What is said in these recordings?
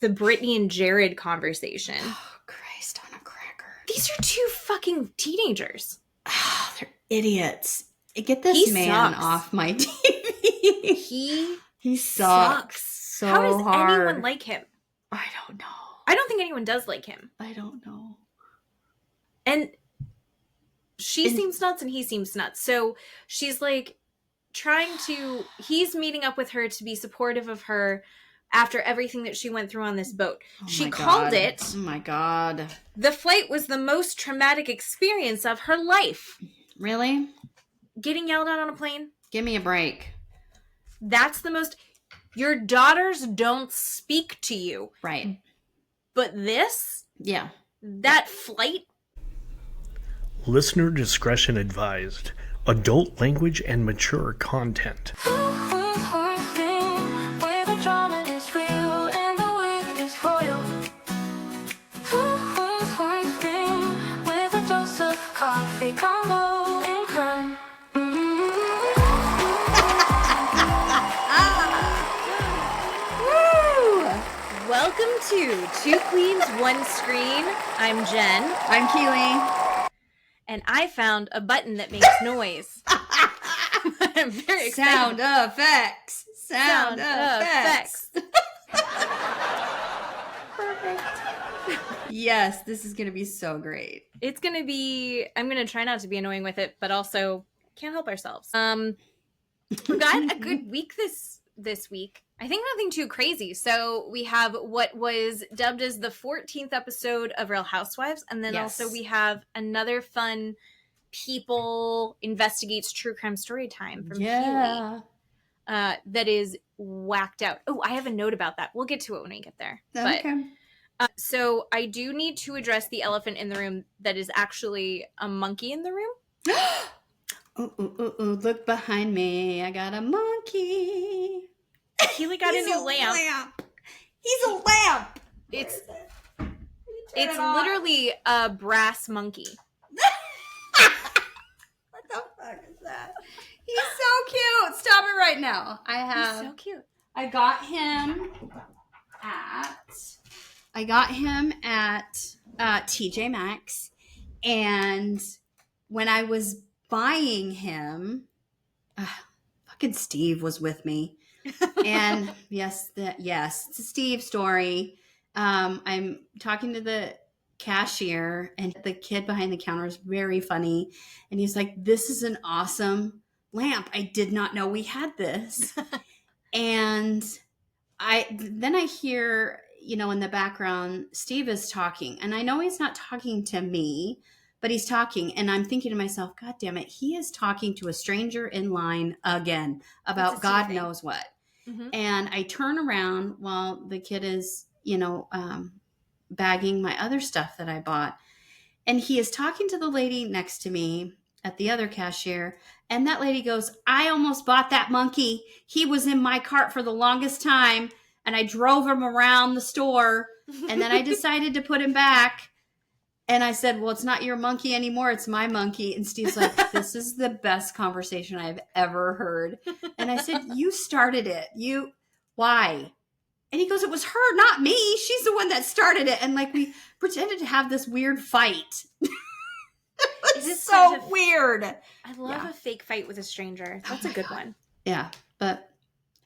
the Brittany and Jared conversation. Oh, Christ on a cracker. These are two fucking teenagers. Oh, they're idiots. Get this man off my TV. He sucks so How does hard. anyone like him? I don't know. I don't think anyone does like him. I don't know. And she seems nuts and he seems nuts. So she's like he's meeting up with her to be supportive of her after everything that she went through on this boat. She called it. Oh my God. The flight was the most traumatic experience of her life. Really? Getting yelled at on a plane? Give me a break. That's the most... Your daughters don't speak to you. Right. But this? Yeah. That flight? Listener discretion advised. Adult language and mature content. Welcome to Two Queens, One Screen. I'm Jen. I'm Keely. And I found a button that makes noise. I'm very excited. Sound effects. Sound effects. Perfect. Yes, this is going to be so great. It's going to be... I'm going to try not to be annoying with it, but also can't help ourselves. We got a good week this week. I think nothing too crazy. So we have what was dubbed as the 14th episode of Real Housewives. And then also we have another fun People Investigates True Crime Story Time from Keely. That is whacked out. Oh, I have a note about that. We'll get to it when we get there. Okay. But, so I do need to address the elephant in the room that is actually a monkey in the room. Ooh, look behind me. I got a monkey. Keely got a new lamp. He's a lamp. It's literally a brass monkey. What the fuck is that? He's so cute. Stop it right now. He's so cute. I got him at TJ Maxx, and when I was buying him, fucking Steve was with me. And yes, it's a Steve story. I'm talking to the cashier, and the kid behind the counter is very funny. And he's like, "This is an awesome lamp. I did not know we had this." And then I hear, in the background, Steve is talking, and I know he's not talking to me, but he's talking, and I'm thinking to myself, God damn it, he is talking to a stranger in line again about God knows what. Mm-hmm. And I turn around while the kid is, bagging my other stuff that I bought. And he is talking to the lady next to me at the other cashier. And that lady goes, "I almost bought that monkey. He was in my cart for the longest time. And I drove him around the store. And then I decided to put him back. And I said, well, it's not your monkey anymore. It's my monkey." And Steve's like, "This is the best conversation I've ever heard." And I said, "You started it. Why?" And he goes, "It was her, not me. She's the one that started it." And we pretended to have this weird fight. It's so weird. I love a fake fight with a stranger. That's a good one. Yeah. But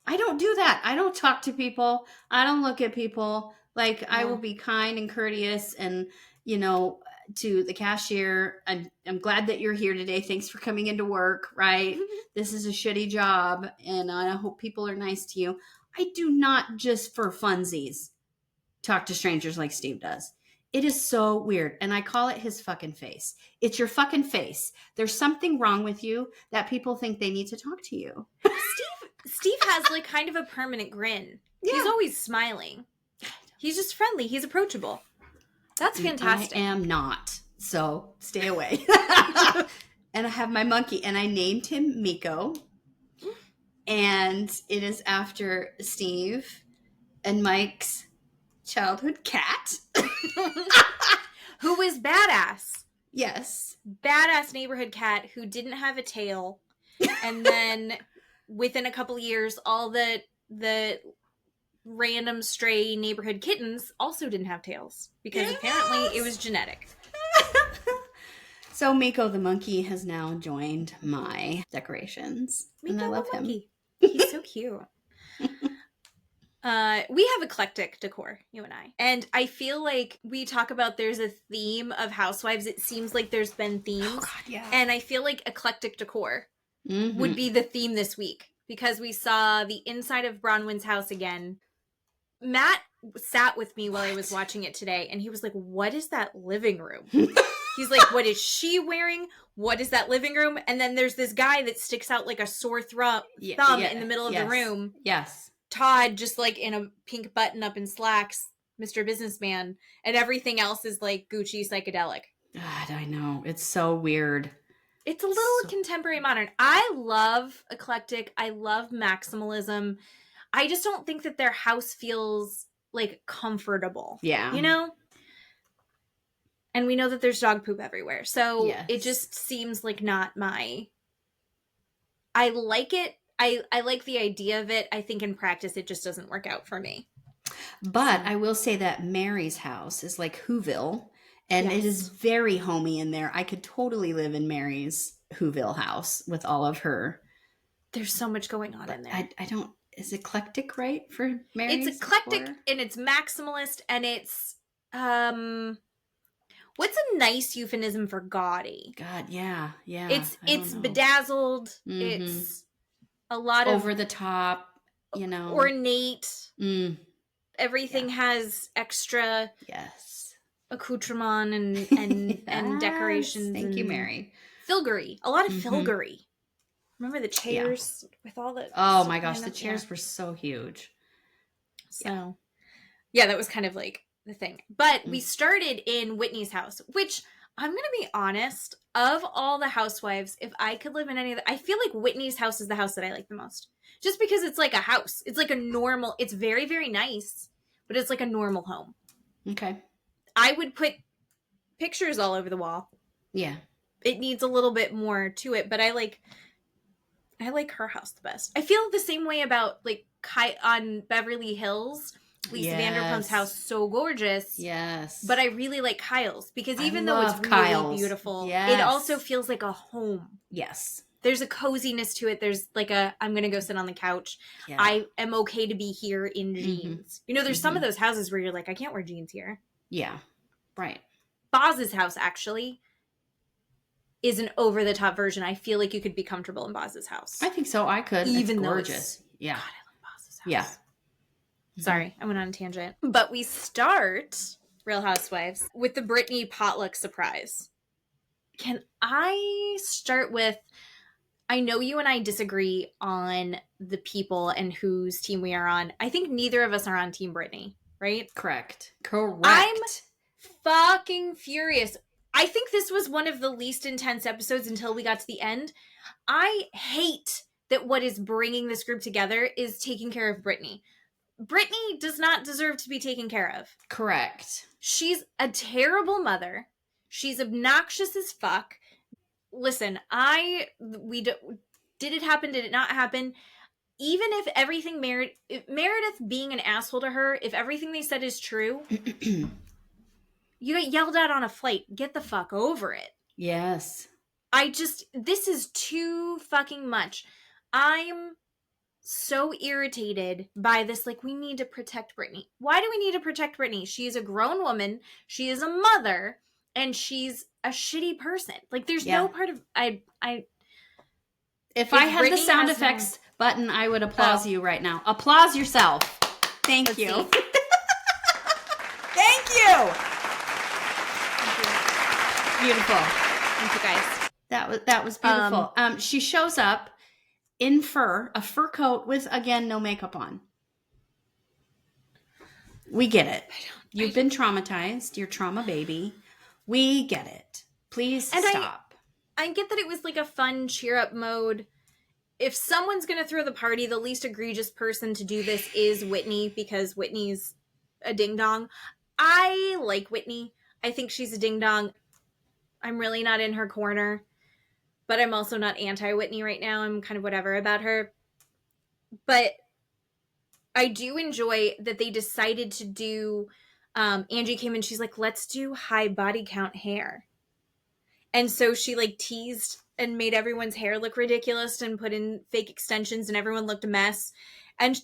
I don't do that. I don't talk to people. I don't look at people. I will be kind and courteous and, to the cashier, I'm glad that you're here today. Thanks for coming into work, right? This is a shitty job, and I hope people are nice to you. I do not just for funsies talk to strangers like Steve does. It is so weird, and I call it his fucking face. It's your fucking face. There's something wrong with you that people think they need to talk to you. Steve has kind of a permanent grin. Yeah. He's always smiling. He's just friendly. He's approachable. That's fantastic. I am not. So stay away. And I have my monkey, and I named him Miko. And it is after Steve and Mike's childhood cat. Who was badass. Yes. Badass neighborhood cat who didn't have a tail. And then within a couple years, all the random stray neighborhood kittens also didn't have tails because apparently it was genetic. So Miko the monkey has now joined my decorations. And I love him. He's so cute. We have eclectic decor, you and I. And I feel like we talk about there's a theme of Housewives. It seems like there's been themes. Oh, God, yeah. And I feel like eclectic decor would be the theme this week because we saw the inside of Bronwyn's house again. Matt sat with me while I was watching it today, and he was like, what is that living room? He's like, what is she wearing? What is that living room? And then there's this guy that sticks out like a sore thumb in the middle of the room. Yes. Todd just like in a pink button up and slacks, Mr. Businessman, and everything else is like Gucci psychedelic. God, I know. It's so weird. It's a little contemporary modern. I love eclectic. I love maximalism. I just don't think that their house feels like comfortable. Yeah. You know? And we know that there's dog poop everywhere. So it just seems like not my... I like it. I like the idea of it. I think in practice it just doesn't work out for me. But I will say that Mary's house is like Whoville. And it is very homey in there. I could totally live in Mary's Whoville house with all of her. There's so much going on in there. I don't... Is eclectic right for Mary's? It's eclectic and it's maximalist and it's... What's a nice euphemism for gaudy? God, yeah. It's bedazzled. Mm-hmm. It's a lot of over the top, you know, ornate. Everything has extra accoutrement and decorations. Thank you, Mary. Filgery, a lot of filgery. Remember the chairs with all the... Oh my gosh, the chairs were so huge. So, that was kind of like the thing. But we started in Whitney's house, which I'm going to be honest, of all the housewives, if I could live in any of the... I feel like Whitney's house is the house that I like the most. Just because it's like a house. It's like a normal... It's very, very nice, but it's like a normal home. Okay. I would put pictures all over the wall. Yeah. It needs a little bit more to it, but I like her house the best. I feel the same way about like on Beverly Hills. Lisa Vanderpump's house, so gorgeous. Yes. But I really like Kyle's because even though it's really beautiful, it also feels like a home. Yes. There's a coziness to it. There's like I'm going to go sit on the couch. Yeah. I am okay to be here in jeans. You know, there's some of those houses where you're like, I can't wear jeans here. Yeah. Right. Boz's house actually is an over-the-top version. I feel like you could be comfortable in Boz's house. I think so. I could. Even it's though gorgeous. Yeah. God, I love Boz's house. Yeah. Sorry, I went on a tangent. But we start Real Housewives with the Brittany Potluck surprise. Can I start with, I know you and I disagree on the people and whose team we are on. I think neither of us are on Team Brittany, right? Correct. I'm fucking furious. I think this was one of the least intense episodes until we got to the end. I hate that what is bringing this group together is taking care of Brittany. Brittany does not deserve to be taken care of. Correct. She's a terrible mother. She's obnoxious as fuck. Listen, did it happen? Did it not happen? Even if everything Meredith being an asshole to her, if everything they said is true, you get yelled at on a flight. Get the fuck over it. Yes. This is too fucking much. I'm so irritated by this, like, we need to protect Brittany. Why do we need to protect Brittany? She's a grown woman, she is a mother, and she's a shitty person. Like, there's no part of if I had the sound effects button, I would applause you right now. Applause yourself. Thank you. Thank you. Beautiful. Thank you guys. That was beautiful. She shows up in a fur coat with, again, no makeup on. We get it. You've been traumatized. You're trauma baby. We get it. Please stop. I get that it was like a fun cheer up mode. If someone's going to throw the party, the least egregious person to do this is Whitney, because Whitney's a ding dong. I like Whitney. I think she's a ding dong. I'm really not in her corner. But I'm also not anti-Whitney right now. I'm kind of whatever about her. But I do enjoy that they decided to do, Angie came in, she's like, let's do high body count hair. And so she like teased and made everyone's hair look ridiculous and put in fake extensions and everyone looked a mess. And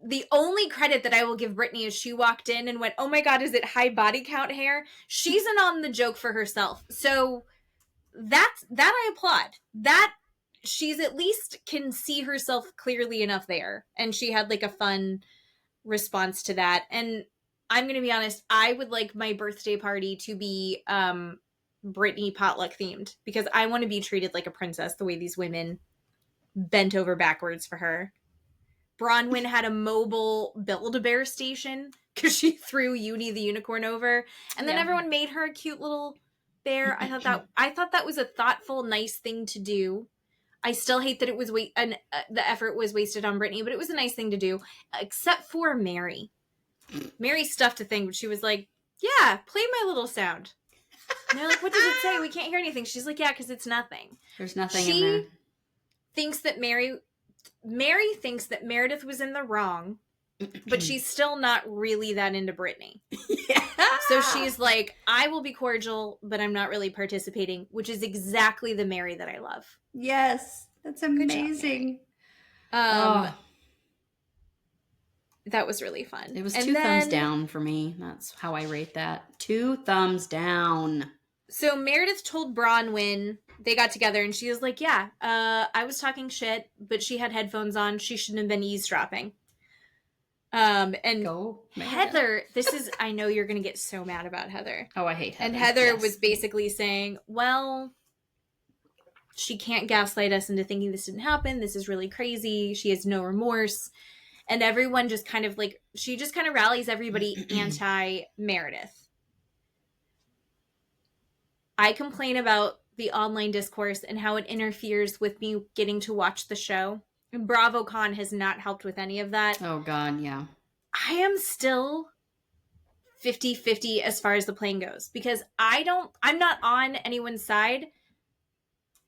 the only credit that I will give Brittany is she walked in and went, oh my God, is it high body count hair? She's in on the joke for herself. So that I applaud. That she's at least can see herself clearly enough there. And she had like a fun response to that. And I'm going to be honest, I would like my birthday party to be Brittany Potluck themed because I want to be treated like a princess the way these women bent over backwards for her. Bronwyn had a mobile Build-A-Bear station because she threw Uni the unicorn over, and then everyone made her a cute little bear. I thought that was a thoughtful, nice thing to do. I still hate that it was the effort was wasted on Brittany, but it was a nice thing to do, except for Mary. Mary stuffed a thing, but she was like, "Yeah, play my little sound." And they're like, "What does it say? We can't hear anything." She's like, "Yeah, because it's nothing." There's nothing in there. Thinks that Mary thinks that Meredith was in the wrong, but she's still not really that into Brittany. Yeah. So she's like, I will be cordial, but I'm not really participating, which is exactly the Mary that I love. Yes. That's amazing. That was really fun. It was two thumbs down for me. That's how I rate that. 2 thumbs down. So Meredith told Bronwyn, they got together and she was like, yeah, I was talking shit, but she had headphones on. She shouldn't have been eavesdropping. And Heather, I know you're going to get so mad about Heather. Oh, I hate Heather. And Heather was basically saying, well, she can't gaslight us into thinking this didn't happen. This is really crazy. She has no remorse. And everyone just kind of like, she just kind of rallies everybody anti-Meredith. I complain about the online discourse and how it interferes with me getting to watch the show. And BravoCon has not helped with any of that. Oh, God, yeah. I am still 50-50 as far as the playing goes. Because I'm not on anyone's side.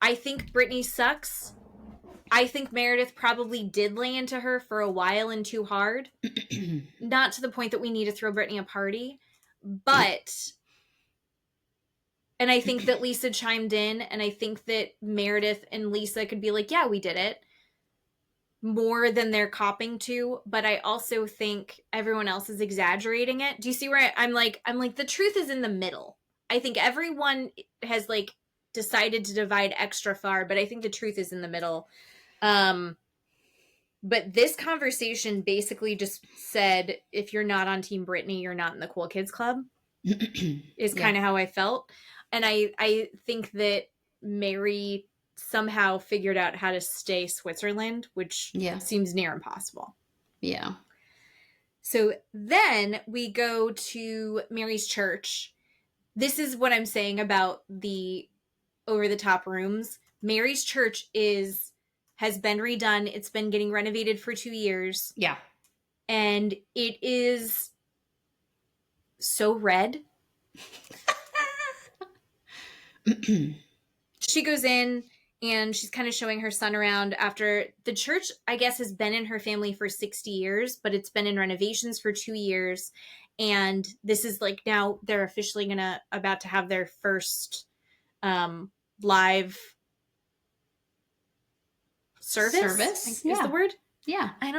I think Brittany sucks. I think Meredith probably did lay into her for a while and too hard. Not to the point that we need to throw Brittany a party. But... And I think that Lisa chimed in, and I think that Meredith and Lisa could be like, yeah, we did it. More than they're copping to. But I also think everyone else is exaggerating it. Do you see where I'm like, the truth is in the middle. I think everyone has, like, decided to divide extra far, but I think the truth is in the middle. But this conversation basically just said, if you're not on Team Brittany, you're not in the Cool Kids Club. Is kind of how I felt. And I think that Mary somehow figured out how to stay Switzerland, which seems near impossible. Yeah. So then we go to Mary's church. This is what I'm saying about the over-the-top rooms. Mary's church has been redone. It's been getting renovated for 2 years. Yeah. And it is so red. She goes in and she's kind of showing her son around after the church, I guess, has been in her family for 60 years, but it's been in renovations for 2 years. And this is like, now they're officially about to have their first live service is the word. Yeah. I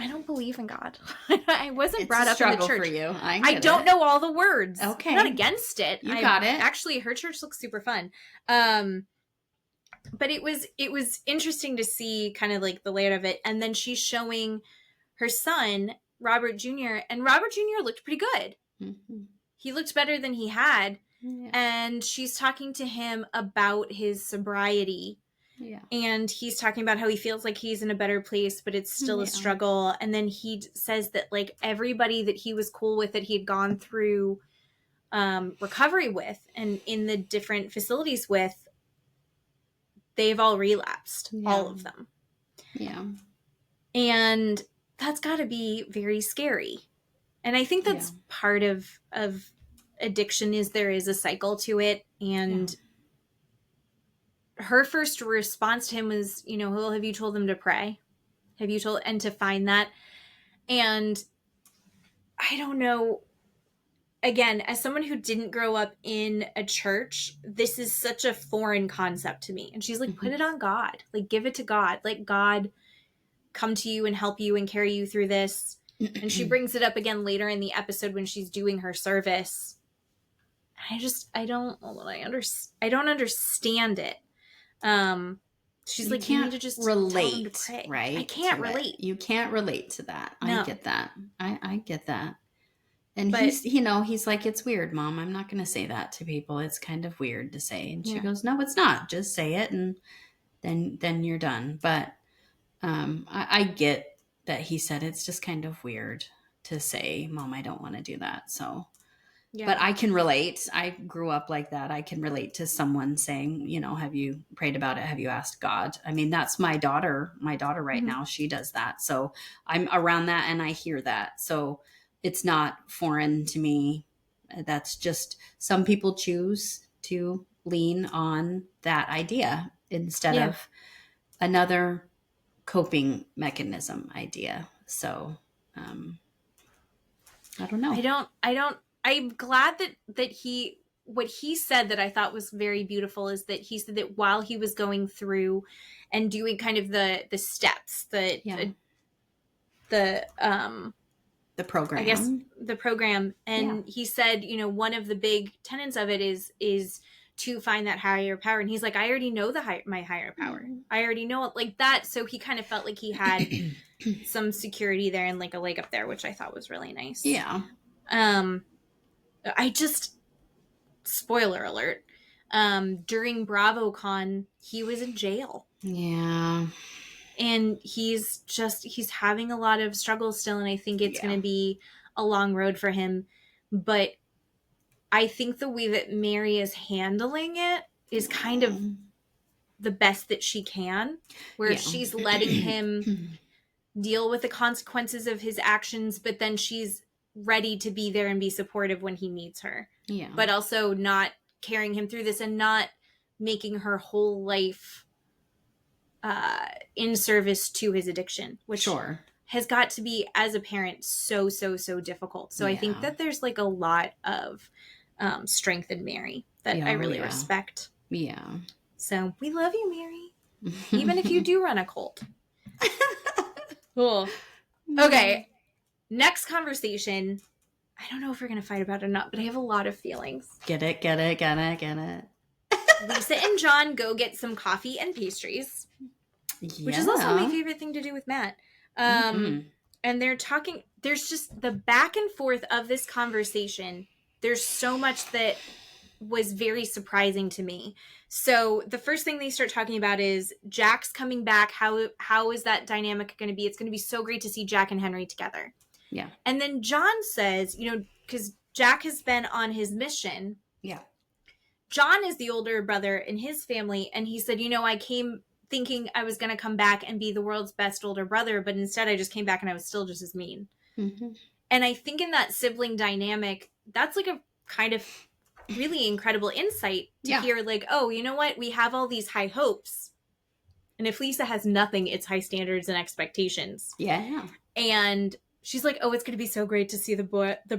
don't believe in God. I wasn't brought up in the church. For you. I don't know all the words. Okay. I'm not against it. You got it. Actually, her church looks super fun. But it was interesting to see kind of like the layout of it. And then she's showing her son, Robert Jr., and Robert Jr. looked pretty good. Mm-hmm. He looked better than he had. Yeah. And she's talking to him about his sobriety. Yeah. And he's talking about how he feels like he's in a better place, but it's still a struggle. And then he says that like everybody that he was cool with, that he had gone through recovery with and in the different facilities with, they've all relapsed, all of them. Yeah. And that's got to be very scary. And I think that's part of addiction is there is a cycle to it. And her first response to him was, well, have you told them to pray? have you told, and to find that. And I don't know, again, as someone who didn't grow up in a church, this is such a foreign concept to me. And she's like, put it on God, like, give it to God, let God come to you and help you and carry you through this. And she brings it up again later in the episode when she's doing her service. I don't understand it. She's you like, can't you need to just relate, to pray. right? I can't relate. You can't relate to that. No. I get that. I get that. And But, he's like, it's weird, Mom. I'm not going to say that to people. It's kind of weird to say. And she goes, no, it's not. Just say it, and then you're done. But I get that he said it's just kind of weird to say, Mom, I don't want to do that. So, but I can relate. I grew up like that. I can relate to someone saying, have you prayed about it? Have you asked God? I mean, that's my daughter. My daughter right now, she does that. So I'm around that and I hear that. So it's not foreign to me. That's just, some people choose to lean on that idea instead of another coping mechanism idea. So I don't know. I'm glad that what he said that I thought was very beautiful is that he said that while he was going through and doing kind of the steps, the program, I guess the program, and he said, one of the big tenets of it is to find that higher power. And he's like, I already know my higher power. I already know it, like that. So he kind of felt like he had some security there and like a leg up there, which I thought was really nice. Yeah. I just, spoiler alert, during BravoCon, he was in jail. Yeah. And he's having a lot of struggles still. And I think it's going to be a long road for him. But I think the way that Mary is handling it is kind of the best that she can, where she's letting him deal with the consequences of his actions, but then she's ready to be there and be supportive when he needs her. Yeah. But also not carrying him through this and not making her whole life in service to his addiction, which has got to be, as a parent, so difficult. So I think that there's like a lot of strength in Mary that I really respect. Yeah. So we love you, Mary. Even if you do run a cult. Cool. Okay. Next conversation. I don't know if we're going to fight about it or not, but I have a lot of feelings. Get it. Lisa and John go get some coffee and pastries, which is also my favorite thing to do with Matt. And they're talking, there's just the back and forth of this conversation. There's so much that was very surprising to me. So the first thing they start talking about is Jack's coming back. How is that dynamic going to be? It's going to be so great to see Jack and Henry together. Yeah. And then John says, because Jack has been on his mission. Yeah. John is the older brother in his family. And he said, I came thinking I was going to come back and be the world's best older brother, but instead I just came back and I was still just as mean. Mm-hmm. And I think in that sibling dynamic, that's like a kind of really incredible insight to hear, like, oh, you know what? We have all these high hopes. And if Lisa has nothing, it's high standards and expectations. Yeah. And she's like, oh, it's going to be so great to see the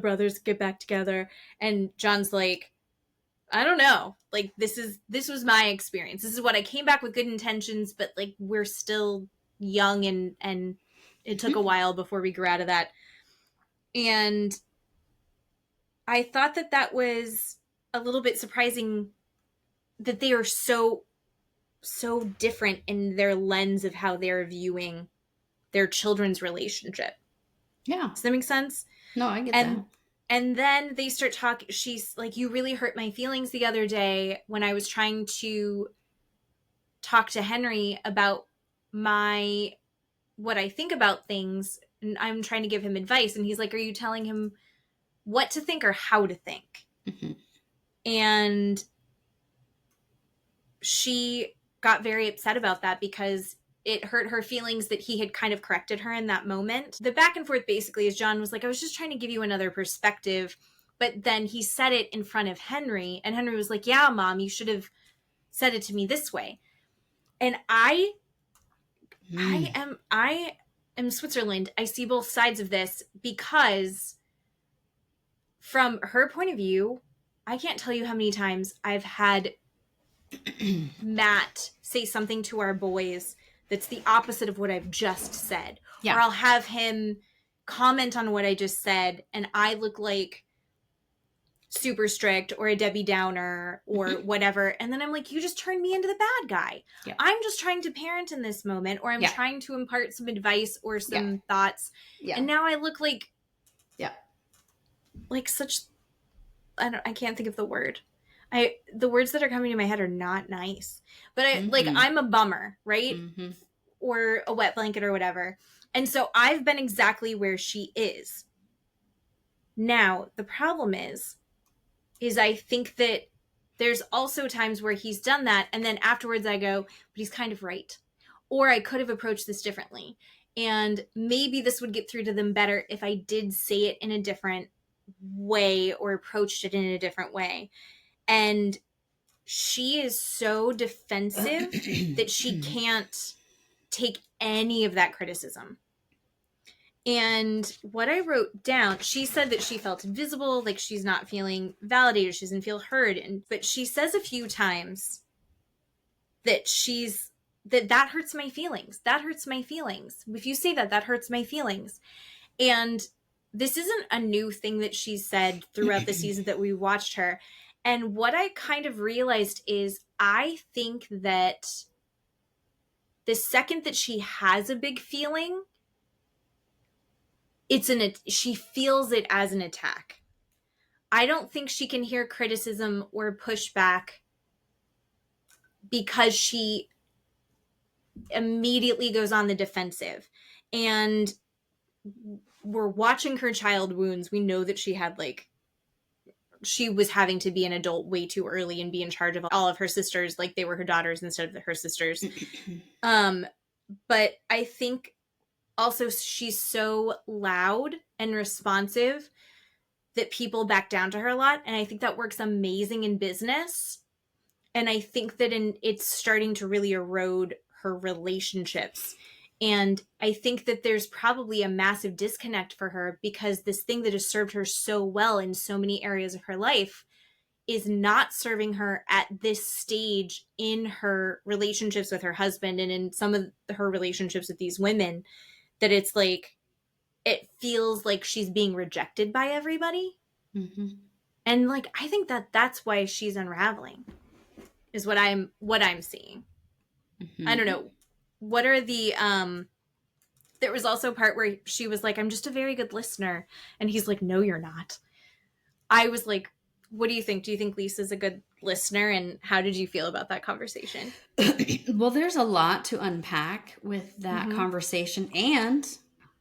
brothers get back together. And John's like, I don't know. Like, this was my experience. This is what I came back with good intentions, but like, we're still young and it took a while before we grew out of that. And I thought that was a little bit surprising that they are so different in their lens of how they're viewing their children's relationship. Yeah. Does that make sense? No, I get that. And then they start talking. She's like, you really hurt my feelings the other day when I was trying to talk to Henry about what I think about things. And I'm trying to give him advice. And he's like, are you telling him what to think or how to think? Mm-hmm. And she got very upset about that because it hurt her feelings that he had kind of corrected her in that moment. The back and forth basically is John was like, I was just trying to give you another perspective. But then he said it in front of Henry. And Henry was like, yeah, Mom, you should have said it to me this way. And I am Switzerland. I see both sides of this because from her point of view, I can't tell you how many times I've had Matt say something to our boys that's the opposite of what I've just said. Yeah. Or I'll have him comment on what I just said and I look like super strict or a Debbie Downer or whatever. And then I'm like, you just turned me into the bad guy. Yeah. I'm just trying to parent in this moment, or I'm trying to impart some advice or some thoughts. Yeah. And now I look like such, I can't think of the word. The words that are coming to my head are not nice, but I'm a bummer, right? Or a wet blanket or whatever. And so I've been exactly where she is. Now, the problem is I think that there's also times where he's done that. And then afterwards I go, but he's kind of right. Or I could have approached this differently. And maybe this would get through to them better if I did say it in a different way or approached it in a different way. And she is so defensive that she can't take any of that criticism. And what I wrote down, she said that she felt invisible, like she's not feeling validated, she doesn't feel heard. But she says a few times that that hurts my feelings. That hurts my feelings. If you say that hurts my feelings. And this isn't a new thing that she said throughout the season that we watched her. And what I kind of realized is I think that the second that she has a big feeling, she feels it as an attack. I don't think she can hear criticism or pushback because she immediately goes on the defensive. And we're watching her child wounds. We know that she was having to be an adult way too early and be in charge of all of her sisters like they were her daughters instead of her sisters. But I think also she's so loud and responsive that people back down to her a lot. And I think that works amazing in business. And I think that it's starting to really erode her relationships. And I think that there's probably a massive disconnect for her because this thing that has served her so well in so many areas of her life is not serving her at this stage in her relationships with her husband and in some of her relationships with these women, that it's like, it feels like she's being rejected by everybody. And like, I think that's why she's unraveling is what I'm seeing. I don't know. What are the, there was also a part where she was like, I'm just a very good listener. And he's like, no, you're not. I was like, what do you think? Do you think Lisa's a good listener? And how did you feel about that conversation? Well, there's a lot to unpack with that conversation. And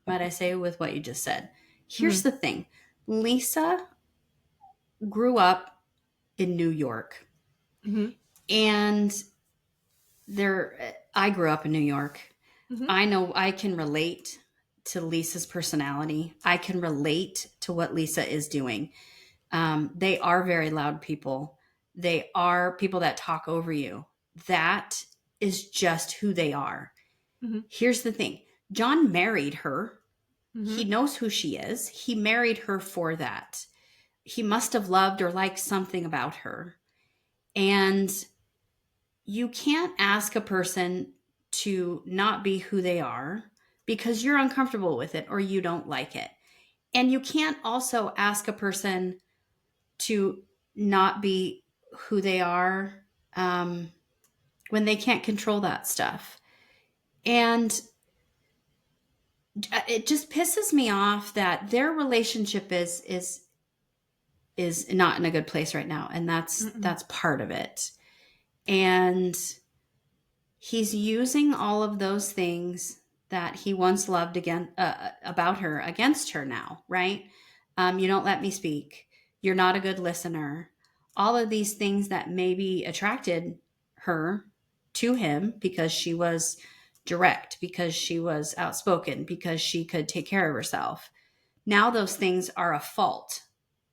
might I say with what you just said, here's the thing. Lisa grew up in New York. And I grew up in New York. I know I can relate to Lisa's personality. I can relate to what Lisa is doing. They are very loud people. They are people that talk over you. That is just who they are. Here's the thing. John married her. He knows who she is. He married her for that. He must have loved or liked something about her. And you can't ask a person to not be who they are because you're uncomfortable with it or you don't like it. And you can't also ask a person to not be who they are when they can't control that stuff. And it just pisses me off that their relationship is not in a good place right now. And that's part of it. And he's using all of those things that he once loved about her against her now, right? You don't let me speak. You're not a good listener. All of these things that maybe attracted her to him because she was direct, because she was outspoken, because she could take care of herself. Now those things are a fault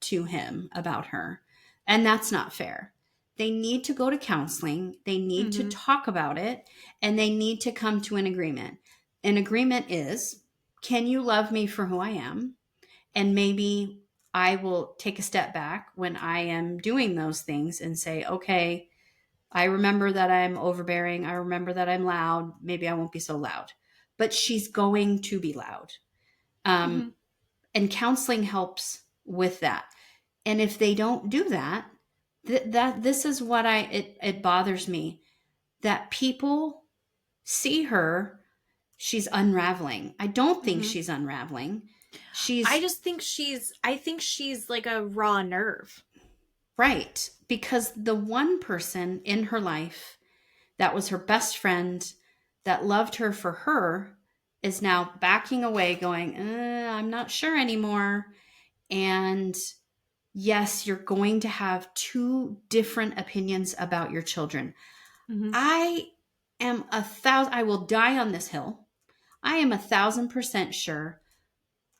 to him about her. And that's not fair. They need to go to counseling. They need to talk about it, and they need to come to an agreement. An agreement is can you love me for who I am? And maybe I will take a step back when I am doing those things and say, okay, I remember that I'm overbearing. I remember that I'm loud. Maybe I won't be so loud. But she's going to be loud. Mm-hmm. And counseling helps with that. And if they don't do that, this is what it bothers me, that people see her, she's unraveling. I don't think Mm-hmm. she's unraveling. I think she's like a raw nerve. Right, because the one person in her life that was her best friend, that loved her for her, is now backing away, going, I'm not sure anymore. And yes, you're going to have two different opinions about your children. Mm-hmm. I will die on this hill. I am 1,000% sure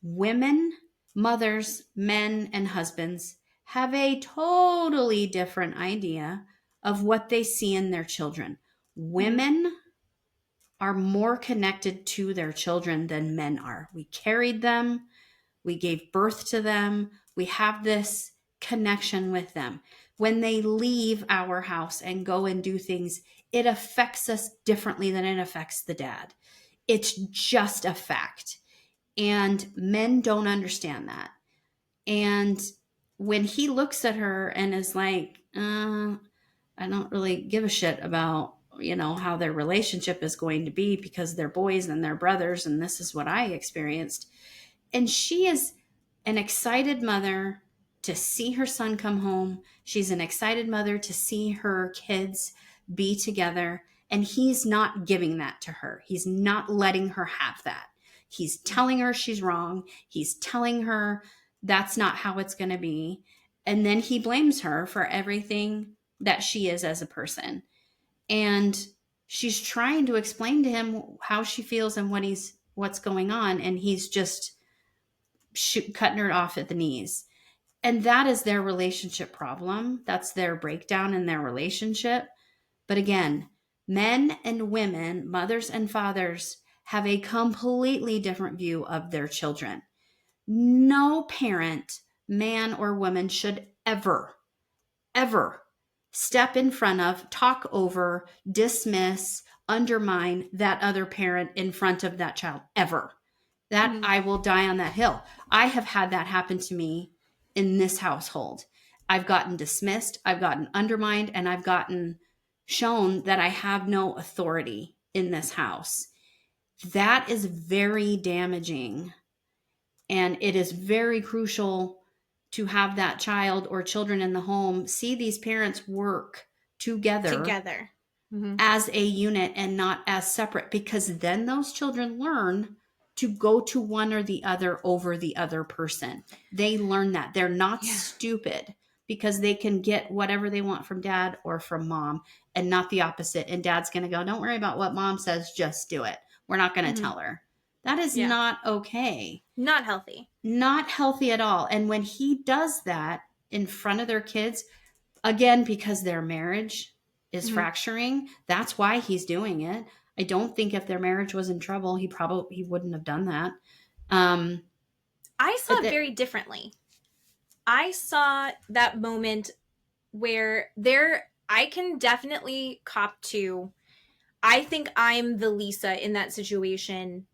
women, mothers, men, and husbands have a totally different idea of what they see in their children. Women are more connected to their children than men are. We carried them, we gave birth to them, we have this connection with them. When they leave our house and go and do things, it affects us differently than it affects the dad. It's just a fact. And men don't understand that. And when he looks at her and is like, I don't really give a shit about, how their relationship is going to be because they're boys and they're brothers, and this is what I experienced. And she is an excited mother to see her son come home. She's an excited mother to see her kids be together. And he's not giving that to her. He's not letting her have that. He's telling her she's wrong. He's telling her that's not how it's going to be. And then he blames her for everything that she is as a person. And she's trying to explain to him how she feels and what's going on. And he's just cutting her off at the knees. And that is their relationship problem. That's their breakdown in their relationship. But again, men and women, mothers and fathers, have a completely different view of their children. No parent, man or woman, should ever, ever step in front of, talk over, dismiss, undermine that other parent in front of that child, ever. That I will die on that hill. I have had that happen to me in this household. I've gotten dismissed, I've gotten undermined, and I've gotten shown that I have no authority in this house. That is very damaging. And it is very crucial to have that child or children in the home see these parents work together. As a unit and not as separate, because then those children learn to go to one or the other over the other person. They learn that. They're not stupid, because they can get whatever they want from dad or from mom, and not the opposite. And dad's going to go, don't worry about what mom says, just do it. We're not going to tell her. That is not okay. Not healthy. Not healthy at all. And when he does that in front of their kids, again, because their marriage is fracturing, that's why he's doing it. I don't think if their marriage was in trouble, he wouldn't have done that. I saw it very differently. I saw that moment where I can definitely cop to, I think I'm the Lisa in that situation,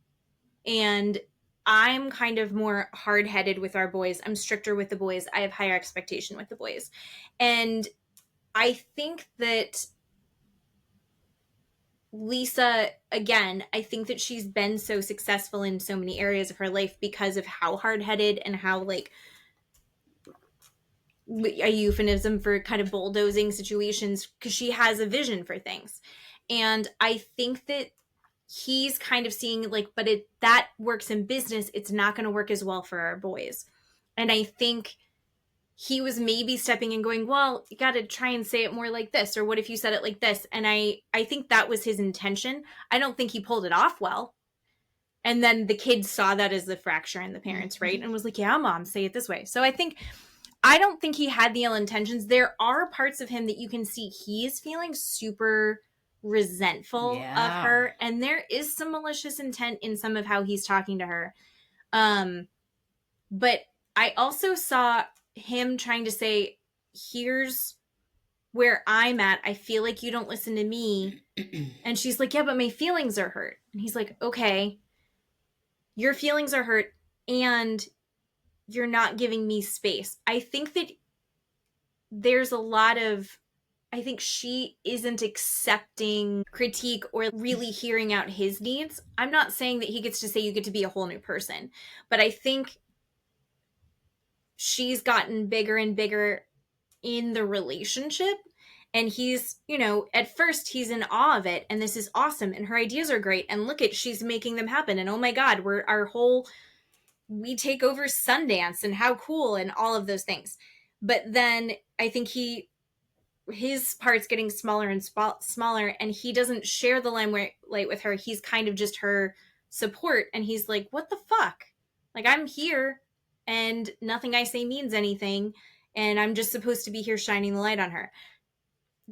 and I'm kind of more hard-headed with our boys. I'm stricter with the boys. I have higher expectation with the boys. And I think that Lisa, again, I think that she's been so successful in so many areas of her life because of how hard-headed and how, like, a euphemism for kind of bulldozing situations, because she has a vision for things. And I think that he's kind of seeing, like, but that works in business, it's not going to work as well for our boys. And I think he was maybe stepping in going, well, you got to try and say it more like this, or what if you said it like this? And I think that was his intention. I don't think he pulled it off well. And then the kids saw that as the fracture in the parents, right? And was like, yeah, mom, say it this way. So I don't think he had the ill intentions. There are parts of him that you can see he is feeling super resentful of Yeah. her. And there is some malicious intent in some of how he's talking to her. But I also saw him trying to say, here's where I'm at. I feel like you don't listen to me. And she's like, yeah, but my feelings are hurt. And he's like, okay, your feelings are hurt and you're not giving me space. I think that there's a lot of, I think she isn't accepting critique or really hearing out his needs. I'm not saying that he gets to say you get to be a whole new person, but I think she's gotten bigger and bigger in the relationship. And he's, you know, at first he's in awe of it. And this is awesome. And her ideas are great. And look at, she's making them happen. And oh my God, we take over Sundance and how cool and all of those things. But then I think his part's getting smaller and smaller, and he doesn't share the limelight with her. He's kind of just her support. And he's like, what the fuck? Like, I'm here and nothing I say means anything. And I'm just supposed to be here shining the light on her.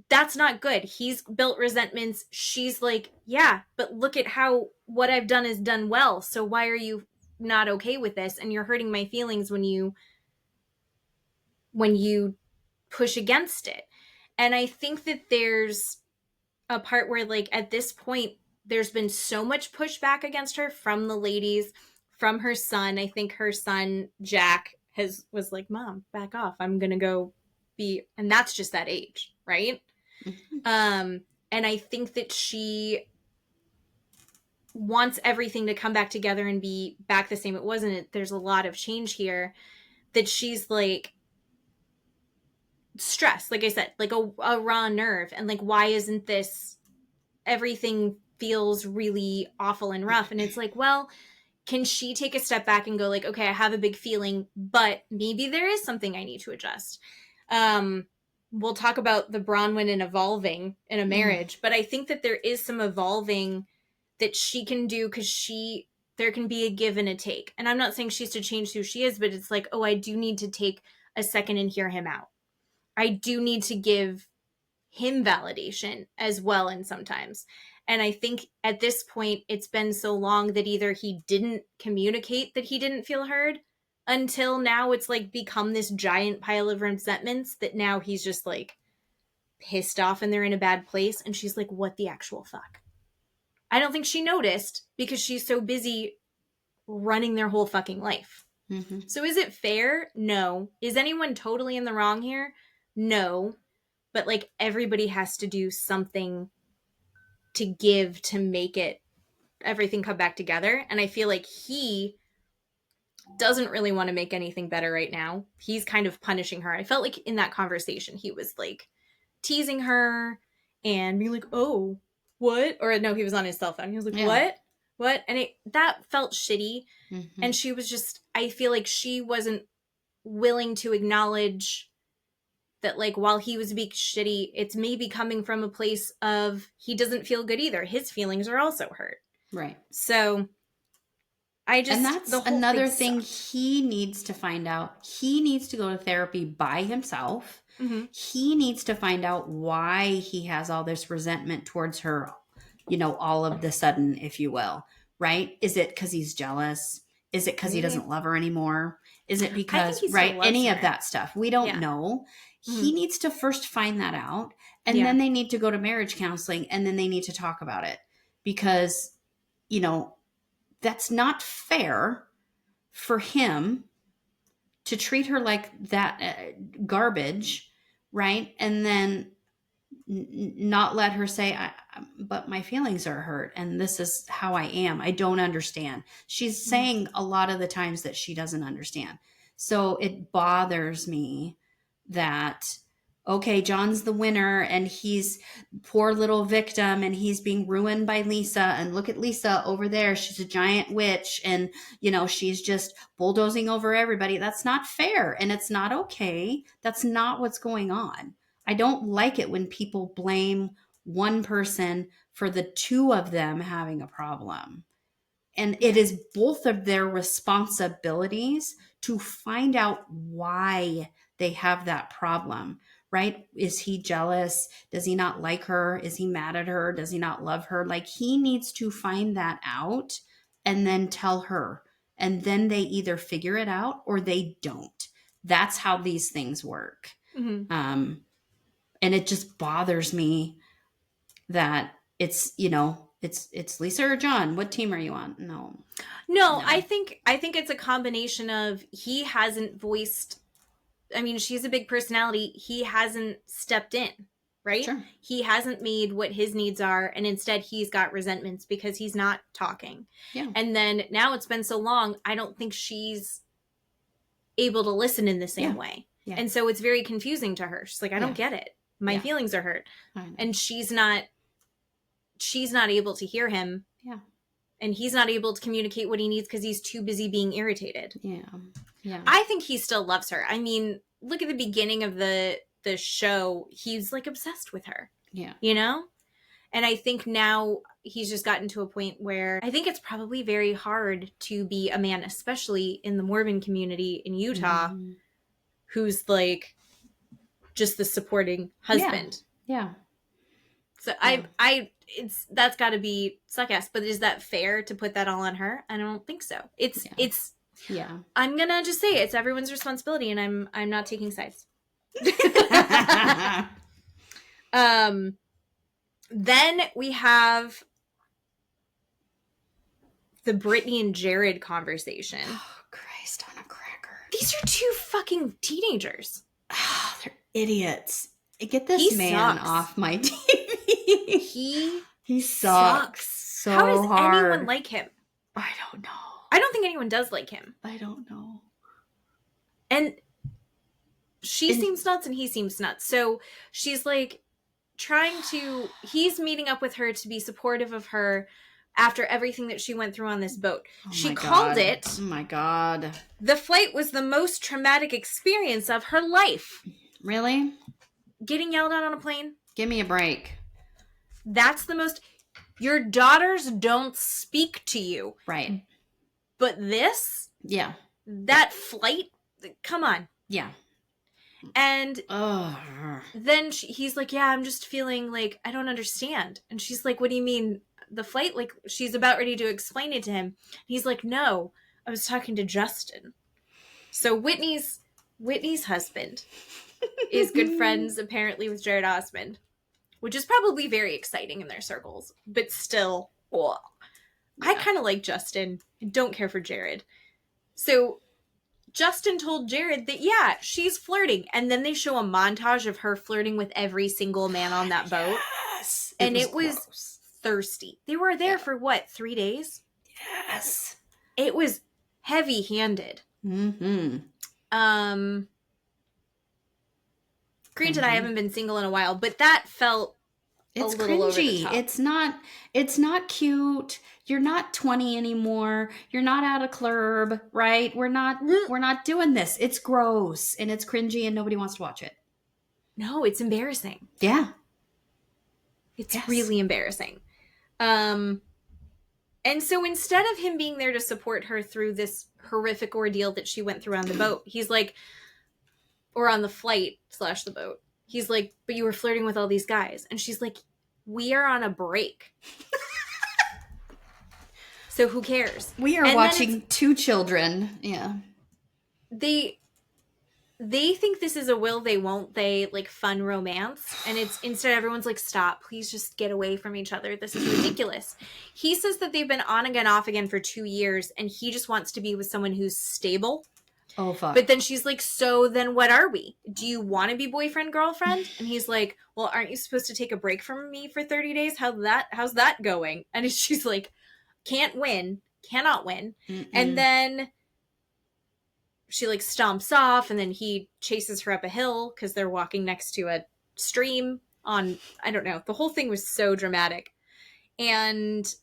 That's not good. He's built resentments. She's like, yeah, but look at how what I've done is done well. So why are you not okay with this? And you're hurting my feelings when you push against it. And I think that there's a part where, like, at this point, there's been so much pushback against her from the ladies, from her son. I think her son, Jack, was like, Mom, back off. I'm going to go be, and that's just that age, right? Mm-hmm. And I think that she wants everything to come back together and be back the same it wasn't. There's a lot of change here that she's like stressed, like I said, like a raw nerve. And like, why isn't this, everything feels really awful and rough. And it's like, well, can she take a step back and go like, okay, I have a big feeling, but maybe there is something I need to adjust. We'll talk about the Bronwyn and evolving in a marriage, but I think that there is some evolving that she can do, because there can be a give and a take. And I'm not saying she's to change who she is, but it's like, oh, I do need to take a second and hear him out. I do need to give him validation as well. And sometimes, and I think at this point, it's been so long that either he didn't communicate that he didn't feel heard, until now it's like become this giant pile of resentments that now he's just like pissed off and they're in a bad place. And she's like, what the actual fuck? I don't think she noticed because she's so busy running their whole fucking life. Mm-hmm. So is it fair? No. Is anyone totally in the wrong here? No. But like, everybody has to do something to give to make everything come back together. And I feel like he doesn't really want to make anything better right now. He's kind of punishing her. I felt like in that conversation, he was like teasing her and being like, oh, what? Or no, he was on his cell phone. He was like, Yeah. what? And that felt shitty. Mm-hmm. And she was just, I feel like she wasn't willing to acknowledge that, like, while he was being shitty, it's maybe coming from a place of he doesn't feel good either. His feelings are also hurt. Right. So and that's another thing sucked. he needs to find out. He needs to go to therapy by himself. Mm-hmm. He needs to find out why he has all this resentment towards her, you know, all of the sudden, if you will, right? Is it because he's jealous? Is it because he doesn't love her anymore? Is it because, right, any of that stuff? We don't know. Mm-hmm. He needs to first find that out. And then they need to go to marriage counseling, and then they need to talk about it, because, you know, that's not fair for him to treat her like that garbage, right? And then not let her say, but my feelings are hurt and this is how I am. I don't understand. She's saying a lot of the times that she doesn't understand. So it bothers me that, okay, John's the winner and he's poor little victim and he's being ruined by Lisa. And look at Lisa over there. She's a giant witch and, you know, she's just bulldozing over everybody. That's not fair. And it's not okay. That's not what's going on. I don't like it when people blame one person for the two of them having a problem. And it is both of their responsibilities to find out why they have that problem, right? Is he jealous? Does he not like her? Is he mad at her? Does he not love her? Like, he needs to find that out and then tell her. And then they either figure it out or they don't. That's how these things work. Mm-hmm. And it just bothers me that it's, you know, it's Lisa or John. What team are you on? No. I think it's a combination of he hasn't voiced. I mean, she's a big personality. He hasn't stepped in, right? Sure. He hasn't made what his needs are, and instead he's got resentments because he's not talking. Yeah. And then now it's been so long, I don't think she's able to listen in the same way. Yeah. And so it's very confusing to her. She's like, I don't get it. My feelings are hurt. And she's not able to hear him. Yeah. And he's not able to communicate what he needs because he's too busy being irritated. Yeah. Yeah. I think he still loves her. I mean, look at the beginning of the show. He's like obsessed with her. Yeah. You know? And I think now he's just gotten to a point where I think it's probably very hard to be a man, especially in the Mormon community in Utah, who's like just the supporting husband. Yeah. So that's got to be suck ass. But is that fair to put that all on her? I don't think so. It's I'm gonna just say it's everyone's responsibility, and I'm not taking sides. Then we have the Brittany and Jared conversation. Oh, Christ on a cracker. These are two fucking teenagers. Oh, they're idiots. Get this man off my TV. He sucks so How does hard. anyone like him? I don't know. I don't think anyone does like him. I don't know. And she seems nuts and he seems nuts. So she's like he's meeting up with her to be supportive of her after everything that she went through on this boat. She called it. Oh my God. The flight was the most traumatic experience of her life. Really? Getting yelled at on a plane? Give me a break. That's the most. Your daughters don't speak to you. Right. But this? Yeah. That flight? Come on. Yeah. And then he's like, yeah, I'm just feeling like I don't understand. And she's like, what do you mean? The flight? Like, she's about ready to explain it to him. He's like, no, I was talking to Justin. So Whitney's husband is good friends, apparently, with Jared Osmond, which is probably very exciting in their circles. But still, I kind of like Justin. I don't care for Jared. So Justin told Jared that, yeah, she's flirting. And then they show a montage of her flirting with every single man on that boat. Yes. And it was thirsty. They were there for what, 3 days? Yes. It was heavy-handed. Mm-hmm. Granted, I haven't been single in a while, but that felt it's a little cringy. over the top. It's not cute. You're not 20 anymore. You're not at a club, right? We're not doing this. It's gross and it's cringy and nobody wants to watch it. No, it's embarrassing. Yeah. It's really embarrassing. And so instead of him being there to support her through this horrific ordeal that she went through on the boat, he's like, or on the flight / the boat, he's like, but you were flirting with all these guys. And she's like, we are on a break. So who cares? We are watching two children. Yeah. They think this is a will they won't they like fun romance, and it's instead everyone's like, stop, please just get away from each other, this is ridiculous. He says that they've been on again off again for 2 years and he just wants to be with someone who's stable. Oh fuck. But then she's like, so then what are we? Do you want to be boyfriend girlfriend? And he's like, well, aren't you supposed to take a break from me for 30 days? How's that going? And she's like, cannot win. Mm-mm. And then she like stomps off, and then he chases her up a hill because they're walking next to a stream on, I don't know. The whole thing was so dramatic. And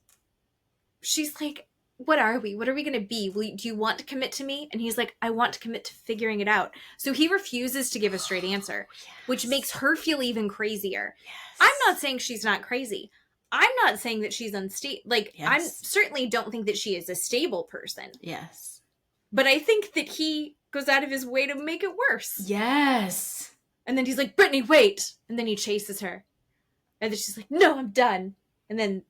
she's like, what are we? What are we going to be? Do you want to commit to me? And he's like, I want to commit to figuring it out. So he refuses to give a straight answer, which makes her feel even crazier. Yes. I'm not saying she's not crazy. I'm not saying that she's unstable. Like, I certainly don't think that she is a stable person. Yes. But I think that he goes out of his way to make it worse. Yes. And then he's like, Brittany, wait. And then he chases her. And then she's like, no, I'm done. And then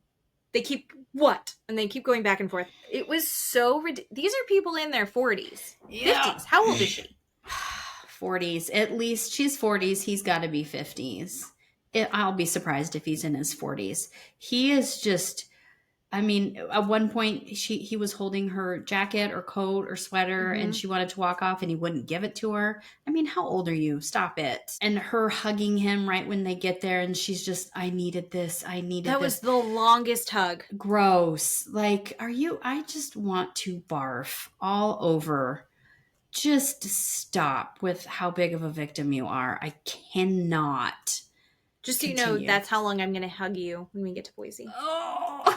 they keep, what? And they keep going back and forth. It was so ridiculous. These are people in their 40s. Yeah. 50s. How old is she? 40s. At least she's 40s. He's got to be 50s. I'll be surprised if he's in his 40s. He is just, I mean, at one point he was holding her jacket or coat or sweater and she wanted to walk off and he wouldn't give it to her. I mean, how old are you? Stop it. And her hugging him right when they get there and she's just, I needed this. I needed That this. was the longest hug. Gross. Like, I just want to barf all over. Just stop with how big of a victim you are. I cannot. Just so you know, that's how long I'm going to hug you when we get to Boise. Oh.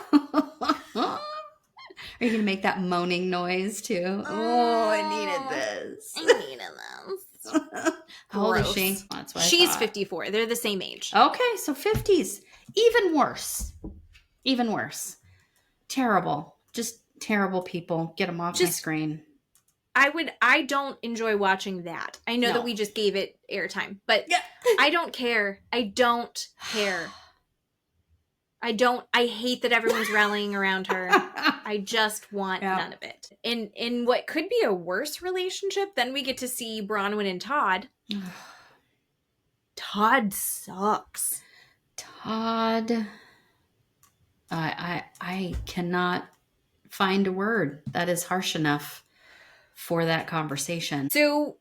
Are you going to make that moaning noise too? Oh, I needed this. I needed this. How old is she? That's what She's 54. They're the same age. Okay, so 50s. Even worse. Even worse. Terrible. Just terrible people. Get them off my screen. I don't enjoy watching that. I know that we just gave it airtime, but I don't care. I don't care. I hate that everyone's rallying around her. I just want none of it. In what could be a worse relationship, then we get to see Bronwyn and Todd. Todd sucks. Todd. I cannot find a word that is harsh enough for that conversation. So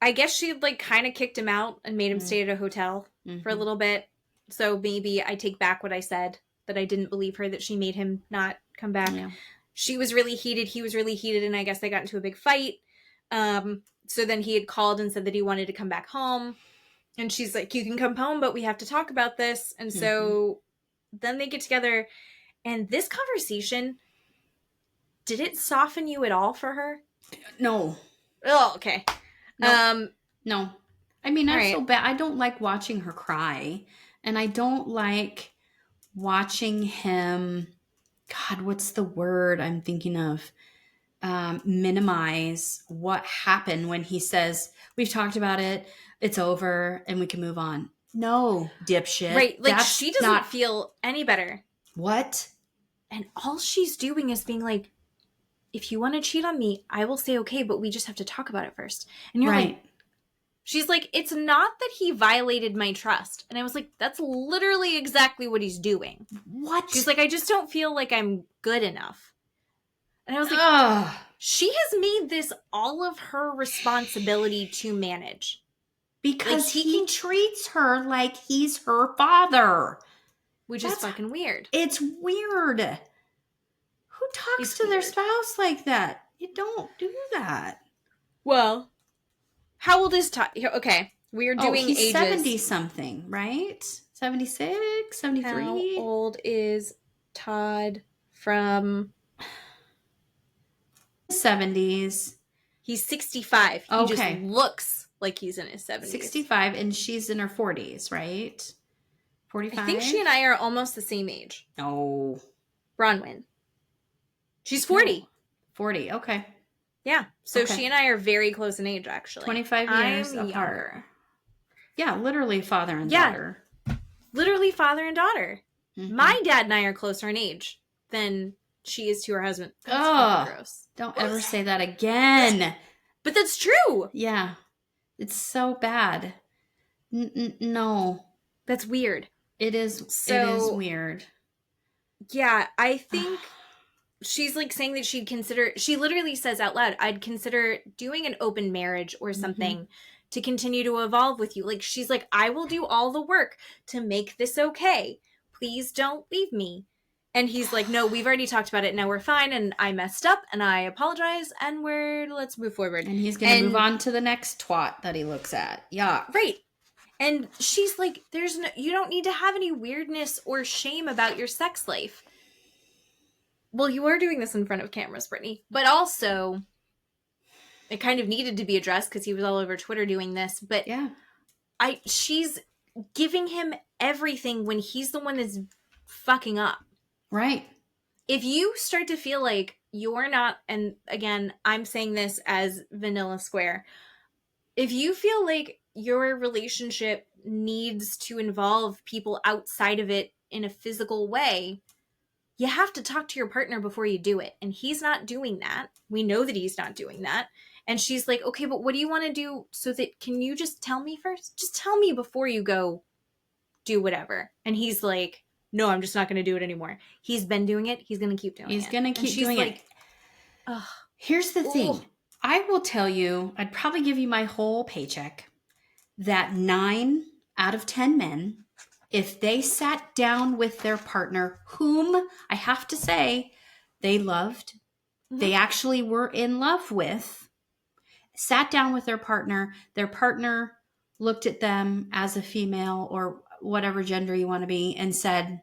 I guess she like kind of kicked him out and made him stay at a hotel for a little bit. So maybe I take back what I said, that I didn't believe her, that she made him not come back. Yeah. She was really heated. He was really heated. And I guess they got into a big fight. So then he had called and said that he wanted to come back home. And she's like, you can come home, but we have to talk about this. And so then they get together. And this conversation, did it soften you at all for her? No. Oh, okay. No. I mean, I feel bad. I don't like watching her cry. And I don't like watching him, God, what's the word I'm thinking of? Minimize what happened when he says, we've talked about it, it's over, and we can move on. No, dipshit. Right, like she doesn't feel any better. What? And all she's doing is being like, if you want to cheat on me, I will say okay, but we just have to talk about it first. And you're like, she's like, it's not that he violated my trust. And I was like, that's literally exactly what he's doing. What? She's like, I just don't feel like I'm good enough. And I was like, she has made this all of her responsibility to manage. Because like, he treats her like he's her father. Which is fucking weird. It's weird. Who talks to their spouse like that? You don't do that. Well, how old is Todd? Okay, we are doing he's ages. 70-something, right? 76, 73? How old is Todd from... 70s. He's 65. He just looks like he's in his 70s. 65, and she's in her 40s, right? 45? I think she and I are almost the same age. No. Bronwyn. She's 40. 40, okay. Yeah. So she and I are very close in age, actually. 25 years apart. Younger. Yeah, literally father and daughter. Literally father and daughter. Mm-hmm. My dad and I are closer in age than she is to her husband. That's gross. Don't ever say that again. But that's true. Yeah. It's so bad. No. That's weird. It is. It is weird. Yeah, I think she's like saying that she'd consider, she literally says out loud, I'd consider doing an open marriage or something to continue to evolve with you. Like, she's like, I will do all the work to make this okay. Please don't leave me. And he's like, no, we've already talked about it. Now we're fine. And I messed up and I apologize. And let's move forward. And he's going to move on to the next twat that he looks at. Yeah. Right. And she's like, you don't need to have any weirdness or shame about your sex life. Well, you are doing this in front of cameras, Brittany. But also, it kind of needed to be addressed because he was all over Twitter doing this. But she's giving him everything when he's the one that's fucking up. Right. If you start to feel like you're not, and again, I'm saying this as vanilla square. if you feel like your relationship needs to involve people outside of it in a physical way, you have to talk to your partner before you do it. And he's not doing that. We know that he's not doing that. And she's like, okay, but what do you want to do so that, can you just tell me first? Just tell me before you go do whatever. And he's like, no, I'm just not going to do it anymore. He's been doing it. He's going to keep doing it. He's going to keep doing it. Ugh. Here's the thing. I will tell you, I'd probably give you my whole paycheck, that 9 out of 10 men, if they sat down with their partner, whom I have to say they loved, they actually were in love with, sat down with their partner looked at them as a female or whatever gender you want to be and said,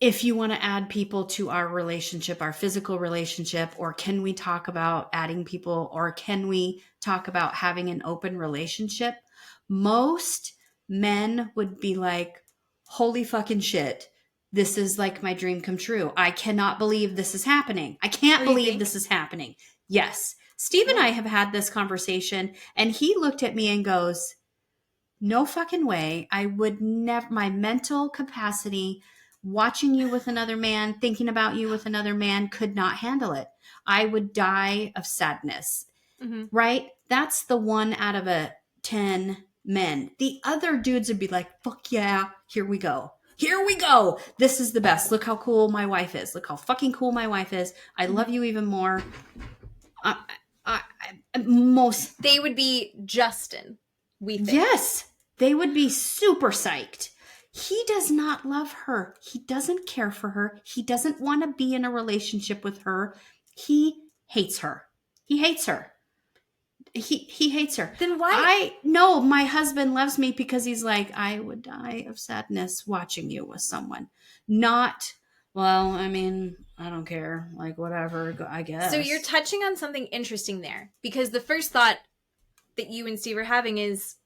if you want to add people to our relationship, our physical relationship, or can we talk about adding people, or can we talk about having an open relationship? Most men would be like, holy fucking shit. This is like my dream come true. I cannot believe this is happening. I can't believe this is happening. Yes. Steve and I have had this conversation, and he looked at me and goes, no fucking way. I would never, my mental capacity watching you with another man, thinking about you with another man, could not handle it. I would die of sadness. Right? That's the 1 out of 10 men. The other dudes would be like, fuck yeah, here we go. Here we go. This is the best. Look how cool my wife is. Look how fucking cool my wife is. I love you even more. They would be Justin, we think. Yes. They would be super psyched. He does not love her. He doesn't care for her. He doesn't want to be in a relationship with her. He hates her. He hates her. He hates her. Then why? I know my husband loves me because he's like, I would die of sadness watching you with someone. Not, well, I mean, I don't care. Like, whatever, I guess. So you're touching on something interesting there, because the first thought that you and Steve are having is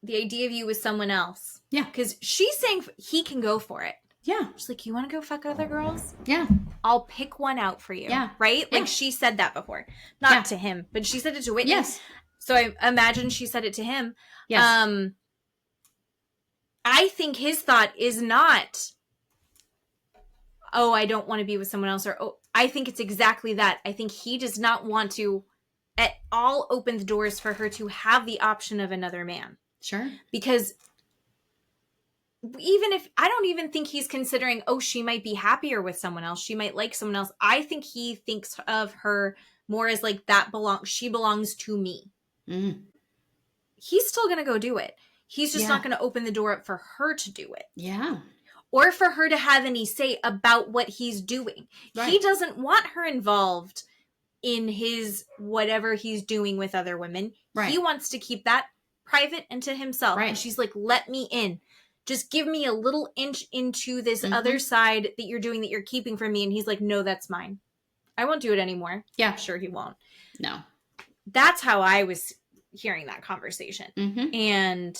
the idea of you with someone else. Yeah. Because she's saying he can go for it. Yeah. She's like, you want to go fuck other girls? Yeah. I'll pick one out for you. Yeah. Right? Yeah. Like, she said that before. Not to him, but she said it to Whitney. Yes. So I imagine she said it to him. Yes. I think his thought is not, oh, I don't want to be with someone else. Or, oh, I think it's exactly that. I think he does not want to at all open the doors for her to have the option of another man. Sure. Because even if, I don't even think he's considering, oh, she might be happier with someone else. She might like someone else. I think he thinks of her more as like, she belongs to me. Mm. He's still going to go do it. He's just not going to open the door up for her to do it. Yeah. Or for her to have any say about what he's doing. Right. He doesn't want her involved in his whatever he's doing with other women. Right. He wants to keep that private and to himself. Right. And she's like, let me in. Just give me a little inch into this other side that you're doing, that you're keeping from me. And he's like, no, that's mine. I won't do it anymore. Yeah. I'm sure he won't. No. That's how I was hearing that conversation. Mm-hmm. And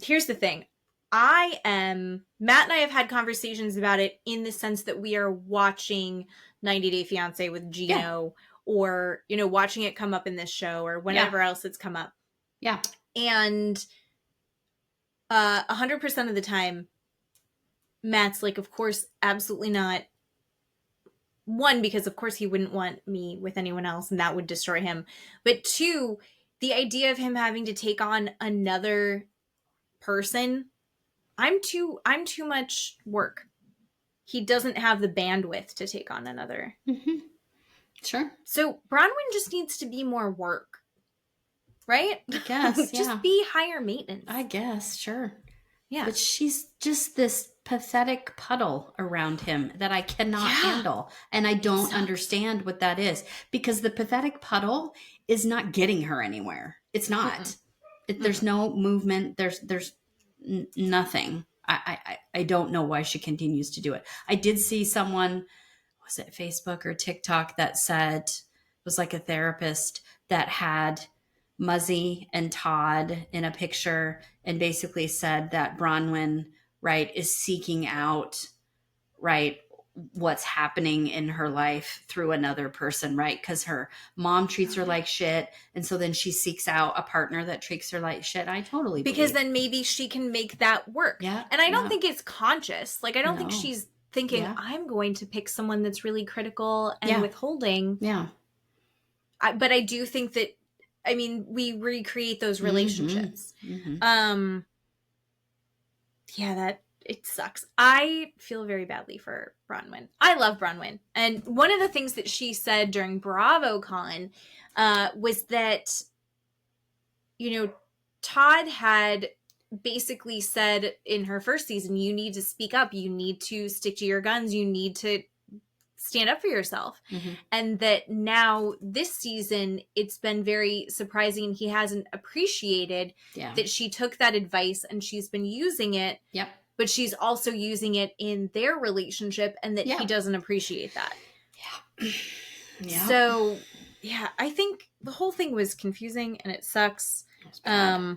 here's the thing. Matt and I have had conversations about it in the sense that we are watching 90 Day Fiancé with Gino, or, you know, watching it come up in this show or whenever else it's come up. Yeah. And 100% of the time, Matt's like, of course, absolutely not. One, because of course he wouldn't want me with anyone else and that would destroy him. But two, the idea of him having to take on another person, I'm too much work. He doesn't have the bandwidth to take on another. Mm-hmm. Sure. So Bronwyn just needs to be more work. Right? I guess, just be higher maintenance. I guess, sure. Yeah. But she's just this pathetic puddle around him that I cannot handle. And I don't understand what that is. Because the pathetic puddle is not getting her anywhere. It's not. There's no movement. There's nothing. I don't know why she continues to do it. I did see someone, was it Facebook or TikTok, that said, it was like a therapist that had Muzzy and Todd in a picture and basically said that Bronwyn, right, is seeking out, right, what's happening in her life through another person, right? Because her mom treats her like shit, and so then she seeks out a partner that treats her like shit. I totally because believe. then maybe she can make that work. Yeah, and I don't yeah. think it's conscious. Like I don't think No. she's thinking Yeah. I'm going to pick someone that's really critical and Yeah. withholding. Yeah. But I do think that, I mean, we recreate those relationships. Mm-hmm. Yeah, that it sucks. I feel very badly for Bronwyn. I love Bronwyn. And one of the things that she said during BravoCon was that, you know, Todd had basically said in her first season, you need to speak up. You need to stick to your guns. You need to stand up for yourself. Mm-hmm. And that now this season, it's been very surprising. He hasn't appreciated that she took that advice and she's been using it. Yep. But she's also using it in their relationship and that he doesn't appreciate that. Yeah. Yeah. So, yeah, I think the whole thing was confusing and it sucks. I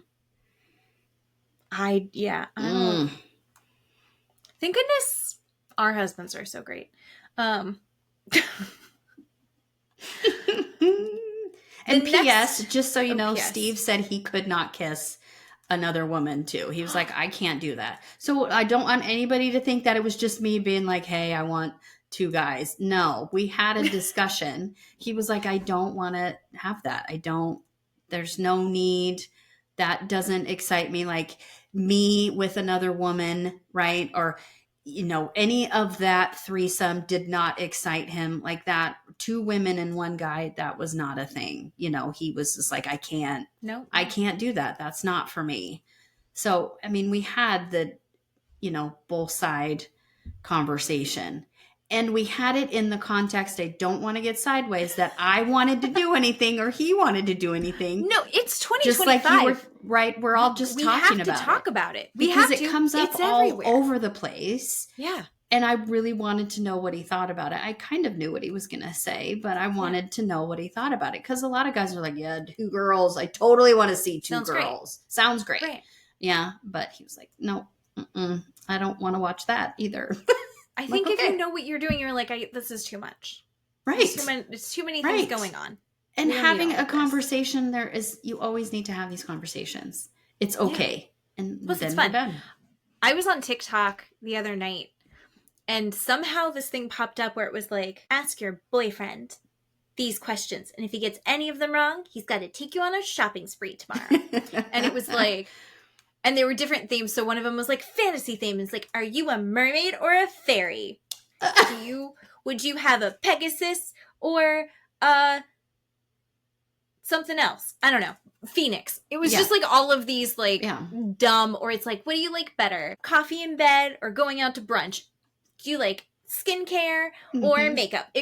don't. Thank goodness our husbands are so great. And P.S., just so you know, PS. Steve said he could not kiss another woman too. He was like, I can't do that. So I don't want anybody to think that it was just me being like, hey, I want 2 guys. No, we had a discussion. He was like, I don't want to have that. There's no need. That doesn't excite me. Like me with another woman, right? Or, you know, any of that threesome did not excite him like that. 2 women and 1 guy, that was not a thing. You know, he was just like, I can't do that. That's not for me. So, I mean, we had the, you know, both side conversation. And we had it in the context, I don't want to get sideways, that I wanted to do anything or he wanted to do anything. No, it's 2025. Just like you were, right? We're all just talking about it. We have to talk about it. Because it comes up all everywhere. over the place. Yeah. And I really wanted to know what he thought about it. I kind of knew what he was going to say, but I wanted to know what he thought about it. Because a lot of guys are like, yeah, 2 girls. I totally want to see 2 Sounds girls. Great. Sounds great. Right. Yeah. But he was like, no, I don't want to watch that either. I think if you know what you're doing, you're like, this is too much. Right. It's too many things going on. And having a conversation, you always need to have these conversations. It's okay. Yeah. And plus, then it's fun. We're done. I was on TikTok the other night and somehow this thing popped up where it was like, ask your boyfriend these questions. And if he gets any of them wrong, he's got to take you on a shopping spree tomorrow. And it was like, and there were different themes. So one of them was like fantasy theme. It's like, are you a mermaid or a fairy? Would you have a Pegasus or something else? I don't know. Phoenix. It was just like all of these like dumb, or it's like, what do you like better? Coffee in bed or going out to brunch? Do you like skincare or makeup?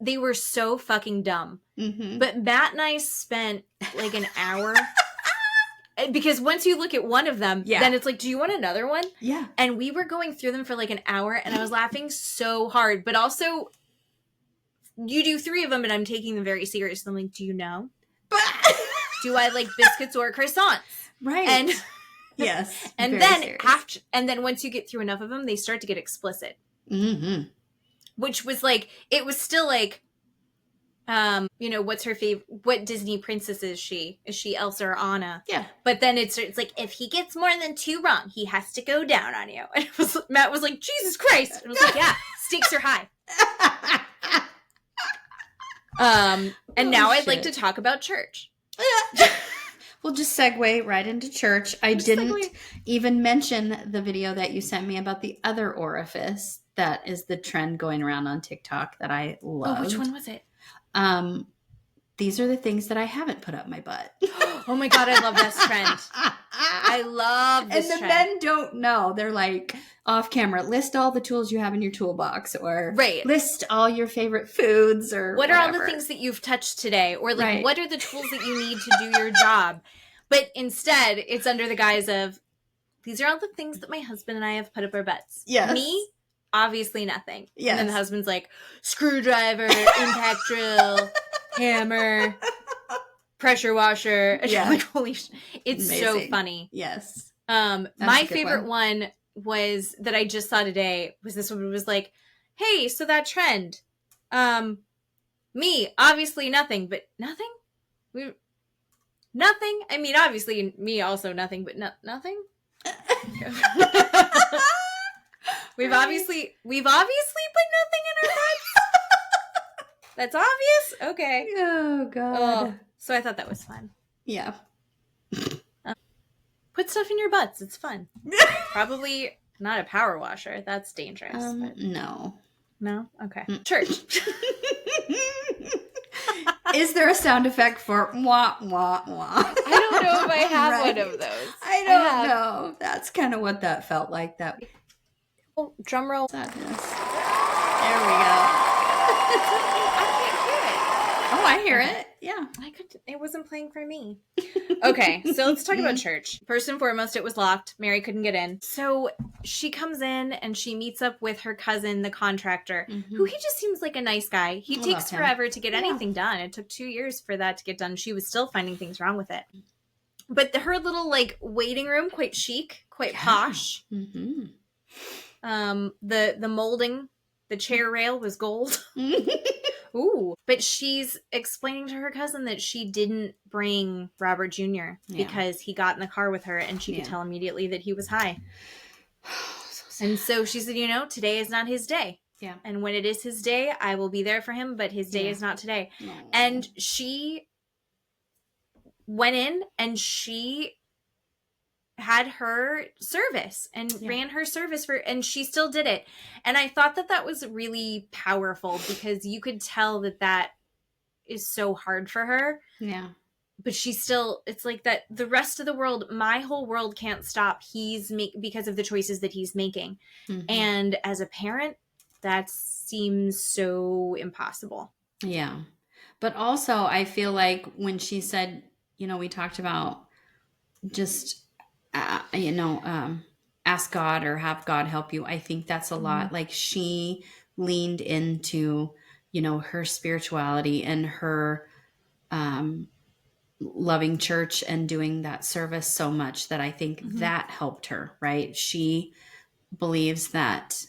They were so fucking dumb. But Matt and I spent like an hour because once you look at one of them, then it's like, do you want another one? Yeah. And we were going through them for like an hour and I was laughing so hard, but also you do 3 of them and I'm taking them very seriously. I'm like, do you know? Do I like biscuits or croissants? Right. And yes. And then serious. Once you get through enough of them, they start to get explicit. Which was like, it was still like, you know, what's her favorite? What Disney princess is she? Is she Elsa or Anna? Yeah. But then it's like, if he gets more than 2 wrong, he has to go down on you. And Matt was like, Jesus Christ. And I was like, yeah, stakes are high. And now I'd like to talk about church. We'll just segue right into church. I didn't even mention the video that you sent me about the other orifice that is the trend going around on TikTok that I love. Oh, which one was it? These are the things that I haven't put up my butt. Oh my God, I love this trend. I love this trend. And the men don't know. They're like, off camera, list all the tools you have in your toolbox, or list all your favorite foods, or what are all the things that you've touched today, or like what are the tools that you need to do your job. But instead, it's under the guise of, these are all the things that my husband and I have put up our butts. Yes. Me, obviously nothing. Yes. And then the husband's like, screwdriver, impact drill, hammer, pressure washer. And you're like, holy shit. It's amazing. So funny. Yes. My favorite one was that I just saw today was this one. It was like, hey, so that trend. Me, obviously nothing, but nothing? Nothing? I mean, obviously me also nothing, but nothing? We've obviously put nothing in our butts. That's obvious? Okay. Oh, God. So I thought that was fun. Yeah. Put stuff in your butts. It's fun. Probably not a power washer. That's dangerous. No. No? Okay. Church. Is there a sound effect for wah, wah, wah? I don't know if I have Right. one of those. I don't know. That's kind of what that felt like. That drum roll. sadness. There we go. I hear it. Yeah. It wasn't playing for me. Okay, so let's talk about church. First and foremost, it was locked. Mary couldn't get in. So she comes in and she meets up with her cousin, the contractor, who he just seems like a nice guy. He takes forever to get anything done. It took 2 years for that to get done. She was still finding things wrong with it. But her little like waiting room, quite chic, quite posh. The molding, the chair rail was gold. Ooh. But she's explaining to her cousin that she didn't bring Robert Jr. because he got in the car with her and she could tell immediately that he was high. And so she said, today is not his day. Yeah. And when it is his day, I will be there for him, but his day is not today. No. And she went in and she had her service and ran her service and she still did it. And I thought that was really powerful because you could tell that is so hard for her. Yeah. But it's like that the rest of the world, my whole world can't stop. Because of the choices that he's making. And as a parent, that seems so impossible. Yeah. But also I feel like when she said, we talked about just ask God or have God help you. I think that's a lot. Like she leaned into, her spirituality and her loving church and doing that service so much that I think that helped her, right? She believes that,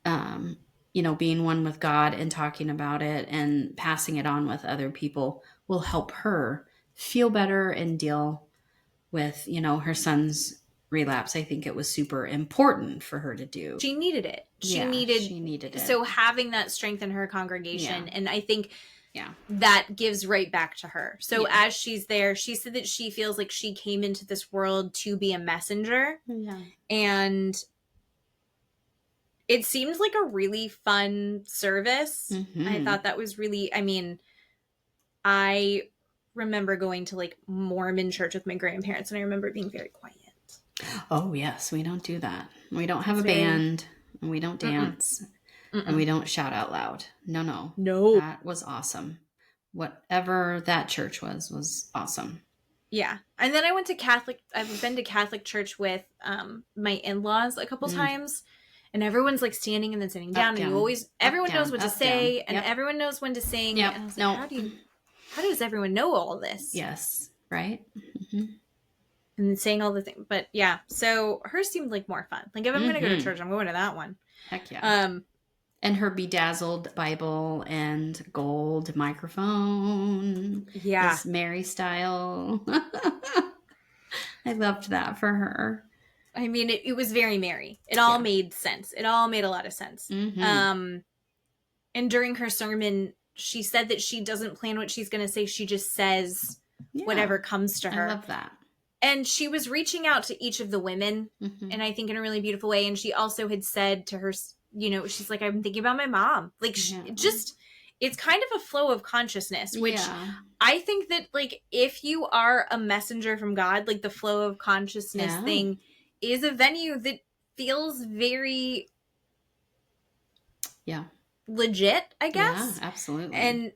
being one with God and talking about it and passing it on with other people will help her feel better and deal with, her son's relapse. I think it was super important for her to do. She needed it. She needed it. So having that strength in her congregation, and I think that gives right back to her. So as she's there, she said that she feels like she came into this world to be a messenger. Yeah. And it seemed like a really fun service. I thought that was really, I remember going to like Mormon church with my grandparents and I remember being very quiet. Oh yes, we don't do that. We don't have a band and we don't dance and we don't shout out loud. No. That was awesome. Whatever that church was awesome. Yeah. And then I've been to Catholic church with my in-laws a couple times and everyone's like standing and then sitting down and everyone knows what to say and everyone knows when to sing. Yep. And I was like, how does everyone know all this? Yes. Right. And saying all the things. But yeah, so hers seemed like more fun. Like if I'm going to go to church, I'm going to that one. Heck yeah. And her bedazzled Bible and gold microphone. Yeah. This Mary style. I loved that for her. I mean, it was very Mary. It all made sense. It all made a lot of sense. And during her sermon, she said that she doesn't plan what she's going to say. She just says whatever comes to her. I love that. And she was reaching out to each of the women, and I think in a really beautiful way. And she also had said to her, she's like, I'm thinking about my mom. Like, it's kind of a flow of consciousness, which I think that, like, if you are a messenger from God, like the flow of consciousness thing is a venue that feels very legit, I guess. Yeah, absolutely.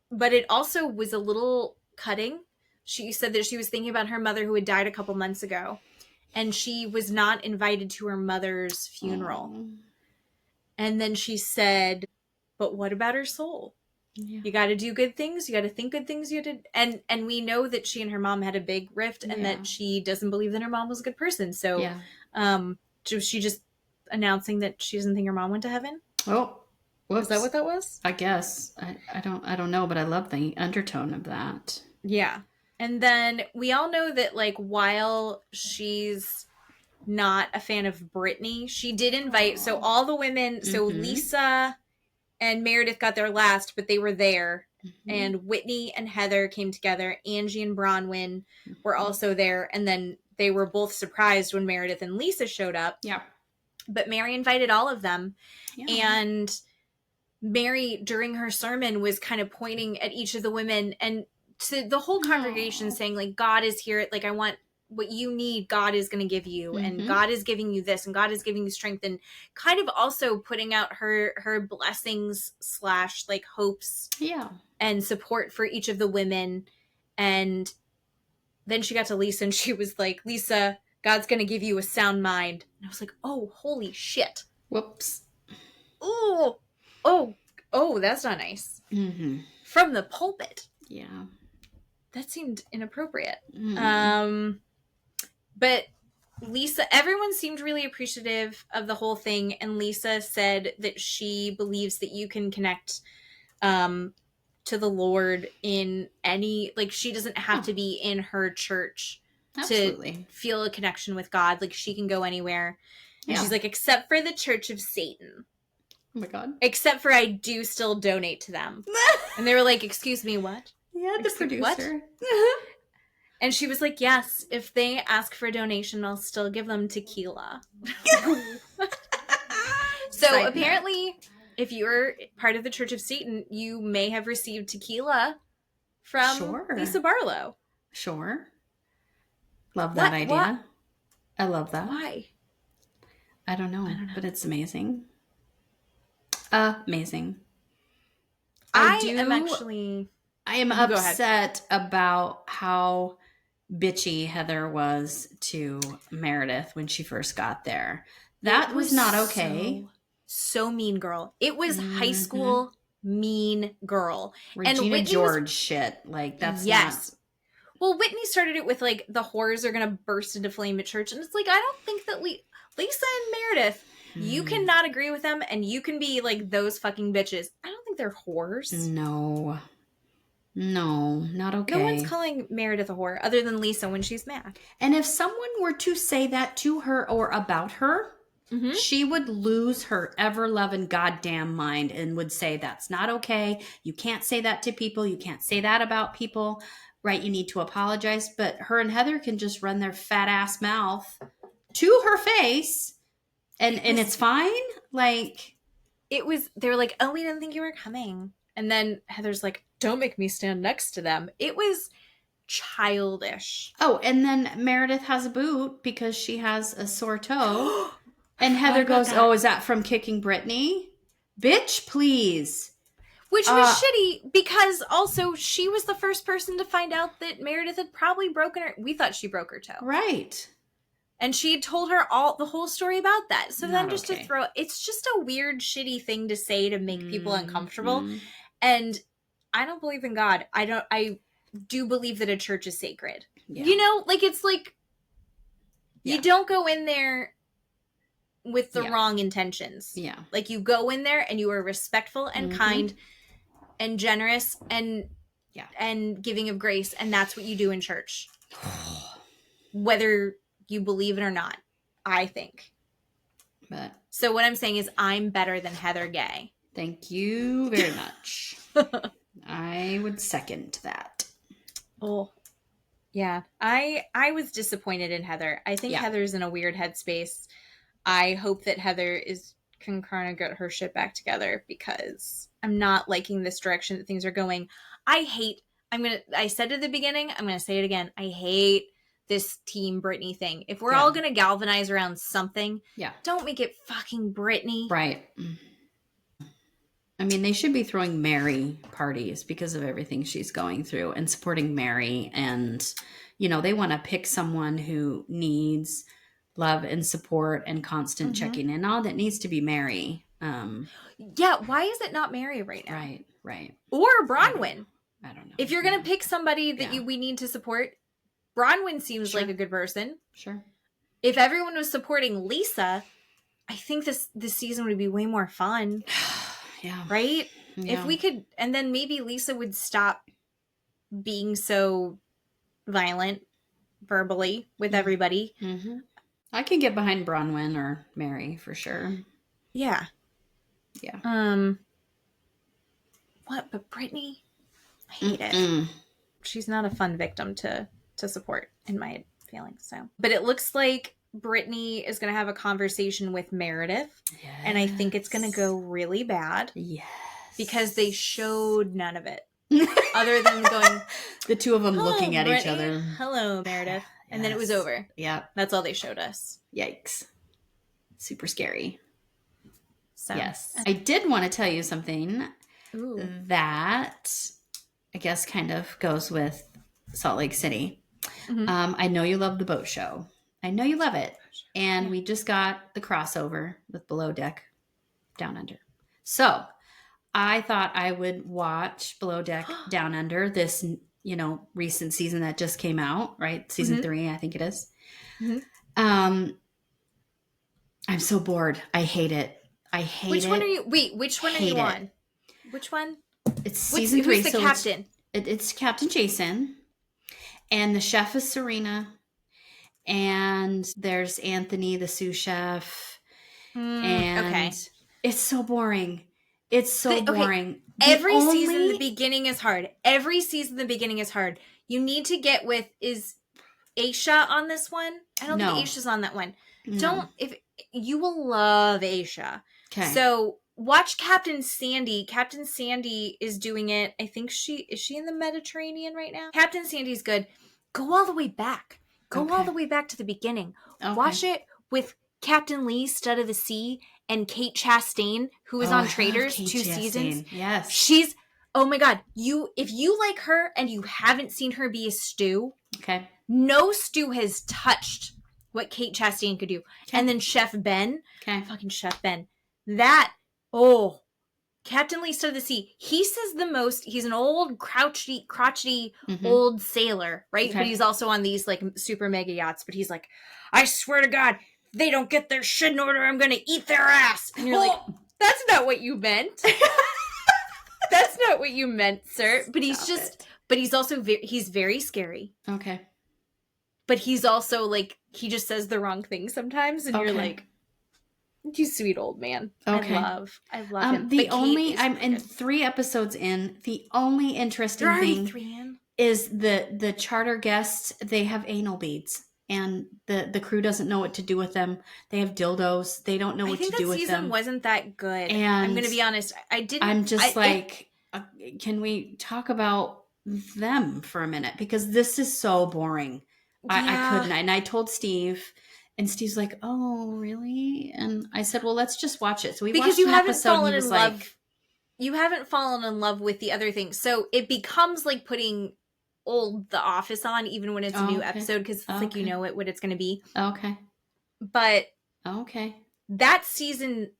But it also was a little cutting. She said that she was thinking about her mother who had died a couple months ago, and she was not invited to her mother's funeral. And then she said, but what about her soul? Yeah. You got to do good things. You got to think good things. And we know that she and her mom had a big rift and that she doesn't believe that her mom was a good person. So she just announcing that she doesn't think her mom went to heaven. Oh, whoops. Is that what that was? I guess. I don't know, but I love the undertone of that. Yeah. And then we all know that, like, while she's not a fan of Britney, she did invite, so all the women, so Lisa and Meredith got there last, but they were there. And Whitney and Heather came together. Angie and Bronwyn were also there. And then they were both surprised when Meredith and Lisa showed up. Yeah. But Mary invited all of them. Yeah. And Mary, during her sermon, was kind of pointing at each of the women and to the whole congregation saying, like, God is here. Like, I want what you need, God is going to give you. And God is giving you this. And God is giving you strength. And kind of also putting out her blessings / like hopes. Yeah. And support for each of the women. And then she got to Lisa and she was like, Lisa, God's going to give you a sound mind. And I was like, oh, holy shit. Whoops. Oh, that's not nice. From the pulpit. Yeah. That seemed inappropriate. But Lisa, everyone seemed really appreciative of the whole thing. And Lisa said that she believes that you can connect to the Lord in any, like, she doesn't have to be in her church to feel a connection with God. Like, she can go anywhere. And she's like, except for the Church of Satan. Oh my God. Except for I do still donate to them. And they were like, excuse me, what? Yeah, the producer. What? And she was like, yes, if they ask for a donation, I'll still give them tequila. So apparently, if you're part of the Church of Satan, you may have received tequila from Lisa Barlow. Sure. Love that idea. What? I love that. Why? I don't know, but it's amazing. Amazing. I am upset about how bitchy Heather was to Meredith when she first got there. That was not okay. So mean girl. It was high school mean girl. Regina George shit. Like, that's not... Well, Whitney started it with, like, the whores are going to burst into flame at church. And it's like, I don't think that Lisa and Meredith, you cannot agree with them and you can be like those fucking bitches. I don't think they're whores. No, not okay. No one's calling Meredith a whore other than Lisa when she's mad. And if someone were to say that to her or about her, she would lose her ever-loving goddamn mind and would say, that's not okay. You can't say that to people. You can't say that about people. Right? You need to apologize. But her and Heather can just run their fat ass mouth to her face and it's fine. Like, they were like, oh, we didn't think you were coming. And then Heather's like, don't make me stand next to them. It was childish. Oh, and then Meredith has a boot because she has a sore toe. And Heather goes, oh, is that from kicking Britney? Bitch, please. Which was shitty because also she was the first person to find out that Meredith had probably broken her. We thought she broke her toe. Right. And she had told her the whole story about that. So then just to throw, it's just a weird, shitty thing to say to make people uncomfortable. And I don't believe in God. I do believe that a church is sacred. Yeah. You know, like, it's like, you don't go in there with the wrong intentions. Yeah. Like, you go in there and you are respectful and kind and generous and giving of grace. And that's what you do in church. Whether you believe it or not, I think. But so what I'm saying is I'm better than Heather Gay. Thank you very much. I would second that. Oh, yeah. I was disappointed in Heather. I think Heather's in a weird headspace. I hope that Heather can kind of get her shit back together because I'm not liking this direction that things are going. I said at the beginning, I'm going to say it again. I hate this team Britney thing. If we're all going to galvanize around something, don't make it fucking Britney. Right. I mean, they should be throwing Mary parties because of everything she's going through and supporting Mary. And, you know, they want to pick someone who needs love and support and constant checking in on. That needs to be Mary. Why is it not Mary right now? Right. Or Bronwyn. I don't know. If you're going to pick somebody that we need to support, Bronwyn seems like a good person. Sure. If everyone was supporting Lisa, I think this season would be way more fun. Yeah. Right? Yeah. If we could, and then maybe Lisa would stop being so violent verbally with everybody. Mm-hmm. I can get behind Bronwyn or Mary for sure. Yeah. Yeah. What? But Brittany, I hate it. She's not a fun victim to support, in my feelings. So, but it looks like Brittany is going to have a conversation with Meredith, and I think it's going to go really bad. Yes. Because they showed none of it, other than going the two of them looking at Brittany. each other. Hello, Meredith, and then it was over. Yeah, that's all they showed us. Yikes! Super scary. So yes, I did want to tell you something that I guess kind of goes with Salt Lake City. Mm-hmm. I know you love the boat show. I know you love it, and we just got the crossover with Below Deck Down Under. So I thought I would watch Below Deck Down Under, this, recent season that just came out, right? Season 3, I think it is. Mm-hmm. I'm so bored. I hate it. Which one are you? Wait, which one are you on? Which one? It's season 3. Who's the captain? It's Captain Jason, and the chef is Serena, and there's Anthony, the sous chef, and it's so boring. It's so boring. Every season, the beginning is hard. You need to get with, is Aisha on this one? I don't think Aisha's on that one. No. If you will love Aisha. Okay. So watch Captain Sandy. Captain Sandy is doing it. I think is she in the Mediterranean right now? Captain Sandy's good. Go all the way back. All the way back to the beginning. Okay. Watch it with Captain Lee, Stud of the Sea, and Kate Chastain, who is on Traitors 2 seasons. Yes. She's, oh my God. If you like her and you haven't seen her be a stew, no stew has touched what Kate Chastain could do. Okay. And then Chef Ben, fucking Chef Ben, Captain Lee, Stud of the Sea, he says the most. He's an old crotchety old sailor, right? Okay. But he's also on these like super mega yachts, but he's like, I swear to God, they don't get their shit in order, I'm going to eat their ass. And you're like, that's not what you meant. That's not what you meant, sir. But he's also he's very scary. Okay. But he's also like, he just says the wrong thing sometimes. And you're like, you sweet old man. Okay. I love him. I'm in 3 episodes in. The only interesting thing is the charter guests, they have anal beads. And the crew doesn't know what to do with them. They have dildos. They don't know what to do with them. I think that season wasn't that good. And I'm going to be honest. Can we talk about them for a minute? Because this is so boring. Yeah. I couldn't. And I told Steve, and Steve's like, oh, really? And I said, well, let's just watch it. So we watched an episode and he was like, you haven't fallen in love with the other thing. So it becomes like putting The Office on, even when it's a new episode, because it's like, you know what it's going to be. Okay. But that season,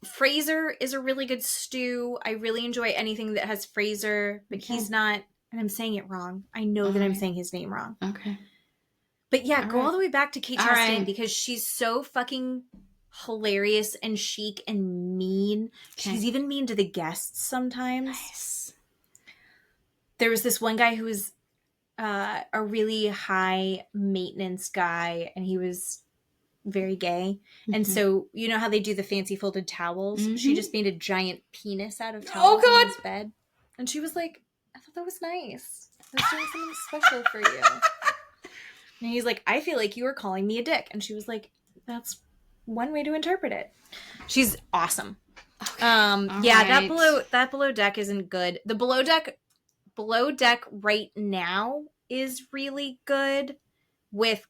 Fraser is a really good stew. I really enjoy anything that has Fraser, but he's not, and I'm saying it wrong. I know that I'm saying his name wrong. Okay. But yeah, go all the way back to Kate Chastain because she's so fucking hilarious and chic and mean. Okay. She's even mean to the guests sometimes. Nice. There was this one guy who was a really high maintenance guy, and he was very gay. Mm-hmm. And so, you know how they do the fancy folded towels? Mm-hmm. She just made a giant penis out of towels on his bed. And she was like, I thought that was nice. I was doing something special for you. And he's like, I feel like you were calling me a dick. And she was like, that's one way to interpret it. She's awesome. Okay. That below deck isn't good. The below deck right now is really good with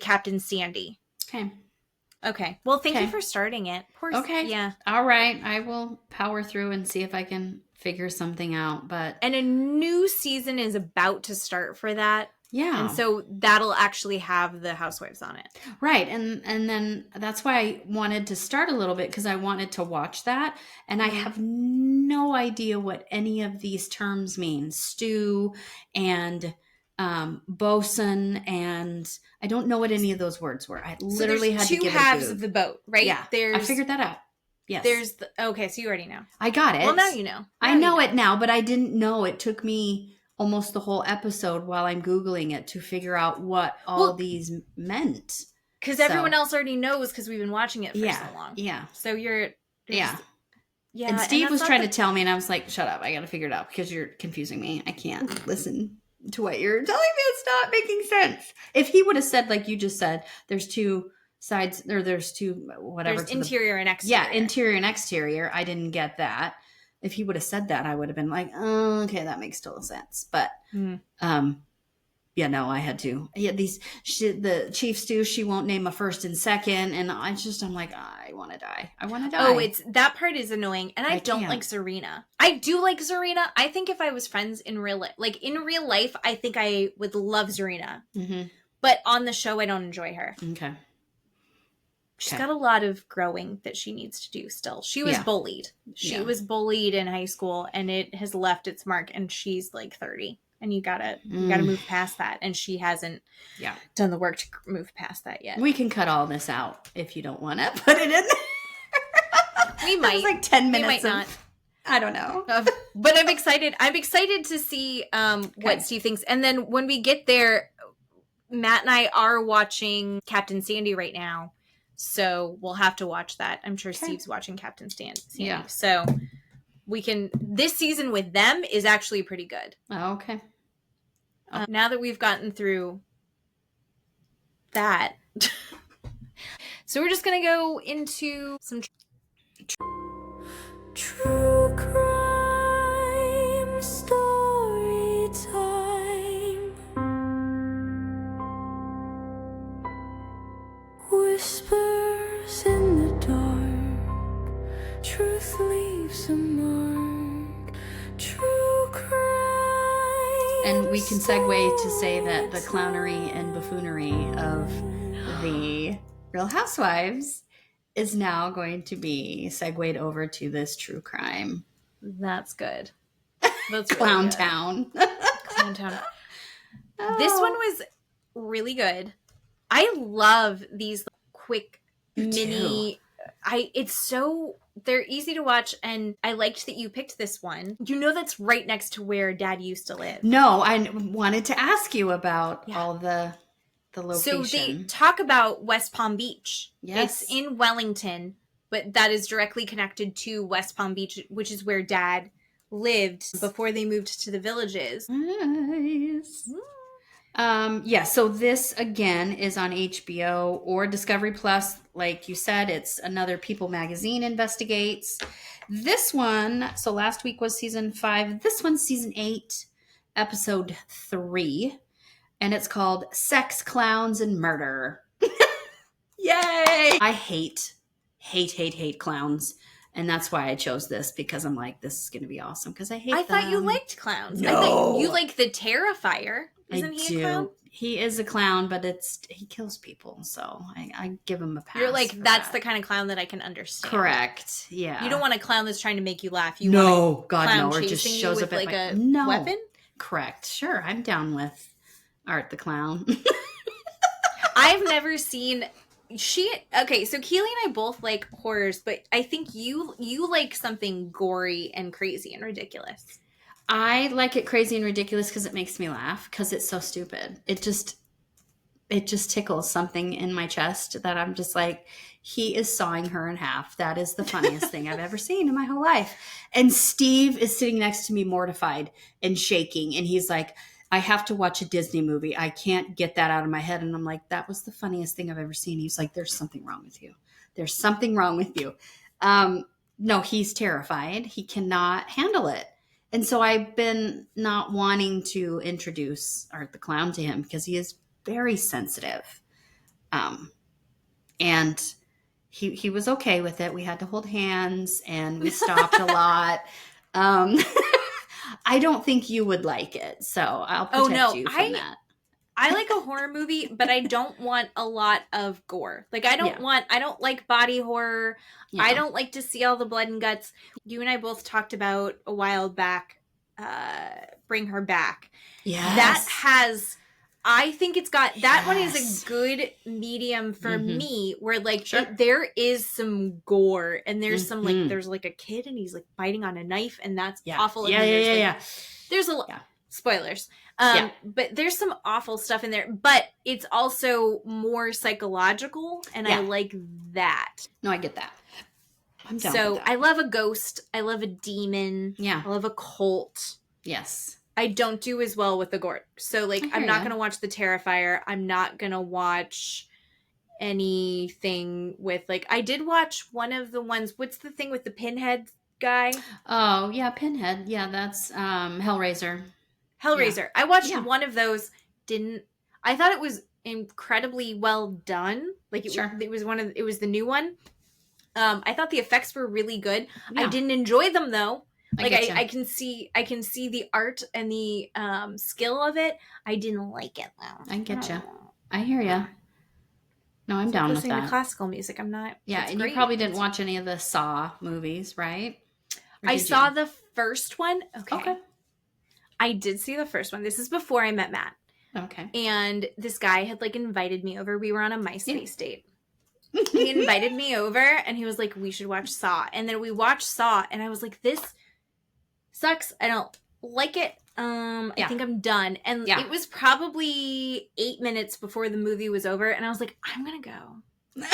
Captain Sandy. Okay. Well, thank you for starting it. Yeah. All right. I will power through and see if I can figure something out. And a new season is about to start for that. Yeah. And so that'll actually have the Housewives on it. Right. And then that's why I wanted to start a little bit, because I wanted to watch that. And I have no idea what any of these terms mean. Stew and bosun, and I don't know what any of those words were. I literally had to two give halves it a of the boat, right? Yeah, I figured that out. Yes. Okay, so you already know. I got it. Well, now you know. I know it now, but I didn't know. It took me almost the whole episode while I'm Googling it to figure out what all these meant. Because everyone else already knows because we've been watching it for so long. Yeah. So you're yeah. Yeah. And Steve was trying to tell me, and I was like, shut up. I got to figure it out because you're confusing me. I can't listen to what you're telling me. It's not making sense. If he would have said, like you just said, there's two sides, or there's two, whatever. There's interior and exterior. Yeah, interior and exterior. I didn't get that. If he would have said that, I would have been like, oh, okay, that makes total sense. But, yeah, no, I had to. Yeah, the chief stew, she won't name a first and second. And I'm like, I want to die. I want to die. Oh, that part is annoying. And I don't like Serena. I do like Serena. I think if I was friends in real life, I think I would love Serena. Mm-hmm. But on the show, I don't enjoy her. Okay. She's got a lot of growing that she needs to do still. She was bullied. She was bullied in high school, and it has left its mark, and she's like 30. And you gotta move past that. And she hasn't done the work to move past that yet. We can cut all this out if you don't want to put it in there. We might. Like 10 minutes. We might not. I don't know. But I'm excited. I'm excited to see what Steve thinks. And then when we get there, Matt and I are watching Captain Sandy right now. So we'll have to watch that. I'm sure Steve's watching Captain Sandy. Yeah. So this season with them is actually pretty good. Oh, okay. Now that we've gotten through that. So we're just going to go into some true crime story time. Whispers in the dark. Truth leaves a mark. True crime. And we can segue to say that the clownery and buffoonery of the Real Housewives is now going to be segued over to this true crime. That's good. That's Clown really good. Town. Clown Town. This one was really good. I love these quick mini. They're easy to watch, and I liked that you picked this one. You know that's right next to where Dad used to live. No, I wanted to ask you about all the location. So they talk about West Palm Beach. Yes. It's in Wellington, but that is directly connected to West Palm Beach, which is where Dad lived before they moved to the Villages. Nice. So this again is on HBO or Discovery Plus. Like you said, it's another People magazine investigates. This one, so last week was season 5. This one's season 8, episode 3. And it's called Sex, Clowns, and Murder. Yay! I hate clowns. And that's why I chose this, because I'm like, this is going to be awesome, because I hate them. I thought you liked clowns. No. I thought you like the Terrifier. Isn't he a clown? He is a clown, but he kills people, so I give him a pass. You're like, that's the kind of clown that I can understand. Correct. Yeah. You don't want a clown that's trying to make you laugh. God, no. Or it just shows up like at a weapon? Correct. Sure, I'm down with Art the Clown. I've never seen... Okay, so Keely and I both like horrors, but I think you like something gory and crazy and ridiculous. I like it crazy and ridiculous because it makes me laugh, because it's so stupid. It just tickles something in my chest that I'm just like, he is sawing her in half. That is the funniest thing I've ever seen in my whole life. And Steve is sitting next to me mortified and shaking. And he's like, I have to watch a Disney movie. I can't get that out of my head. And I'm like, that was the funniest thing I've ever seen. He's like, there's something wrong with you. There's something wrong with you. No, he's terrified. He cannot handle it. And so I've been not wanting to introduce Art the Clown to him, because he is very sensitive. And he was okay with it. We had to hold hands, and we stopped a lot. I don't think you would like it, so I'll protect you from that. I like a horror movie, but I don't want a lot of gore. Like, I don't like body horror. Yeah. I don't like to see all the blood and guts. You and I both talked about a while back Bring Her Back. Yes. That has, I think it's got, that one is Yes. a good medium for me, where like Sure. there is some gore, and there's some like, Mhm. there's like a kid and he's like biting on a knife, and that's Yeah. awful. And Yeah, then yeah, there's, yeah, like, yeah. there's a Yeah. spoilers. Yeah. But there's some awful stuff in there, but it's also more psychological, and I Yeah. like that. No, I get that. I'm down So with that. I love a ghost. I love a demon. Yeah. I love a cult. Yes. I don't do as well with the gore. So like, I hear I'm not ya. going to watch The Terrifier. I'm not going to watch anything with like, I did watch one of the ones, what's the thing with the pinhead guy? Oh, yeah, Pinhead. Yeah, that's Hellraiser. Hellraiser. I watched Yeah. one of those. I thought it was incredibly well done. Like Sure. it was the new one. I thought the effects were really good. I Yeah. didn't enjoy them though. Like getcha. I can see the art and the skill of it. I didn't like it though. I get you. I hear you. No, I'm down with Listening to that. classical music, I'm not. Yeah, it's and great. you probably didn't watch any of the Saw movies, right? Or I did saw you? the first one. Okay. I did see the first one. This is before I met Matt. Okay. And this guy had like invited me over. We were on a MySpace date. He invited me over and he was like, we should watch Saw. And then we watched Saw and I was like, this sucks. I don't like it. I think I'm done. And it was probably 8 minutes before the movie was over. And I was like, I'm going to go.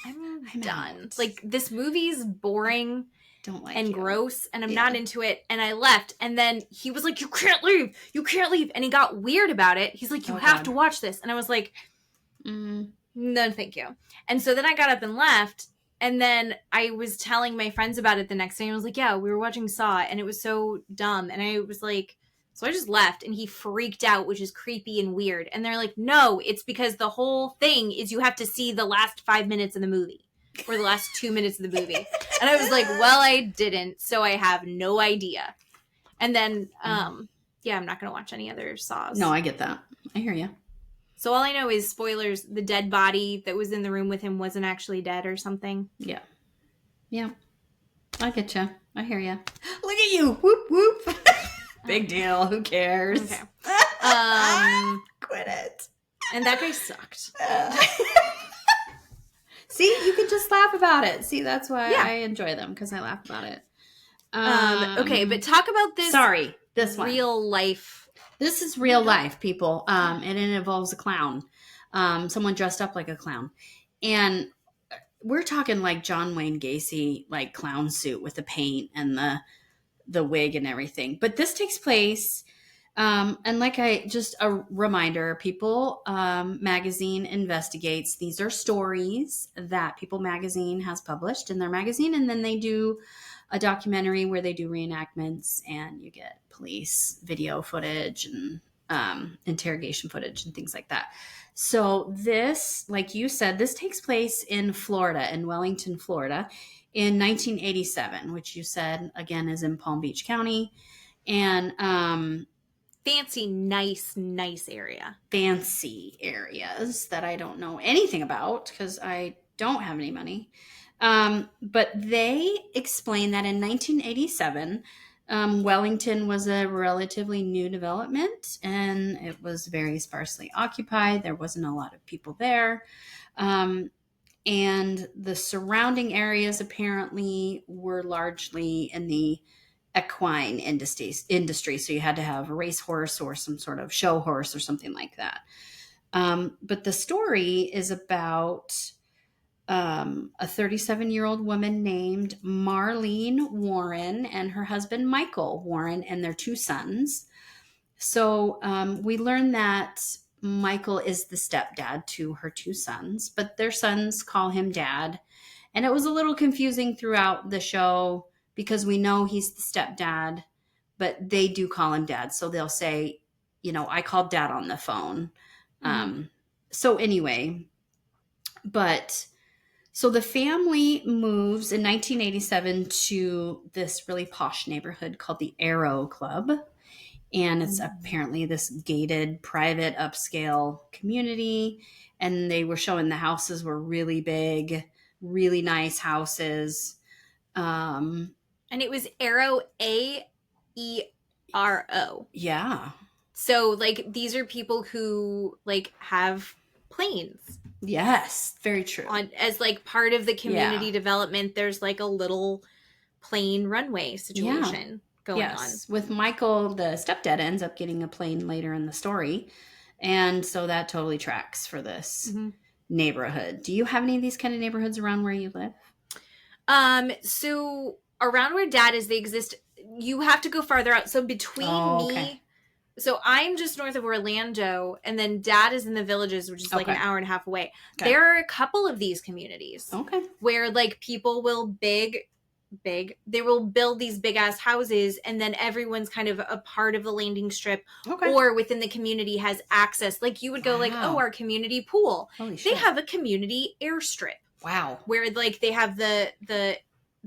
I'm done. Like, this movie's boring. Don't like and you. gross, and I'm not into it, and I left. And then he was like, you can't leave, and he got weird about it. He's like, you have to watch this. And I was like, no thank you. And so then I got up and left, and then I was telling my friends about it the next day, and I was like, yeah, we were watching Saw, and it was so dumb. And I was like, so I just left, and he freaked out, which is creepy and weird. And they're like, no, it's because the whole thing is you have to see the last 5 minutes of the movie. Or the last 2 minutes of the movie. And I was like, well, I didn't, so I have no idea. And then, I'm not going to watch any other Saws. No, I get that. I hear you. So all I know is, spoilers, the dead body that was in the room with him wasn't actually dead or something. Yeah. Yeah. I get you. I hear you. Look at you. Whoop, whoop. Big deal. Who cares? Okay. Quit it. And that guy sucked. See, you can just laugh about it. See, that's why I enjoy them, because I laugh about it. Okay, but talk about this. Sorry, this one. Real life. This is real life, people. And it involves a clown. Someone dressed up like a clown. And we're talking like John Wayne Gacy, like clown suit with the paint and the wig and everything. But this takes place... and like just a reminder, People Magazine investigates. These are stories that People Magazine has published in their magazine. And then they do a documentary where they do reenactments, and you get police video footage and interrogation footage and things like that. So this, like you said, this takes place in Florida, in Wellington, Florida, in 1987, which you said, again, is in Palm Beach County. And fancy, nice area. Fancy areas that I don't know anything about because I don't have any money. But they explain that in 1987, Wellington was a relatively new development, and it was very sparsely occupied. There wasn't a lot of people there. And the surrounding areas apparently were largely in the equine industry. So you had to have a racehorse or some sort of show horse or something like that. But the story is about a 37-year-old woman named Marlene Warren and her husband Michael Warren and their 2 sons. So we learn that Michael is the stepdad to her 2 sons, but their sons call him dad. And it was a little confusing throughout the show, because we know he's the stepdad, but they do call him dad. So they'll say, I called dad on the phone. So anyway, so the family moves in 1987 to this really posh neighborhood called the Arrow Club. And it's apparently this gated, private, upscale community. And they were showing the houses were really big, really nice houses. And it was Arrow, AEROW. RO. Yeah. So, like, these are people who, like, have planes Yes. Very true. as, like, part of the community Yeah. development. There's, like, a little plane runway situation going on. With Michael, the stepdad ends up getting a plane later in the story. And so that totally tracks for this neighborhood. Do you have any of these kind of neighborhoods around where you live? So around where Dad is, they exist. You have to go farther out. So between me, so I'm just north of Orlando, and then Dad is in the Villages, which is like an hour and a half away. Okay. There are a couple of these communities where, like, people will they will build these big ass houses, and then everyone's kind of a part of the landing strip or within the community has access. Like, you would go like, oh, our community pool. Holy shit. They have a community airstrip. Wow. Where, like, they have the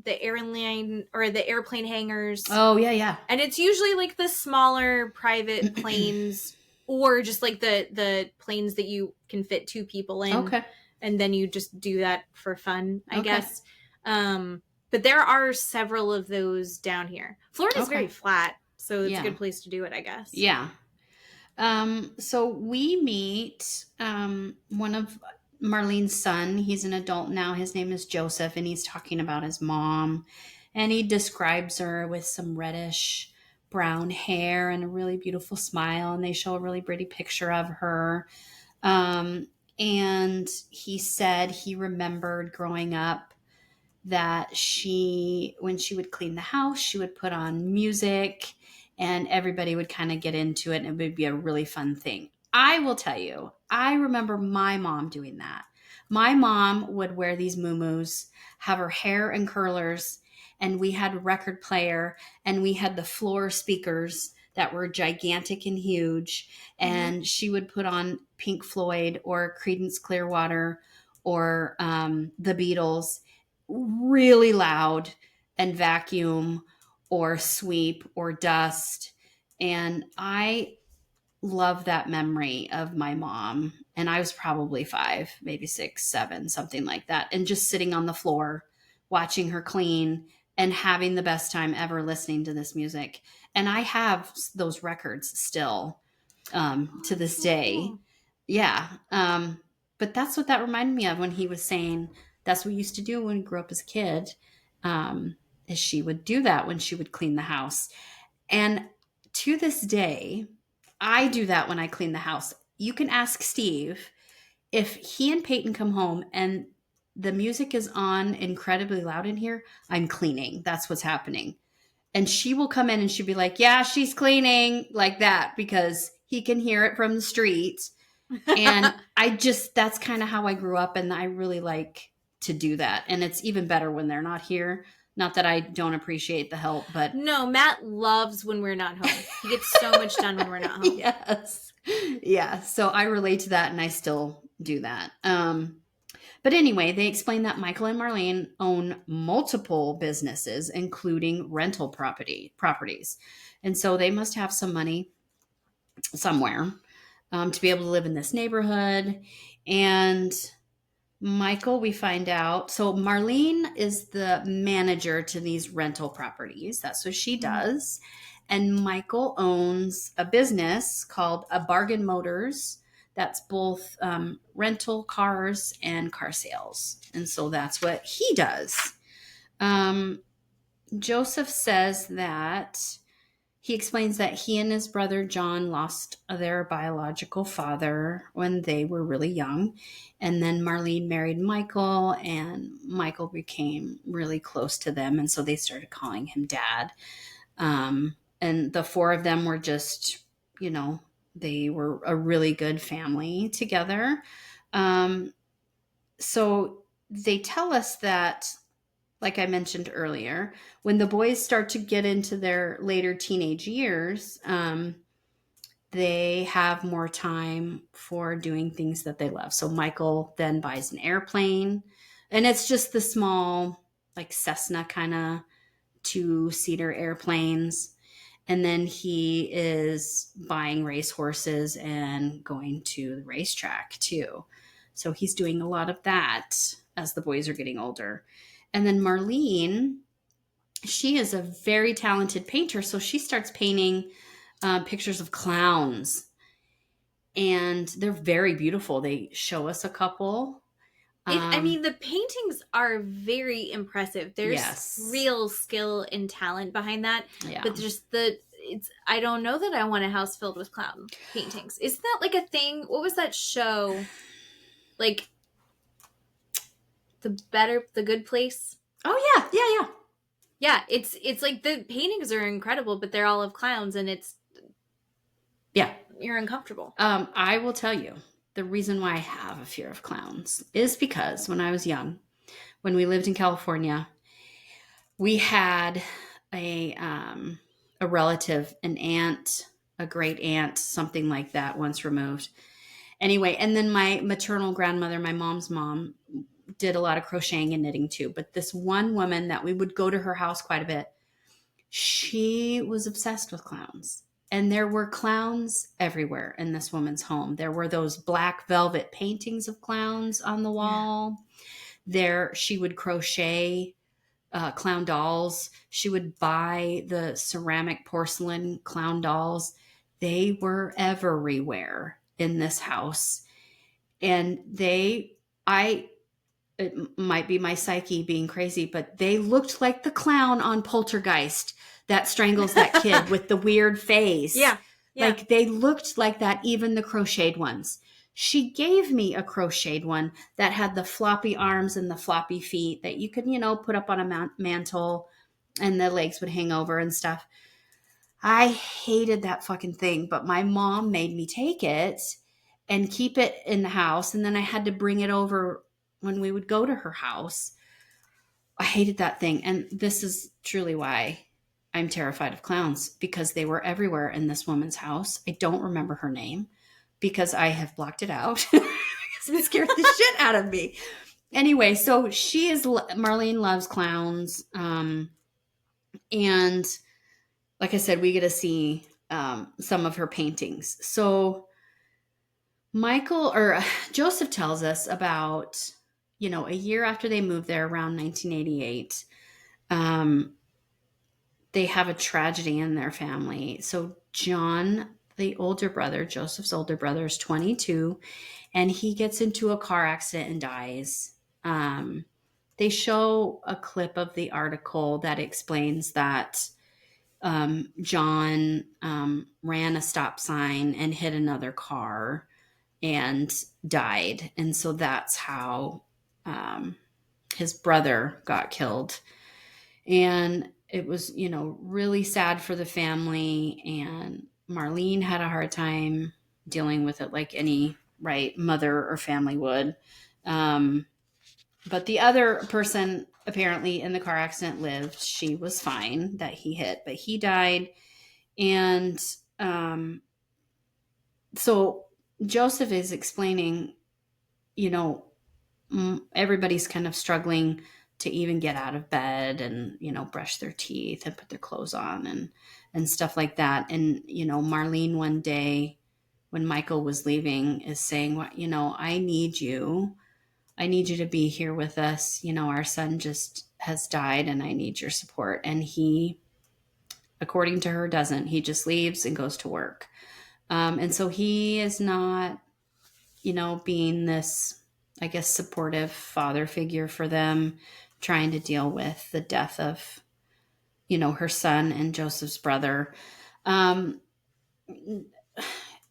airline or the airplane hangars. Oh, yeah. And it's usually like the smaller private planes or just like the planes that you can fit 2 people in. Okay. And then you just do that for fun, I guess. But there are several of those down here. Florida's very flat, so it's a good place to do it, I guess. Yeah. So we meet one of Marlene's son. He's an adult now. His name is Joseph, and he's talking about his mom. And he describes her with some reddish brown hair and a really beautiful smile. And they show a really pretty picture of her. And he said he remembered growing up that when she would clean the house, she would put on music and everybody would kind of get into it, and it would be a really fun thing. I will tell you, I remember my mom doing that. My mom would wear these muumuus, have her hair in curlers, and we had a record player, and we had the floor speakers that were gigantic and huge, and she would put on Pink Floyd or Creedence Clearwater or the Beatles, really loud, and vacuum or sweep or dust. And I love that memory of my mom. And I was probably 5, maybe 6, 7, something like that. And just sitting on the floor, watching her clean and having the best time ever listening to this music. And I have those records still to this day. Yeah. But that's what that reminded me of when he was saying that's what we used to do when we grew up as a kid. Is she would do that when she would clean the house. And to this day, I do that when I clean the house. You can ask Steve if he and Peyton come home and the music is on incredibly loud in here, I'm cleaning. That's what's happening. And she will come in and she'll be like, yeah, she's cleaning, like that, because he can hear it from the street. And that's kind of how I grew up. And I really like to do that. And it's even better when they're not here. Not that I don't appreciate the help, but... No, Matt loves when we're not home. He gets so much done when we're not home. Yes. Yeah. So I relate to that, and I still do that. But anyway, they explain that Michael and Marlene own multiple businesses, including rental properties. And so they must have some money somewhere to be able to live in this neighborhood. And... Michael, we find out. So Marlene is the manager to these rental properties. That's what she does. And Michael owns a business called A Bargain Motors. That's both rental cars and car sales. And so that's what he does. Joseph says that he explains that he and his brother John lost their biological father when they were really young. And then Marlene married Michael, and Michael became really close to them. And so they started calling him Dad. And the 4 of them were just, they were a really good family together. So they tell us that, like I mentioned earlier, when the boys start to get into their later teenage years, they have more time for doing things that they love. So Michael then buys an airplane, and it's just the small, like Cessna kind of 2-seater airplanes. And then he is buying racehorses and going to the racetrack too. So he's doing a lot of that as the boys are getting older. And then Marlene she is a very talented painter. So she starts painting pictures of clowns, and they're very beautiful. They show us a couple. I mean, the paintings are very impressive. There's Yes. real skill and talent behind that. Yeah. But just I don't know that I want a house filled with clown paintings. Isn't that like a thing? What was that show? Like The Good Place? Oh yeah. Yeah, it's like the paintings are incredible, but they're all of clowns, and Yeah. you're uncomfortable. I will tell you, the reason why I have a fear of clowns is because when I was young, when we lived in California, we had a relative, an aunt, a great aunt, something like that, once removed. Anyway, and then my maternal grandmother, my mom's mom, did a lot of crocheting and knitting too. But this one woman that we would go to her house quite a bit, she was obsessed with clowns. And there were clowns everywhere in this woman's home. There were those black velvet paintings of clowns on the wall. There, she would crochet clown dolls. She would buy the ceramic porcelain clown dolls. They were everywhere in this house. And it might be my psyche being crazy, but they looked like the clown on Poltergeist that strangles that kid with the weird face. Yeah. Like they looked like that, even the crocheted ones. She gave me a crocheted one that had the floppy arms and the floppy feet that you could, put up on a mantle, and the legs would hang over and stuff. I hated that fucking thing, but my mom made me take it and keep it in the house. And then I had to bring it over when we would go to her house. I hated that thing. And this is truly why I'm terrified of clowns, because they were everywhere in this woman's house. I don't remember her name because I have blocked it out. It scared the shit out of me. Anyway, so Marlene loves clowns. And like I said, we get to see some of her paintings. So Joseph tells us about, a year after they moved there, around 1988, they have a tragedy in their family. So John, Joseph's older brother, is 22, and he gets into a car accident and dies. They show a clip of the article that explains that John ran a stop sign and hit another car and died. And so that's how his brother got killed. And it was, really sad for the family. And Marlene had a hard time dealing with it, like any mother or family would. But the other person apparently in the car accident lived. She was fine that he hit, but he died. And so Joseph is explaining, everybody's kind of struggling to even get out of bed and, brush their teeth and put their clothes on and stuff like that. And, Marlene one day when Michael was leaving is saying, well, I need you to be here with us. Our son just has died and I need your support. And he, according to her, doesn't. He just leaves and goes to work. And so he is not, being this, I guess, supportive father figure for them, trying to deal with the death of, her son and Joseph's brother.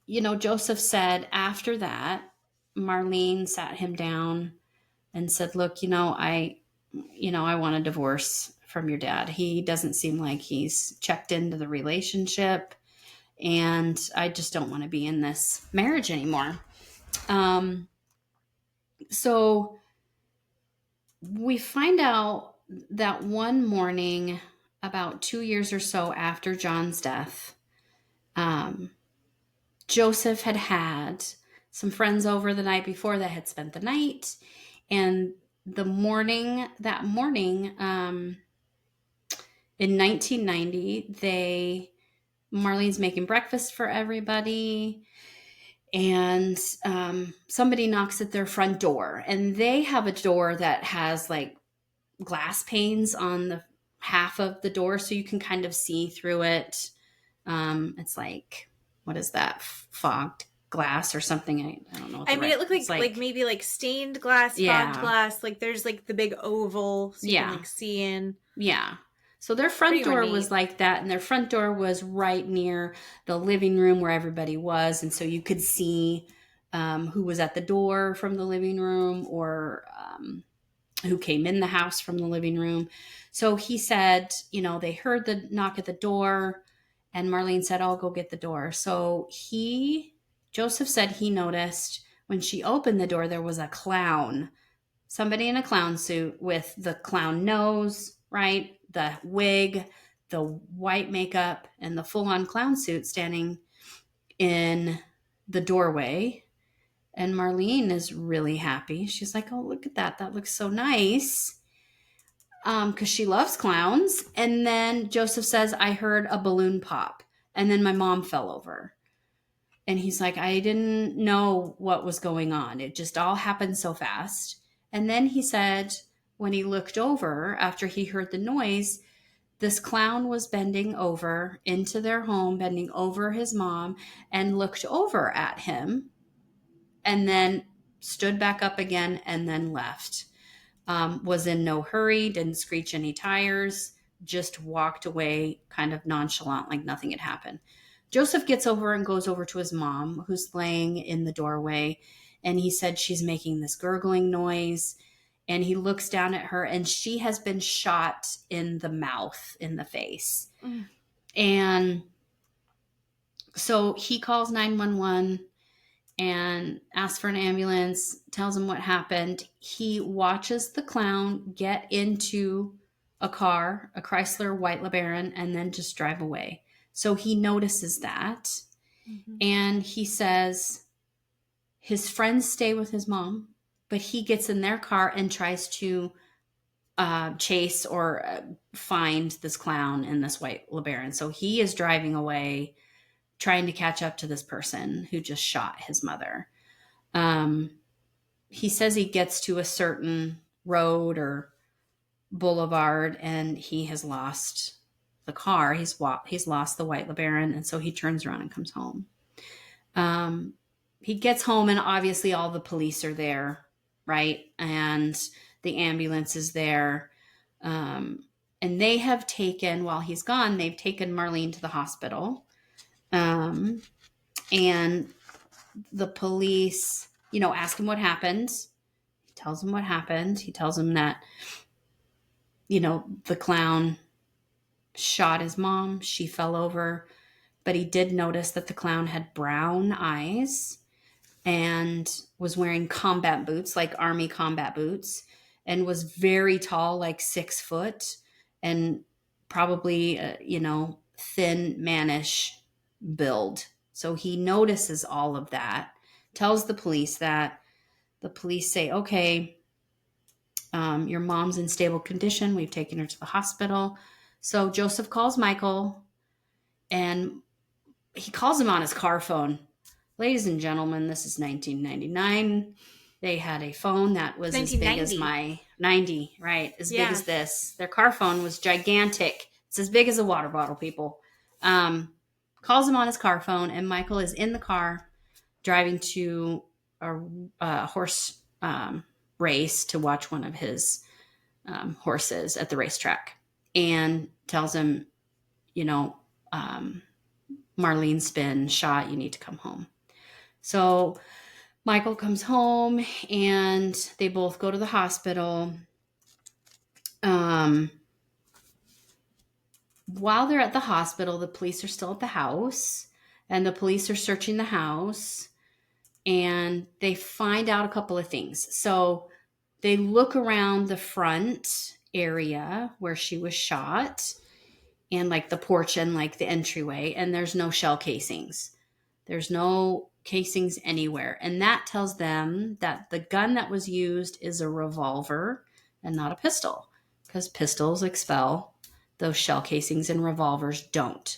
Joseph said after that, Marlene sat him down and said, look, I want a divorce from your dad. He doesn't seem like he's checked into the relationship, and I just don't want to be in this marriage anymore. So we find out that one morning, about 2 years or so after John's death, Joseph had some friends over the night before that had spent the night. And that morning, in 1990, Marlene's making breakfast for everybody. And somebody knocks at their front door, and they have a door that has like glass panes on the half of the door, so you can kind of see through it. It's like, what is that? Fogged glass or something? I don't know. What I mean, it looked it's like maybe like stained glass, Yeah. fogged glass. Like there's like the big oval, so you can like see in. Yeah. So their front Pretty door ornate. was like that, and their front door was right near the living room where everybody was, and so you could see who was at the door from the living room, or who came in the house from the living room. So he said, they heard the knock at the door, and Marlene said, "I'll go get the door." So Joseph said he noticed when she opened the door, there was a clown, somebody in a clown suit with the clown nose, right? The wig, the white makeup, and the full-on clown suit standing in the doorway. And Marlene is really happy. She's like, "Oh, look at that. That looks so nice." Because she loves clowns. And then Joseph says, "I heard a balloon pop. And then my mom fell over." And he's like, "I didn't know what was going on. It just all happened so fast." And then he said, when he looked over after he heard the noise, this clown was bending over into their home, bending over his mom, and looked over at him, and then stood back up again, and then left. Was in no hurry, didn't screech any tires, just walked away kind of nonchalant, like nothing had happened. Joseph gets over and goes over to his mom, who's laying in the doorway, and he said she's making this gurgling noise. And he looks down at her, and she has been shot in the mouth, in the face. Mm. And so he calls 911 and asks for an ambulance, tells him what happened. He watches the clown get into a car, a Chrysler white LeBaron, and then just drive away. So he notices that. Mm-hmm. And he says his friends stay with his mom, but he gets in their car and tries to chase or find this clown in this white LeBaron. So he is driving away, trying to catch up to this person who just shot his mother. He says he gets to a certain road or boulevard, and he has lost the car. He's lost the white LeBaron, and so he turns around and comes home. He gets home, and obviously all the police are there, right? And the ambulance is there. And they have taken, while he's gone, they've taken Marlene to the hospital. And the police, ask him what happened. He tells them what happened. He tells them that, the clown shot his mom. She fell over. But he did notice that the clown had brown eyes and was wearing combat boots, like army combat boots, and was very tall, like 6 foot, and probably, thin, mannish build. So he notices all of that, tells the police that. The police say, "Okay, your mom's in stable condition. We've taken her to the hospital." So Joseph calls Michael, and he calls him on his car phone. Ladies and gentlemen, this is 1999. They had a phone that was as big as my 90, right? As big as this. Their car phone was gigantic. It's as big as a water bottle, people. Calls him on his car phone, and Michael is in the car driving to a horse race to watch one of his horses at the racetrack, and tells him, Marlene's been shot. You need to come home. So Michael comes home, and they both go to the hospital. While they're at the hospital, the police are still at the house, and the police are searching the house, and they find out a couple of things. So they look around the front area where she was shot, and like the porch and like the entryway, and there's no shell casings. There's no casings anywhere. And that tells them that the gun that was used is a revolver and not a pistol, because pistols expel those shell casings and revolvers don't.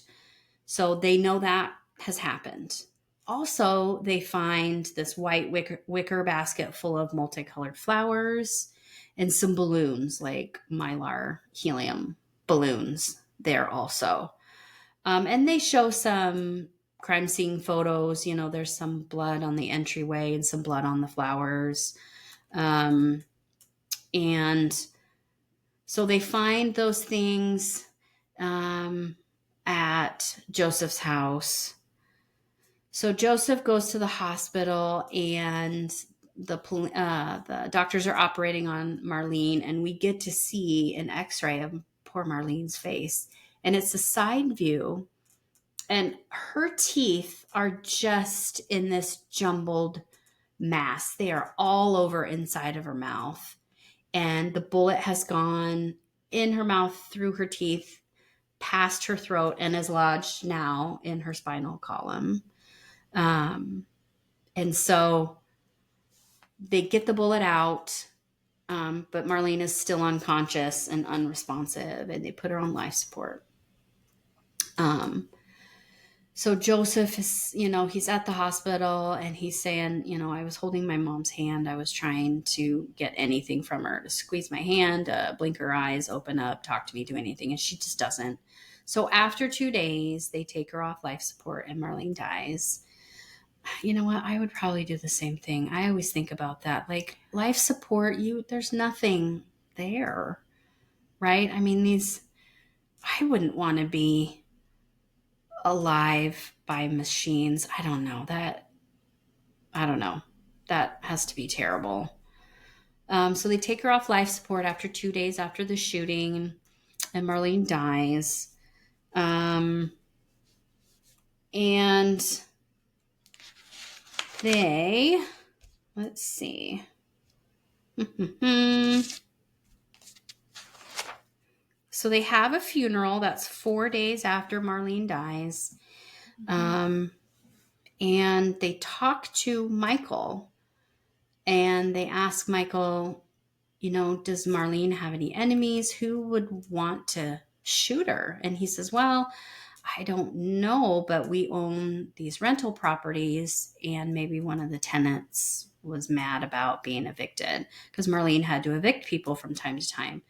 So they know that has happened. Also, they find this white wicker basket full of multicolored flowers and some balloons, like mylar helium balloons there also. And they show some crime scene photos. There's some blood on the entryway and some blood on the flowers. And so they find those things at Joseph's house. So Joseph goes to the hospital, and the doctors are operating on Marlene, and we get to see an x-ray of poor Marlene's face. And it's a side view, and her teeth are just in this jumbled mass. They are all over inside of her mouth. And the bullet has gone in her mouth, through her teeth, past her throat, and is lodged now in her spinal column. And so they get the bullet out, but Marlene is still unconscious and unresponsive, and they put her on life support. So Joseph is, he's at the hospital, and he's saying, I was holding my mom's hand. I was trying to get anything from her, to squeeze my hand, blink her eyes, open up, talk to me, do anything. And she just doesn't. So after 2 days, they take her off life support, and Marlene dies. You know what? I would probably do the same thing. I always think about that. Like, life support, there's nothing there, right? I mean, I wouldn't want to be alive by machines. I don't know. That has to be terrible. So they take her off life support after 2 days after the shooting, and Marlene dies. And let's see. So they have a funeral. That's 4 days after Marlene dies. And they talk to Michael, and they ask Michael, does Marlene have any enemies? Who would want to shoot her? And he says, well, I don't know, but we own these rental properties, and maybe one of the tenants was mad about being evicted, because Marlene had to evict people from time to time.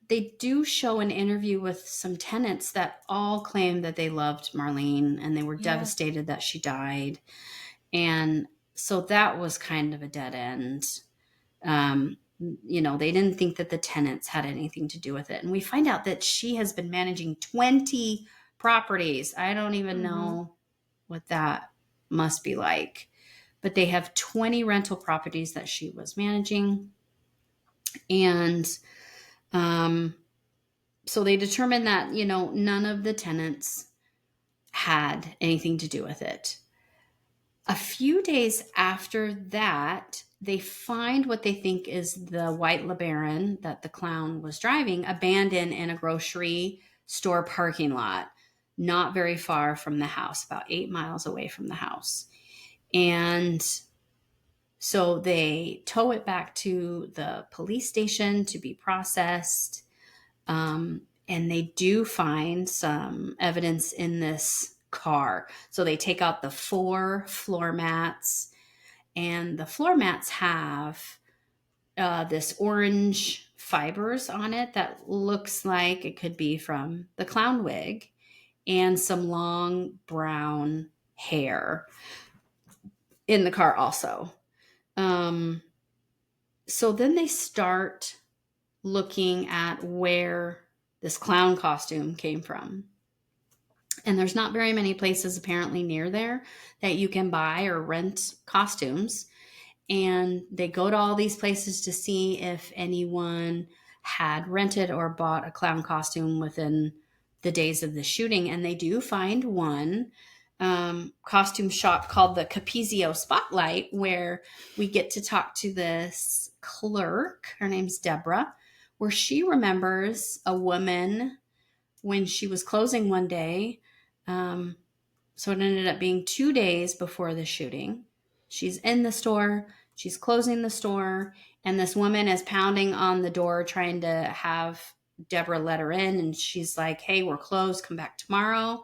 They do show an interview with some tenants that all claim that they loved Marlene, and they were devastated that she died. And so that was kind of a dead end. They didn't think that the tenants had anything to do with it. And we find out that she has been managing 20 properties. I don't even know what that must be like. But they have 20 rental properties that she was managing. And so they determined that, none of the tenants had anything to do with it. A few days after that, they find what they think is the white LeBaron that the clown was driving abandoned in a grocery store parking lot, not very far from the house, about 8 miles away from the house. And so they tow it back to the police station to be processed. And they do find some evidence in this car. So they take out the 4 floor mats, and the floor mats have this orange fibers on it that looks like it could be from the clown wig, and some long brown hair in the car also. So then they start looking at where this clown costume came from. And there's not very many places apparently near there that you can buy or rent costumes. And they go to all these places to see if anyone had rented or bought a clown costume within the days of the shooting. And they do find one costume shop called the Capizio Spotlight, where we get to talk to this clerk. Her name's Deborah, where she remembers a woman when she was closing one day. So it ended up being 2 days before the shooting. She's in the store, she's closing the store, and this woman is pounding on the door trying to have Deborah let her in. And she's like, hey, we're closed, come back tomorrow.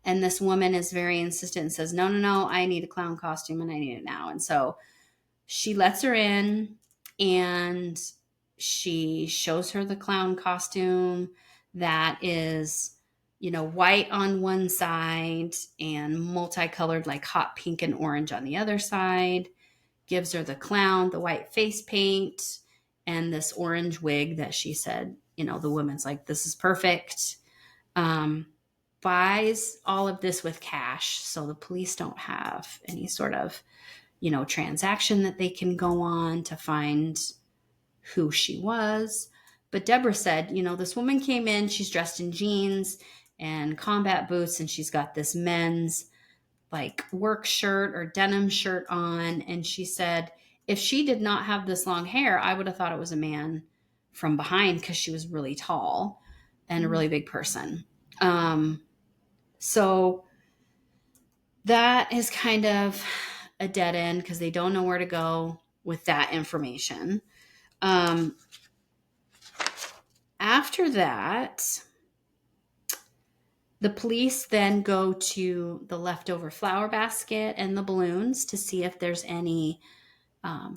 And this woman is very insistent and says, no, I need a clown costume and I need it now. And so she lets her in, and she shows her the clown costume that is, white on one side and multicolored, like hot pink and orange on the other side. Gives her the clown, the white face paint, and this orange wig that she said, the woman's like, this is perfect. Buys all of this with cash. So the police don't have any sort of, transaction that they can go on to find who she was. But Deborah said, this woman came in, she's dressed in jeans and combat boots, and she's got this men's like work shirt or denim shirt on. And she said, if she did not have this long hair, I would have thought it was a man from behind, because she was really tall and a really big person. So that is kind of a dead end, because they don't know where to go with that information. After that, the police then go to the leftover flower basket and the balloons to see if there's any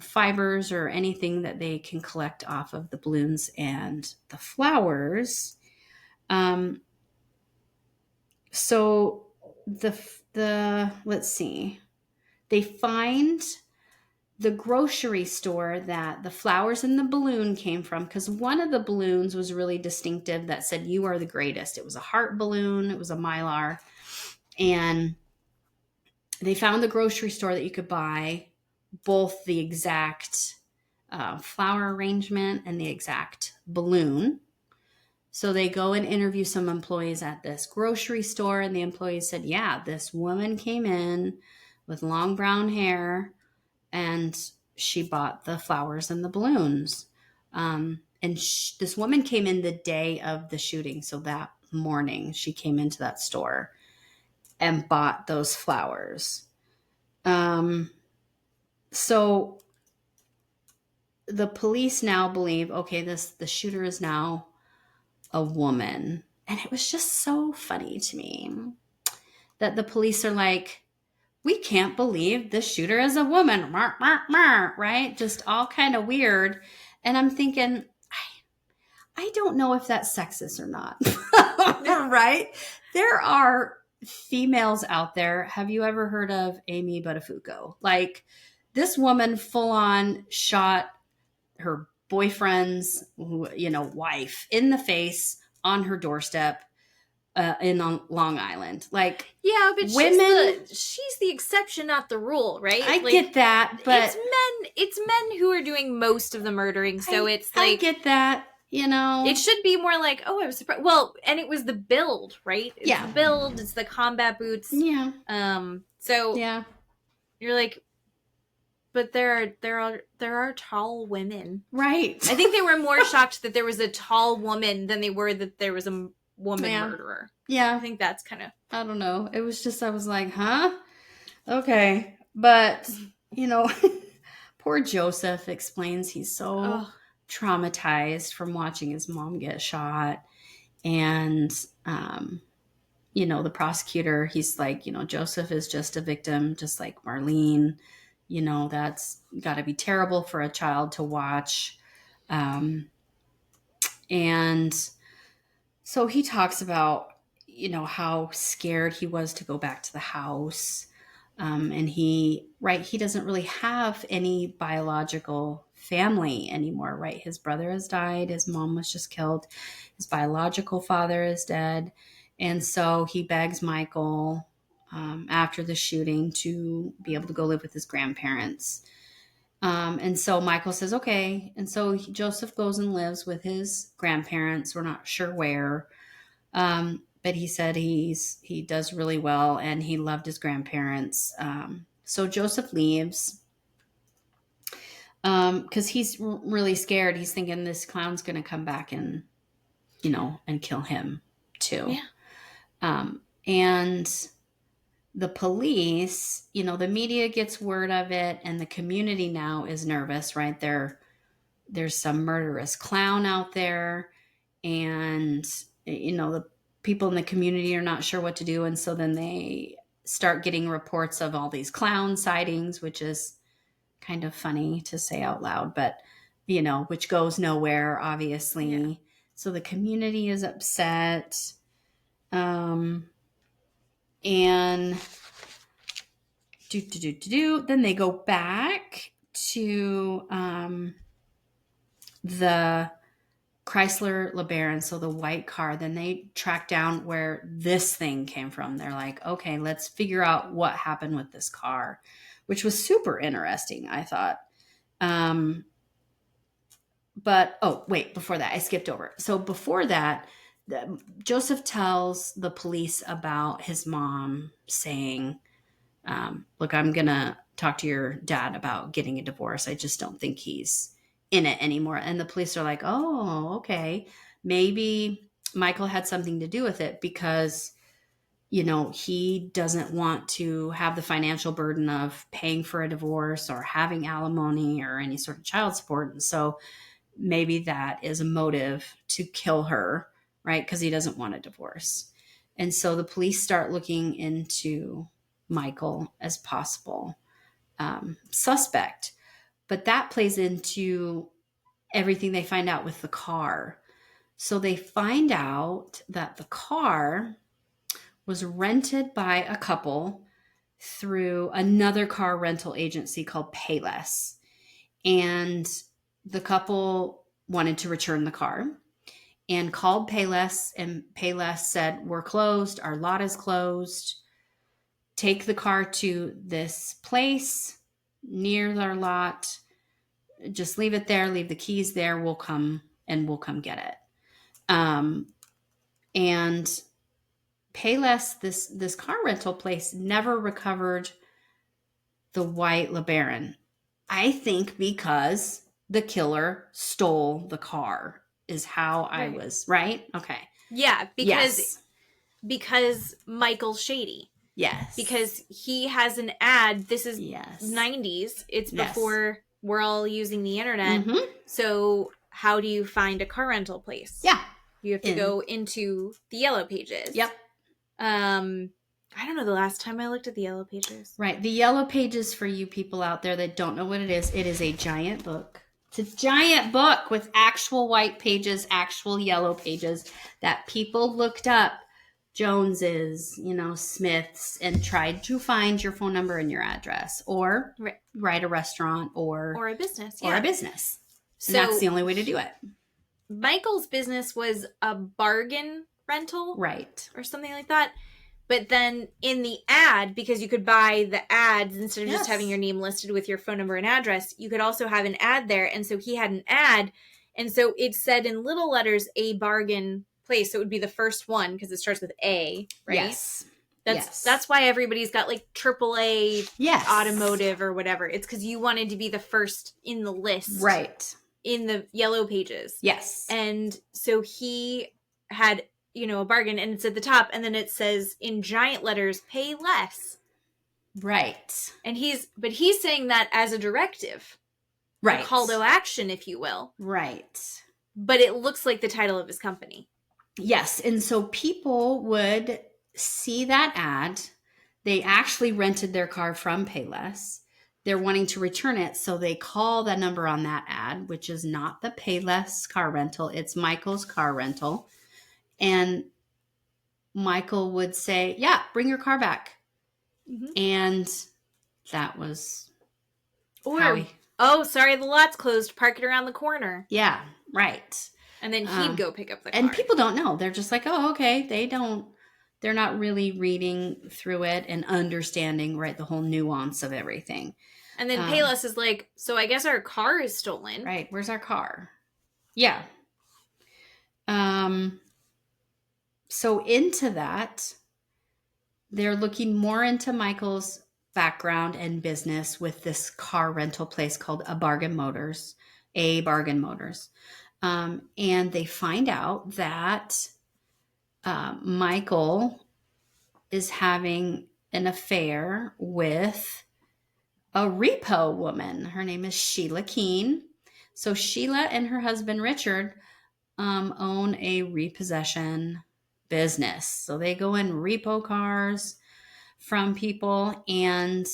fibers or anything that they can collect off of the balloons and the flowers. So let's see, they find the grocery store that the flowers and the balloon came from, because one of the balloons was really distinctive that said, "You are the greatest." It was a heart balloon. It was a Mylar. And they found the grocery store that you could buy both the exact flower arrangement and the exact balloon. So they go and interview some employees at this grocery store, and the employees said, yeah, this woman came in with long brown hair and she bought the flowers and the balloons. And this woman came in the day of the shooting. So that morning she came into that store and bought those flowers. So the police now believe, okay, the shooter is now a woman. And it was just so funny to me that the police are like, we can't believe the shooter is a woman, right? Just all kind of weird. And I'm thinking, I don't know if that's sexist or not, right? There are females out there. Have you ever heard of Amy Buttafuoco? Like, this woman full on shot her boyfriend's, wife in the face on her doorstep in Long Island. Like, yeah, but women, she's the exception, not the rule, right? I get that, but it's men who are doing most of the murdering. So it's like, I get that, it should be more like, oh, I was surprised. Well, and it was the build, right? It's yeah, the build. It's the combat boots. Yeah. So yeah, you're like, but there are tall women, right? I think they were more shocked that there was a tall woman than they were that there was a woman murderer. Yeah, I think that's kind of, I don't know. It was just, I was like, huh? Okay. But, poor Joseph explains he's so traumatized from watching his mom get shot. And, the prosecutor, he's like, Joseph is just a victim, just like Marlene. That's got to be terrible for a child to watch. And so he talks about, how scared he was to go back to the house. And he doesn't really have any biological family anymore, right? His brother has died. His mom was just killed. His biological father is dead. And so he begs Michael, after the shooting, to be able to go live with his grandparents. And so Michael says, okay. And so Joseph goes and lives with his grandparents. We're not sure where. But he said he does really well and he loved his grandparents. So Joseph leaves because he's really scared. He's thinking this clown's going to come back and, and kill him too. Yeah. And the police, the media gets word of it and the community now is nervous, right? There's some murderous clown out there and, the people in the community are not sure what to do. And so then they start getting reports of all these clown sightings, which is kind of funny to say out loud. But, which goes nowhere, obviously. Yeah. So the community is upset. And then they go back to the Chrysler LeBaron, so the white car. Then they track down where this thing came from. They're like, okay, let's figure out what happened with this car, which was super interesting, I thought. But, oh, wait, before that, I skipped over. So before that, Joseph tells the police about his mom saying, look, I'm going to talk to your dad about getting a divorce. I just don't think he's in it anymore. And the police are like, oh, okay. Maybe Michael had something to do with it because, he doesn't want to have the financial burden of paying for a divorce or having alimony or any sort of child support. And so maybe that is a motive to kill her, right? Because he doesn't want a divorce. And so the police start looking into Michael as possible suspect. But that plays into everything they find out with the car. So they find out that the car was rented by a couple through another car rental agency called Payless. And the couple wanted to return the car and called Payless, and Payless said, we're closed. Our lot is closed. Take the car to this place near their lot. Just leave it there. Leave the keys there. We'll come get it. And Payless, this car rental place, never recovered the white LeBaron. I think because the killer stole the car is how I was, right? Okay. Yeah, because Michael's shady. Yes. Because he has an ad. This is 90s. It's before we're all using the internet. Mm-hmm. So how do you find a car rental place? Yeah. You have to go into the Yellow Pages. Yep. I don't know the last time I looked at the Yellow Pages. Right. The Yellow Pages, for you people out there that don't know what it is a giant book. It's a giant book with actual white pages, actual yellow pages that people looked up Joneses, Smiths, and tried to find your phone number and your address, or write a restaurant or a business. Or a business. So and that's the only way to do it. Michael's business was a bargain rental. Right. Or something like that. But then in the ad, because you could buy the ads instead of just having your name listed with your phone number and address, you could also have an ad there. And so he had an ad. And so it said in little letters, a bargain place. So it would be the first one because it starts with A, right? Yes. That's why everybody's got like AAA automotive or whatever. It's because you wanted to be the first in the list. Right. In the Yellow Pages. Yes. And so he had, a bargain, and it's at the top, and then it says in giant letters, pay less. Right. And he's saying that as a directive. Right. A call to action, if you will. Right. But it looks like the title of his company. Yes. And so people would see that ad. They actually rented their car from Payless. They're wanting to return it. So they call the number on that ad, which is not the Payless car rental. It's Michael's car rental. And Michael would say, yeah, bring your car back. Mm-hmm. And that was oh, sorry, the lot's closed. Park it around the corner. Yeah, right. And then he'd go pick up the car. And people don't know. They're just like, oh, okay. They're not really reading through it and understanding, right, the whole nuance of everything. And then Payless is like, so I guess our car is stolen. Right. Where's our car? Yeah. So into that, they're looking more into Michael's background and business with this car rental place called A Bargain Motors. And they find out that Michael is having an affair with a repo woman. Her name is Sheila Keene. So Sheila and her husband Richard own a repossession business. So they go and repo cars from people, and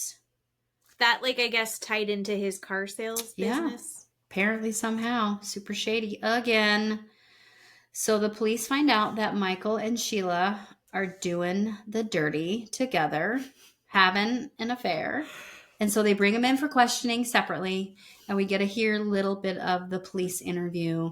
that, like, I guess tied into his car sales business. apparently somehow super shady again. So the police find out that Michael and Sheila are doing the dirty together, having an affair. And so they bring them in for questioning separately. And we get to hear a little bit of the police interview.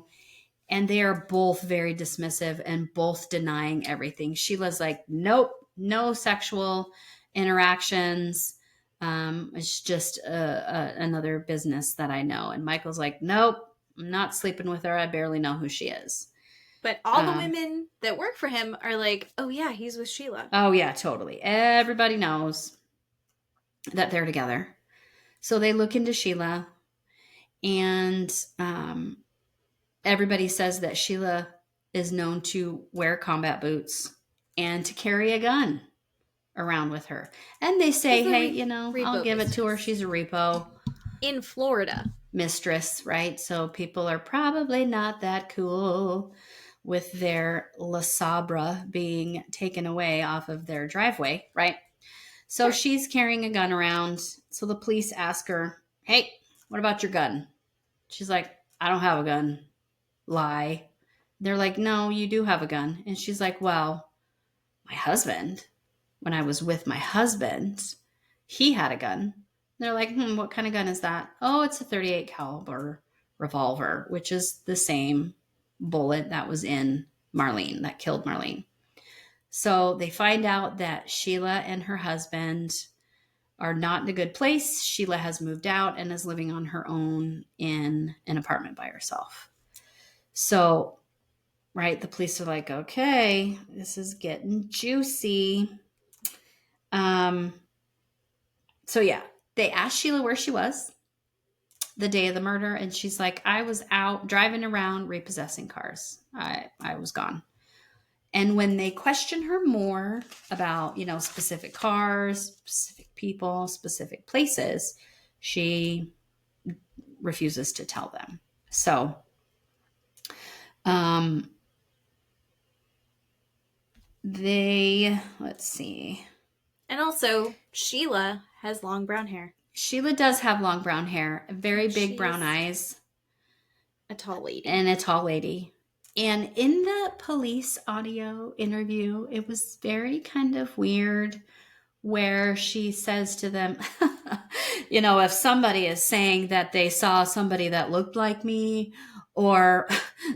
And they are both very dismissive and both denying everything. Sheila's like, nope, no sexual interactions. It's just another business that I know. And Michael's like, nope, I'm not sleeping with her. I barely know who she is. But all the women that work for him are like, oh yeah, he's with Sheila. Oh yeah, totally. Everybody knows that they're together. So they look into Sheila, and everybody says that Sheila is known to wear combat boots and to carry a gun around with her. And they say, hey, you know, I'll give it to her. She's a repo. In Florida. Mistress, right? So people are probably not that cool with their La Sabra being taken away off of their driveway, right? So she's carrying a gun around. So the police ask her, hey, what about your gun? She's like, I don't have a gun. Lie. They're like, no, you do have a gun. And she's like, well, my husband, when I was with my husband, he had a gun. They're like, what kind of gun is that? Oh, it's a 38 caliber revolver, which is the same bullet that was in Marlene, that killed Marlene. So they find out that Sheila and her husband are not in a good place. Sheila has moved out and is living on her own in an apartment by herself. So, right, the police are like, okay, this is getting juicy. So yeah, they asked Sheila where she was the day of the murder, and she's like, I was out driving around repossessing cars. I was gone. And when they question her more about, you know, specific cars, specific people, specific places, she refuses to tell them. So, let's see. And also, Sheila has long brown hair. Sheila does have long brown hair, very big brown eyes. A tall lady. And a tall lady. And in the police audio interview, it was very kind of weird where she says to them, you know, if somebody is saying that they saw somebody that looked like me or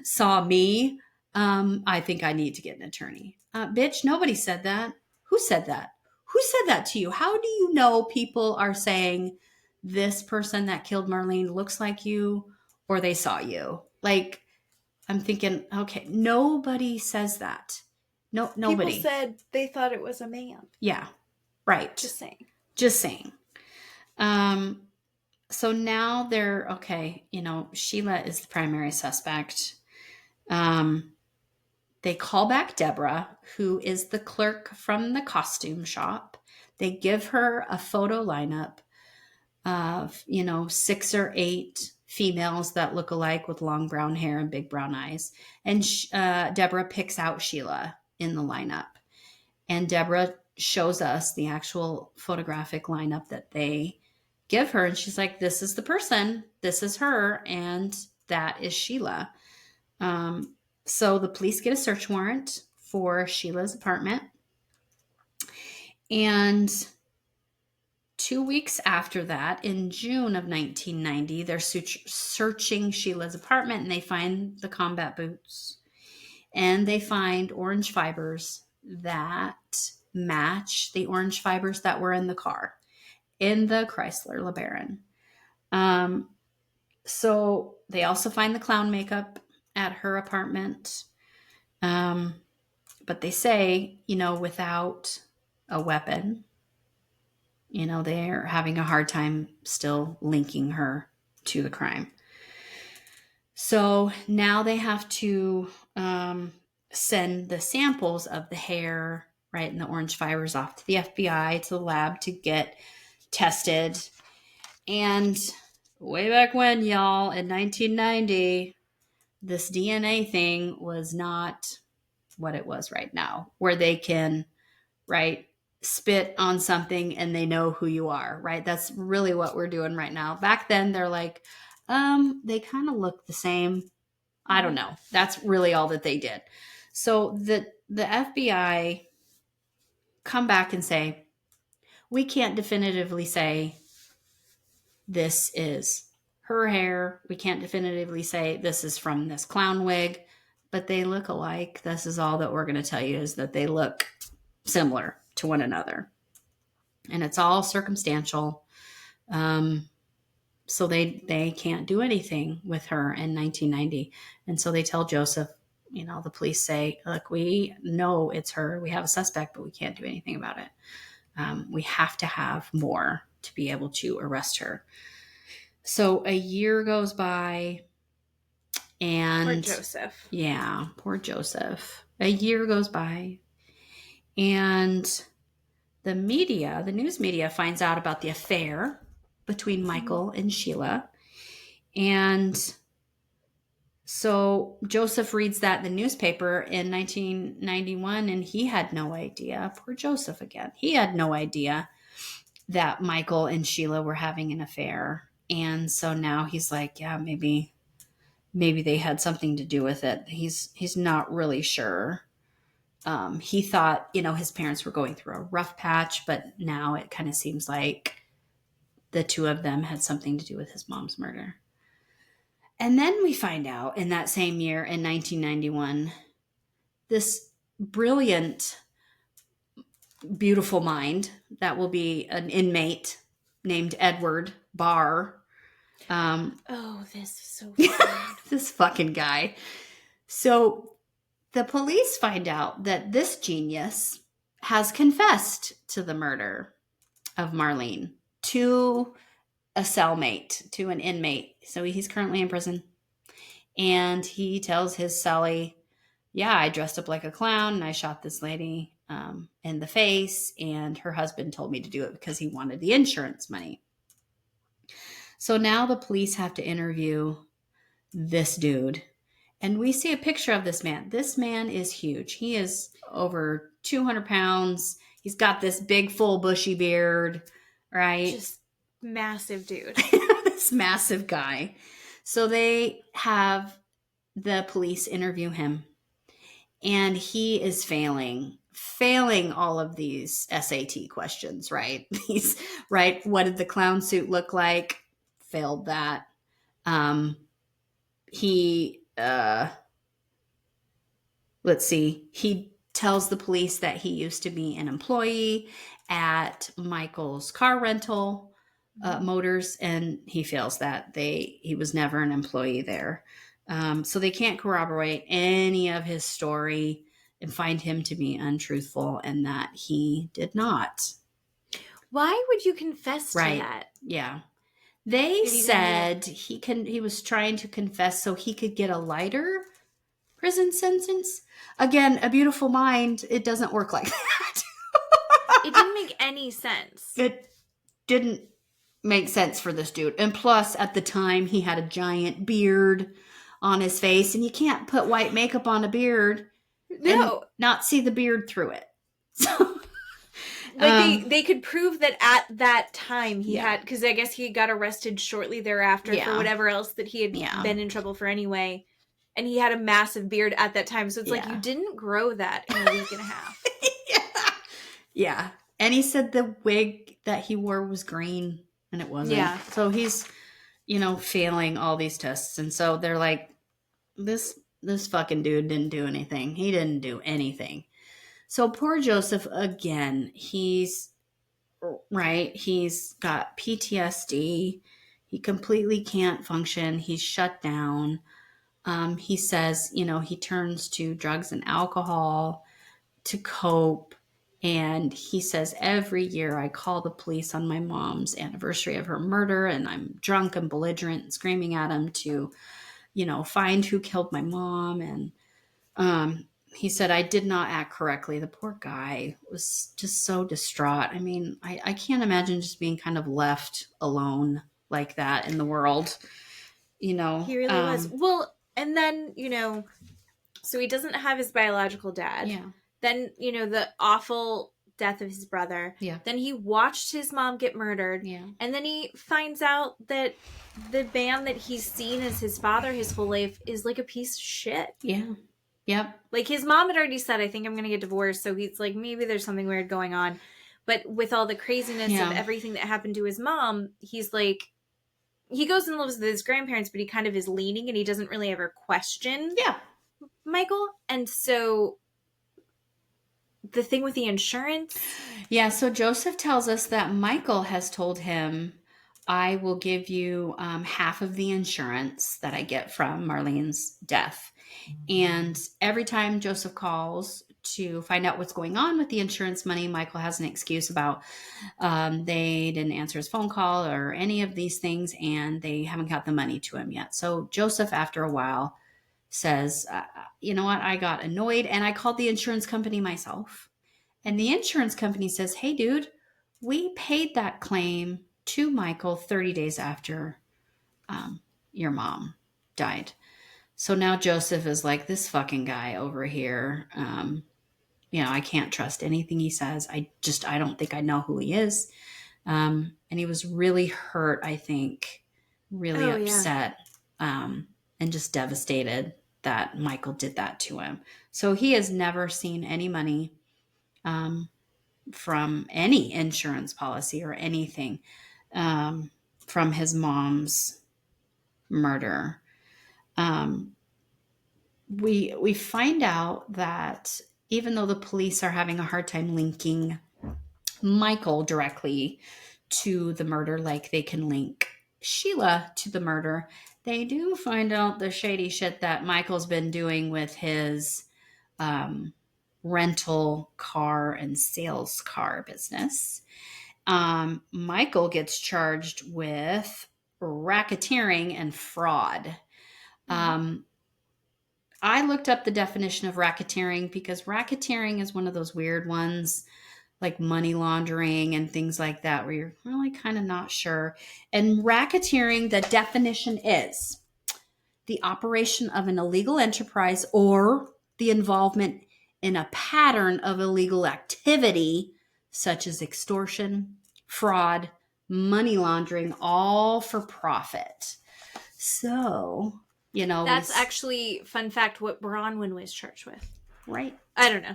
saw me, I think I need to get an attorney. Bitch, nobody said that. Who said that? Who said that to you? How do you know people are saying this person that killed Marlene looks like you or they saw you? Like, I'm thinking, okay, nobody says that. No, nobody. People said they thought it was a man. Yeah, right. Just saying. So now they're, okay, you know, Sheila is the primary suspect. They call back Deborah, who is the clerk from the costume shop. They give her a photo lineup of, you know, 6 or 8 females that look alike with long brown hair and big brown eyes. And Deborah picks out Sheila in the lineup. And Deborah shows us the actual photographic lineup that they give her. And she's like, this is the person, this is her, and that is Sheila. So the police get a search warrant for Sheila's apartment. And 2 weeks after that, in June of 1990, they're searching Sheila's apartment, and they find the combat boots. And they find orange fibers that match the orange fibers that were in the car, in the Chrysler LeBaron. So they also find the clown makeup at her apartment. But they say, you know, without a weapon, you know, they're having a hard time still linking her to the crime. So now they have to send the samples of the hair, right, and the orange fibers off to the FBI, to the lab, to get tested. And way back when, y'all, in 1990, this DNA thing was not what it was right now, where they can, right, spit on something and they know who you are, right? That's really what we're doing right now. Back then, they're like, They kind of look the same. I don't know. That's really all that they did. So the FBI come back and say, we can't definitively say this is her hair. We can't definitively say this is from this clown wig, but they look alike. This is all that we're going to tell you, is that they look similar to one another. And it's all circumstantial. So they can't do anything with her in 1990. And so they tell Joseph, the police say, look, we know it's her. We have a suspect, but we can't do anything about it. We have to have more to be able to arrest her. So a year goes by, and Poor Joseph. Yeah, poor Joseph. A year goes by, and the news media finds out about the affair between Michael and Sheila. And so Joseph reads that in the newspaper in 1991, and he had no idea. Poor Joseph again. He had no idea that Michael and Sheila were having an affair. And so now he's like, yeah, maybe they had something to do with it. He's not really sure. He thought, his parents were going through a rough patch, but now it kind of seems like the two of them had something to do with his mom's murder. And then we find out in that same year, in 1991, this brilliant, beautiful mind that will be an inmate named Edward Barr. This is so fun. This fucking guy. So the police find out that this genius has confessed to the murder of Marlene to a cellmate, to an inmate. So he's currently in prison. And he tells his cellie, yeah, I dressed up like a clown and I shot this lady in the face, and her husband told me to do it because he wanted the insurance money. So now the police have to interview this dude. And we see a picture of this man. This man is huge. He is over 200 pounds. He's got this big, full, bushy beard, right? Just massive dude. This massive guy. So they have the police interview him. And he is failing all of these SAT questions, right? Right? What did the clown suit look like? Failed that. Let's see. He tells the police that he used to be an employee at Michael's car rental motors, and he fails that. He was never an employee there. So they can't corroborate any of his story and find him to be untruthful, and that he did not. Why would you confess to that? Yeah. They said he was trying to confess so he could get a lighter prison sentence. Again, a beautiful mind. It doesn't work like that. It didn't make any sense. It didn't make sense for this dude. And plus, at the time, he had a giant beard on his face, and you can't put white makeup on a beard and not see the beard through it. So, they could prove that at that time he had, because I guess he got arrested shortly thereafter for whatever else that he had been in trouble for anyway. And he had a massive beard at that time. So it's like, you didn't grow that in a week and a half. Yeah. And he said the wig that he wore was green, and it wasn't. Yeah. So he's, failing all these tests. And so they're like, this fucking dude didn't do anything. He didn't do anything. So poor Joseph, again, he's got PTSD. He completely can't function. He's shut down. He says, he turns to drugs and alcohol to cope. And he says, every year I call the police on my mom's anniversary of her murder, and I'm drunk and belligerent and screaming at him to, find who killed my mom. And he said, I did not act correctly. The poor guy was just so distraught. I mean, I can't imagine just being kind of left alone like that in the world. He really was. Well, and then, so he doesn't have his biological dad. Yeah. Then, the awful death of his brother. Yeah. Then he watched his mom get murdered. Yeah. And then he finds out that the man that he's seen as his father his whole life is like a piece of shit. Yeah. Yep. Like his mom had already said, I think I'm going to get divorced. So he's like, maybe there's something weird going on. But with all the craziness of everything that happened to his mom, he's like, he goes and lives with his grandparents, but he kind of is leaning and he doesn't really ever question Michael. And so the thing with the insurance. Yeah. So Joseph tells us that Michael has told him, I will give you half of the insurance that I get from Marlene's death. And every time Joseph calls to find out what's going on with the insurance money, Michael has an excuse about they didn't answer his phone call or any of these things, and they haven't got the money to him yet. So Joseph, after a while, says, you know what? I got annoyed and I called the insurance company myself. And the insurance company says, hey, dude, we paid that claim to Michael 30 days after your mom died. So now Joseph is like, this fucking guy over here, I can't trust anything he says. I don't think I know who he is. And he was really hurt, I think, really upset, and just devastated that Michael did that to him. So he has never seen any money from any insurance policy or anything from his mom's murder. We find out that even though the police are having a hard time linking Michael directly to the murder, like they can link Sheila to the murder, they do find out the shady shit that Michael's been doing with his rental car and sales car business. Michael gets charged with racketeering and fraud. I looked up the definition of racketeering because racketeering is one of those weird ones, like money laundering and things like that, where you're really kind of not sure. And racketeering, the definition is the operation of an illegal enterprise or the involvement in a pattern of illegal activity, such as extortion, fraud, money laundering, all for profit. So, that's actually, fun fact, what Bronwyn was charged with. Right. I don't know.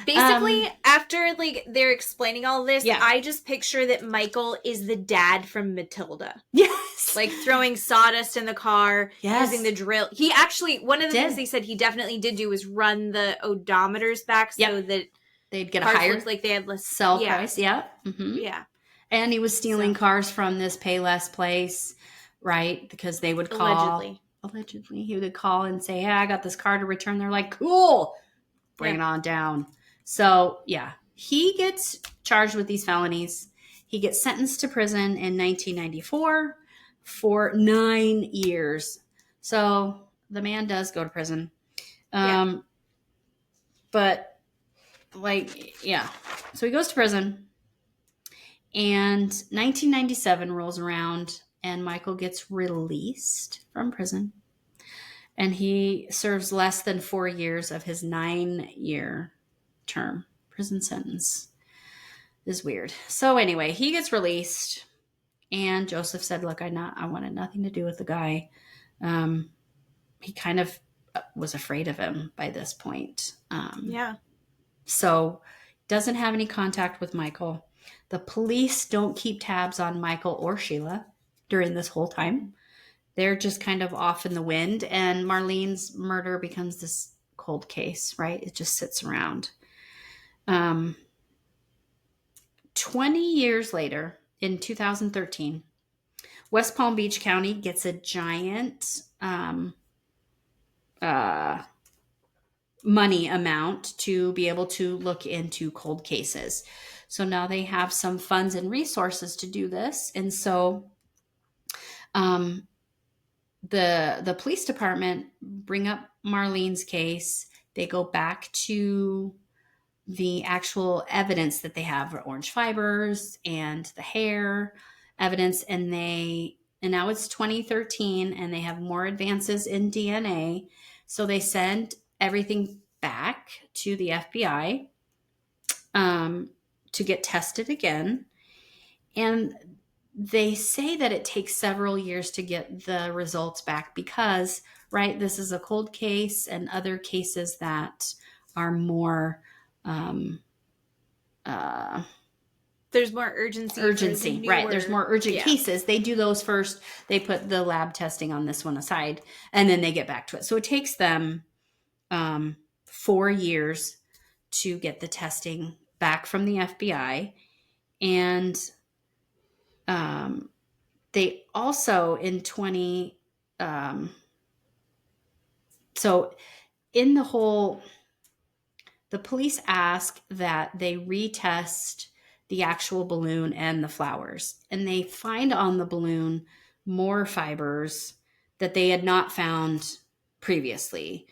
Basically, after they're explaining all this, I just picture that Michael is the dad from Matilda. Yes. Like throwing sawdust in the car, using the drill. He actually, one of the things they said he definitely did do was run the odometers back so that they'd get a higher like they had less sell price. Yeah. Mm-hmm. Yeah. And he was stealing cars from this Payless place, right? Because they would call. Allegedly. He would call and say, hey, I got this car to return. They're like, cool. Bring it on down. So, he gets charged with these felonies. He gets sentenced to prison in 1994 for 9 years. So, the man does go to prison. But, so he goes to prison. And 1997 rolls around and Michael gets released from prison. And he serves less than 4 years of his 9-year term. Prison sentence is weird. So anyway, he gets released. And Joseph said, look, I wanted nothing to do with the guy. He kind of was afraid of him by this point. So doesn't have any contact with Michael. The police don't keep tabs on Michael or Sheila during this whole time. They're just kind of off in the wind, and Marlene's murder becomes this cold case, right? It just sits around. 20 years later, in 2013, West Palm Beach County gets a giant money amount to be able to look into cold cases. So now they have some funds and resources to do this. And so the police department bring up Marlene's case. They go back to the actual evidence that they have, orange fibers and the hair evidence. And now it's 2013 and they have more advances in DNA. So they send everything back to the FBI. to get tested again. And they say that it takes several years to get the results back because, right, this is a cold case, and other cases that are more there's more urgency. Right? There's more urgent cases. They do those first. They put the lab testing on this one aside, and then they get back to it. So it takes them 4 years to get the testing back from the FBI. And they also in so in the whole, the police ask that they retest the actual balloon and the flowers. And they find on the balloon more fibers that they had not found previously.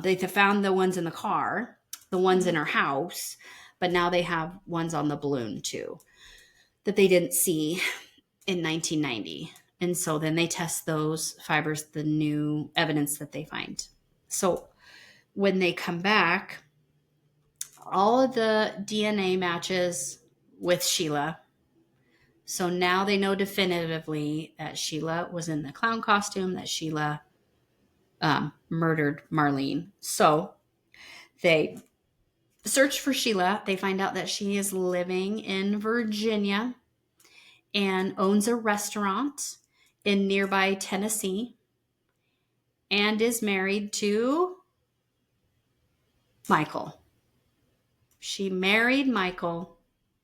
They found the ones in the car, the ones in her house, but now they have ones on the balloon too that they didn't see in 1990. And so then they test those fibers, the new evidence that they find. So when they come back, all of the DNA matches with Sheila. So now they know definitively that Sheila was in the clown costume, that Sheila murdered Marlene. So they search for Sheila. They find out that she is living in Virginia and owns a restaurant in nearby Tennessee and is married to Michael. She married Michael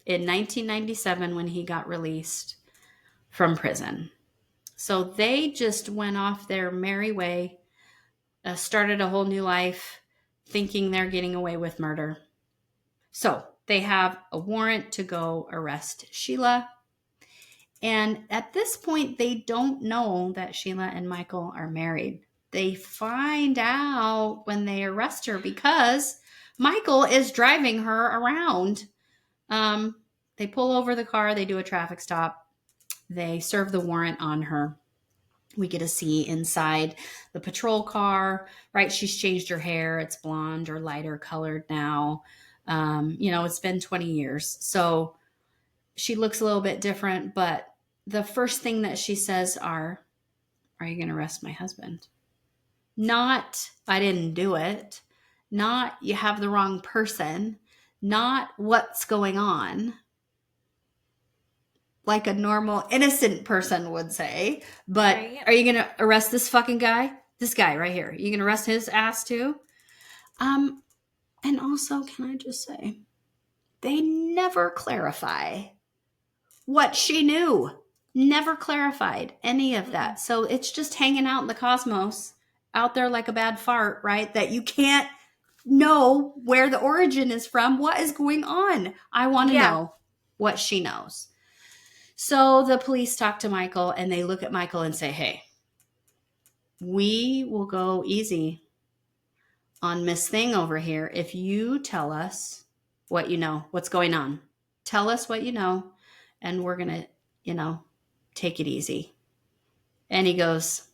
in 1997 when he got released from prison. So they just went off their merry way, started a whole new life, thinking they're getting away with murder. So they have a warrant to go arrest Sheila. And at this point, they don't know that Sheila and Michael are married. They find out when they arrest her because Michael is driving her around. They pull over the car. They do a traffic stop. They serve the warrant on her. We get to see inside the patrol car, right? She's changed her hair. It's blonde or lighter colored now. It's been 20 years. So she looks a little bit different, but the first thing that she says are you going to arrest my husband? Not, I didn't do it. Not, you have the wrong person. Not, what's going on? Like a normal, innocent person would say. But Right. Are you going to arrest this fucking guy? This guy right here. You going to arrest his ass too? And also, can I just say, they never clarify what she knew. Never clarified any of that. So it's just hanging out in the cosmos, out there like a bad fart, right? That you can't know where the origin is from. What is going on? I want to know what she knows. So the police talk to Michael and they look at Michael and say, hey, we will go easy on Miss Thing over here if you tell us what you know, what's going on. Tell us what you know, and we're going to, take it easy. And he goes,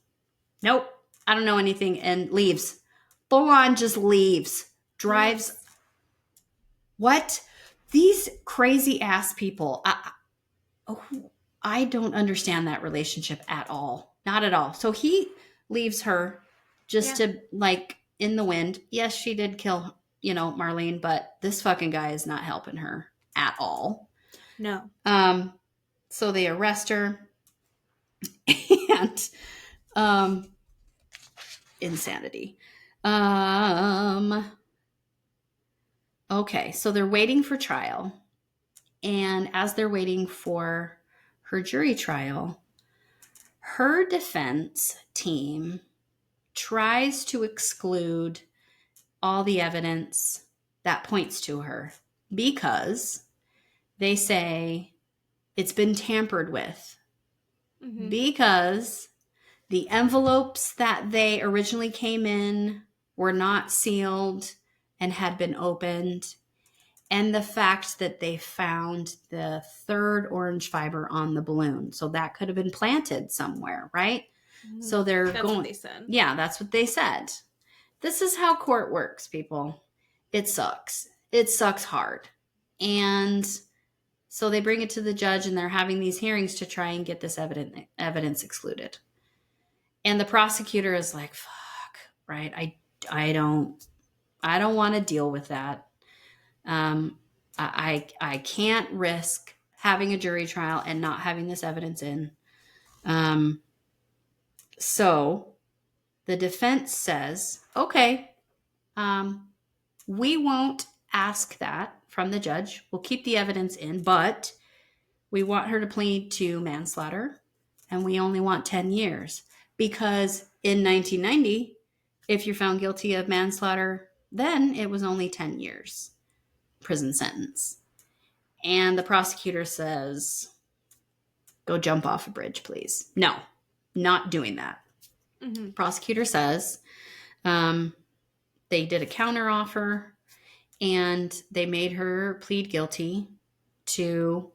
nope, I don't know anything, and leaves. Full on just leaves. Drives. What? These crazy ass people. I don't understand that relationship at all. Not at all. So he leaves her just to, in the wind. Yes, she did kill, Marlene, but this fucking guy is not helping her at all. No. So they arrest her and insanity. Okay, so they're waiting for trial. And as they're waiting for her jury trial, her defense team tries to exclude all the evidence that points to her because they say it's been tampered with. Mm-hmm. Because the envelopes that they originally came in were not sealed and had been opened. And the fact that they found the third orange fiber on the balloon. So that could have been planted somewhere, right? Mm-hmm. So that's what they said. Yeah, that's what they said. This is how court works, people. It sucks. It sucks hard. And So they bring it to the judge, and they're having these hearings to try and get this evidence excluded. And the prosecutor is like, fuck, right? I don't want to deal with that. I can't risk having a jury trial and not having this evidence in. So the defense says, okay, we won't ask that from the judge. We'll keep the evidence in, but we want her to plead to manslaughter, and we only want 10 years. Because in 1990, if you're found guilty of manslaughter, then it was only 10 years prison sentence. And the prosecutor says, go jump off a bridge, please. No, not doing that. Mm-hmm. Prosecutor says they did a counteroffer, and they made her plead guilty to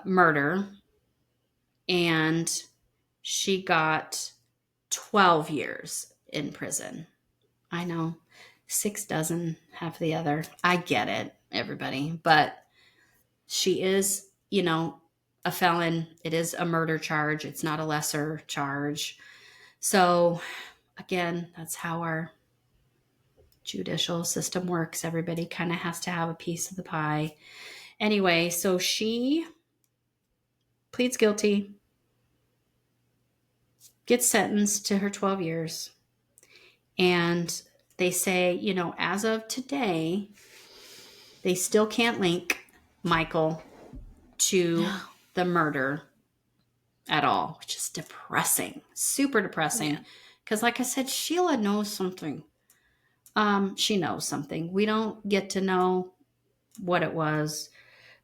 murder, and she got 12 years in prison. I know, 6 doesn't have the other. I get it, everybody, but she is, a felon. It is a murder charge. It's not a lesser charge. So again, that's how our judicial system works. Everybody kind of has to have a piece of the pie. Anyway, so she pleads guilty, gets sentenced to her 12 years. And they say, as of today, they still can't link Michael to the murder at all, which is depressing, super depressing. Because like I said, Sheila knows something. She knows something. We don't get to know what it was.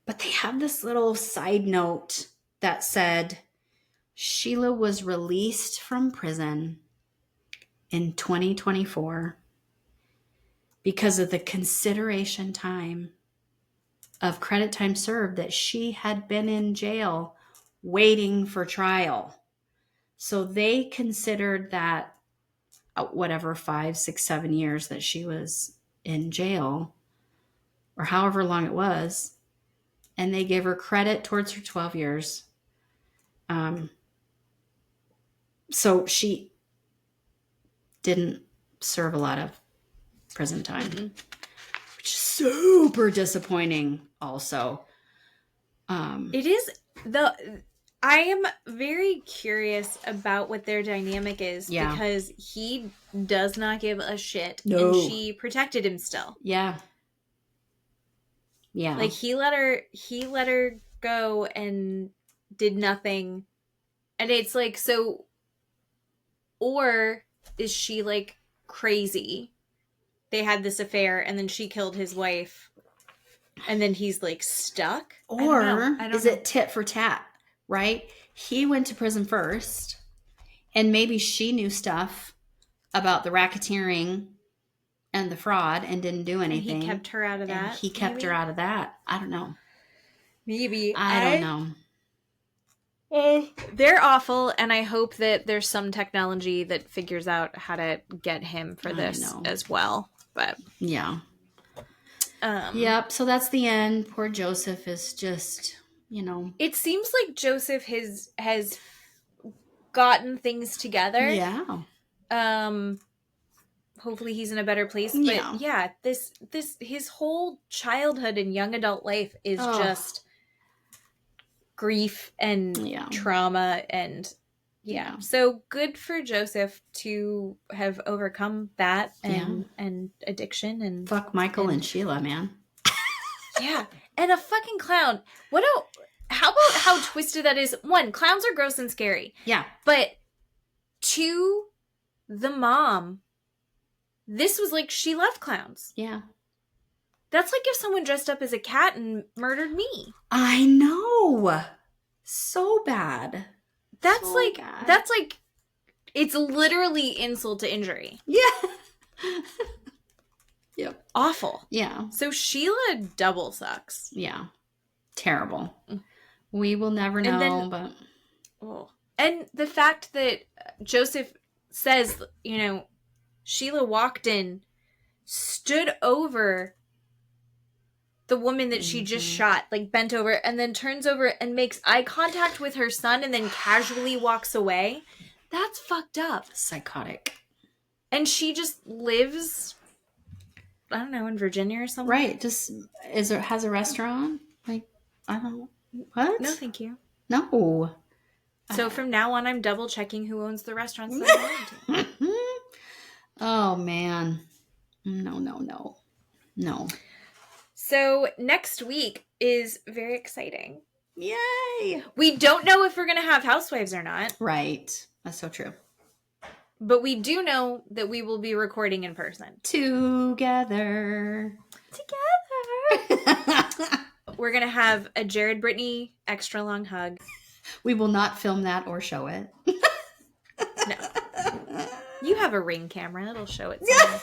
But they have this little side note that said Sheila was released from prison in 2024 because of the consideration time of credit time served that she had been in jail waiting for trial. So they considered that 5, 6, 7 years that she was in jail, or however long it was, and they gave her credit towards her 12 years. So she didn't serve a lot of prison time, which is super disappointing also. It is I am very curious about what their dynamic is, because he does not give a shit. No. And she protected him still. Yeah. Like he let her go and did nothing. And it's like, so, or is she like crazy? They had this affair and then she killed his wife and then he's like stuck? Or I don't is know. it tit for tat, right? He went to prison first, and maybe she knew stuff about the racketeering and the fraud and didn't do anything. And he kept her out of that. He kept her out of that. I don't know. Maybe. I don't know. They're awful, and I hope that there's some technology that figures out how to get him for this as well. But yeah. Yep. So that's the end. Poor Joseph is just, It seems like Joseph has gotten things together. Yeah. Hopefully he's in a better place. But this his whole childhood and young adult life is just grief and trauma and so good for Joseph to have overcome that and addiction and fuck Michael and Sheila, man. And a fucking clown. How about how twisted that is? One, clowns are gross and scary. But two, the mom, this was like she loved clowns. That's like if someone dressed up as a cat and murdered me. I know. So bad. That's like, it's literally insult to injury. Yep. Awful. Yeah. So Sheila double sucks. Yeah. Terrible. We will never know, but. Oh. And the fact that Joseph says, Sheila walked in, stood over the woman that she just shot, like bent over and then turns over and makes eye contact with her son and then casually walks away. That's fucked up. Psychotic. And she just lives, I don't know, in Virginia or something. Right. Just has a restaurant. Like, I don't know. What? No, thank you. No. So from now on, I'm double checking who owns the restaurants that I'm going to. Oh, man. No. So next week is very exciting. Yay. We don't know if we're going to have Housewives or not. Right. That's so true. But we do know that we will be recording in person. Together. We're going to have a Jared Brittany extra long hug. We will not film that or show it. No. You have a Ring camera. It'll show it somewhere.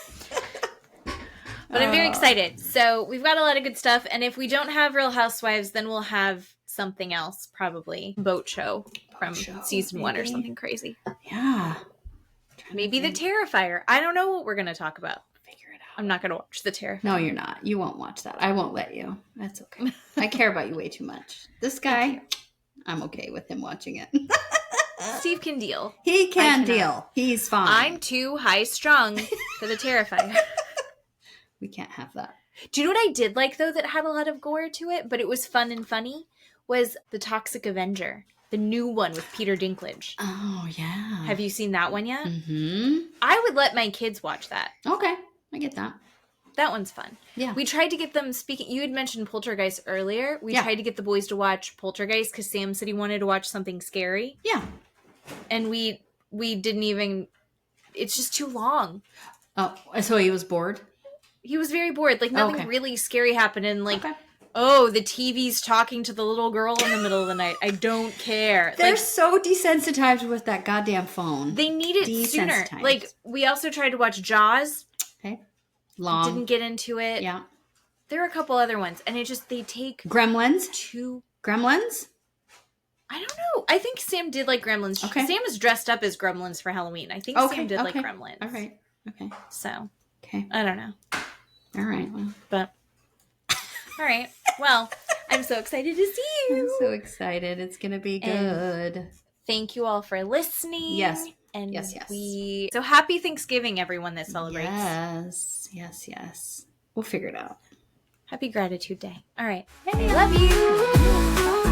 But I'm very excited. So we've got a lot of good stuff. And if we don't have Real Housewives, then we'll have something else, probably. Boat show from season 1 or something crazy. Yeah. Maybe the Terrifier. I don't know what we're going to talk about. Figure it out. I'm not going to watch the Terrifier. No, you're not. You won't watch that. I won't let you. That's okay. I care about you way too much. This guy, I'm okay with him watching it. Steve can deal. He can deal. He's fine. I'm too high strung for the Terrifier. We can't have that. Do you know what I did like, though, that had a lot of gore to it, but it was fun and funny? Was The Toxic Avenger. The new one with Peter Dinklage. Oh, yeah. Have you seen that one yet? Mm-hmm. I would let my kids watch that. Okay. I get that. That one's fun. Yeah. We tried to get them speaking. You had mentioned Poltergeist earlier. We tried to get the boys to watch Poltergeist because Sam said he wanted to watch something scary. Yeah. And we didn't even. It's just too long. Oh, so he was bored? He was very bored. Like nothing really scary happened. And like, Okay. oh, the TV's talking to the little girl in the middle of the night. I don't care. They're like, so desensitized with that goddamn phone. they need it sooner. Desensitized. Like we also tried to watch Jaws. Okay. Long. Didn't get into it. Yeah. There are a couple other ones, and they take Gremlins? too. Gremlins? I don't know. I think Sam did like Gremlins. Okay. Sam is dressed up as Gremlins for Halloween. I think Sam did like Gremlins. All right. Okay. So Okay. I don't know. All right. Well. But all right. Well, I'm so excited to see you. I'm so excited. It's going to be good. Thank you all for listening. Yes. And Yes. so happy Thanksgiving, everyone that celebrates. Yes. We'll figure it out. Happy Gratitude Day. All right. Hey. I love you.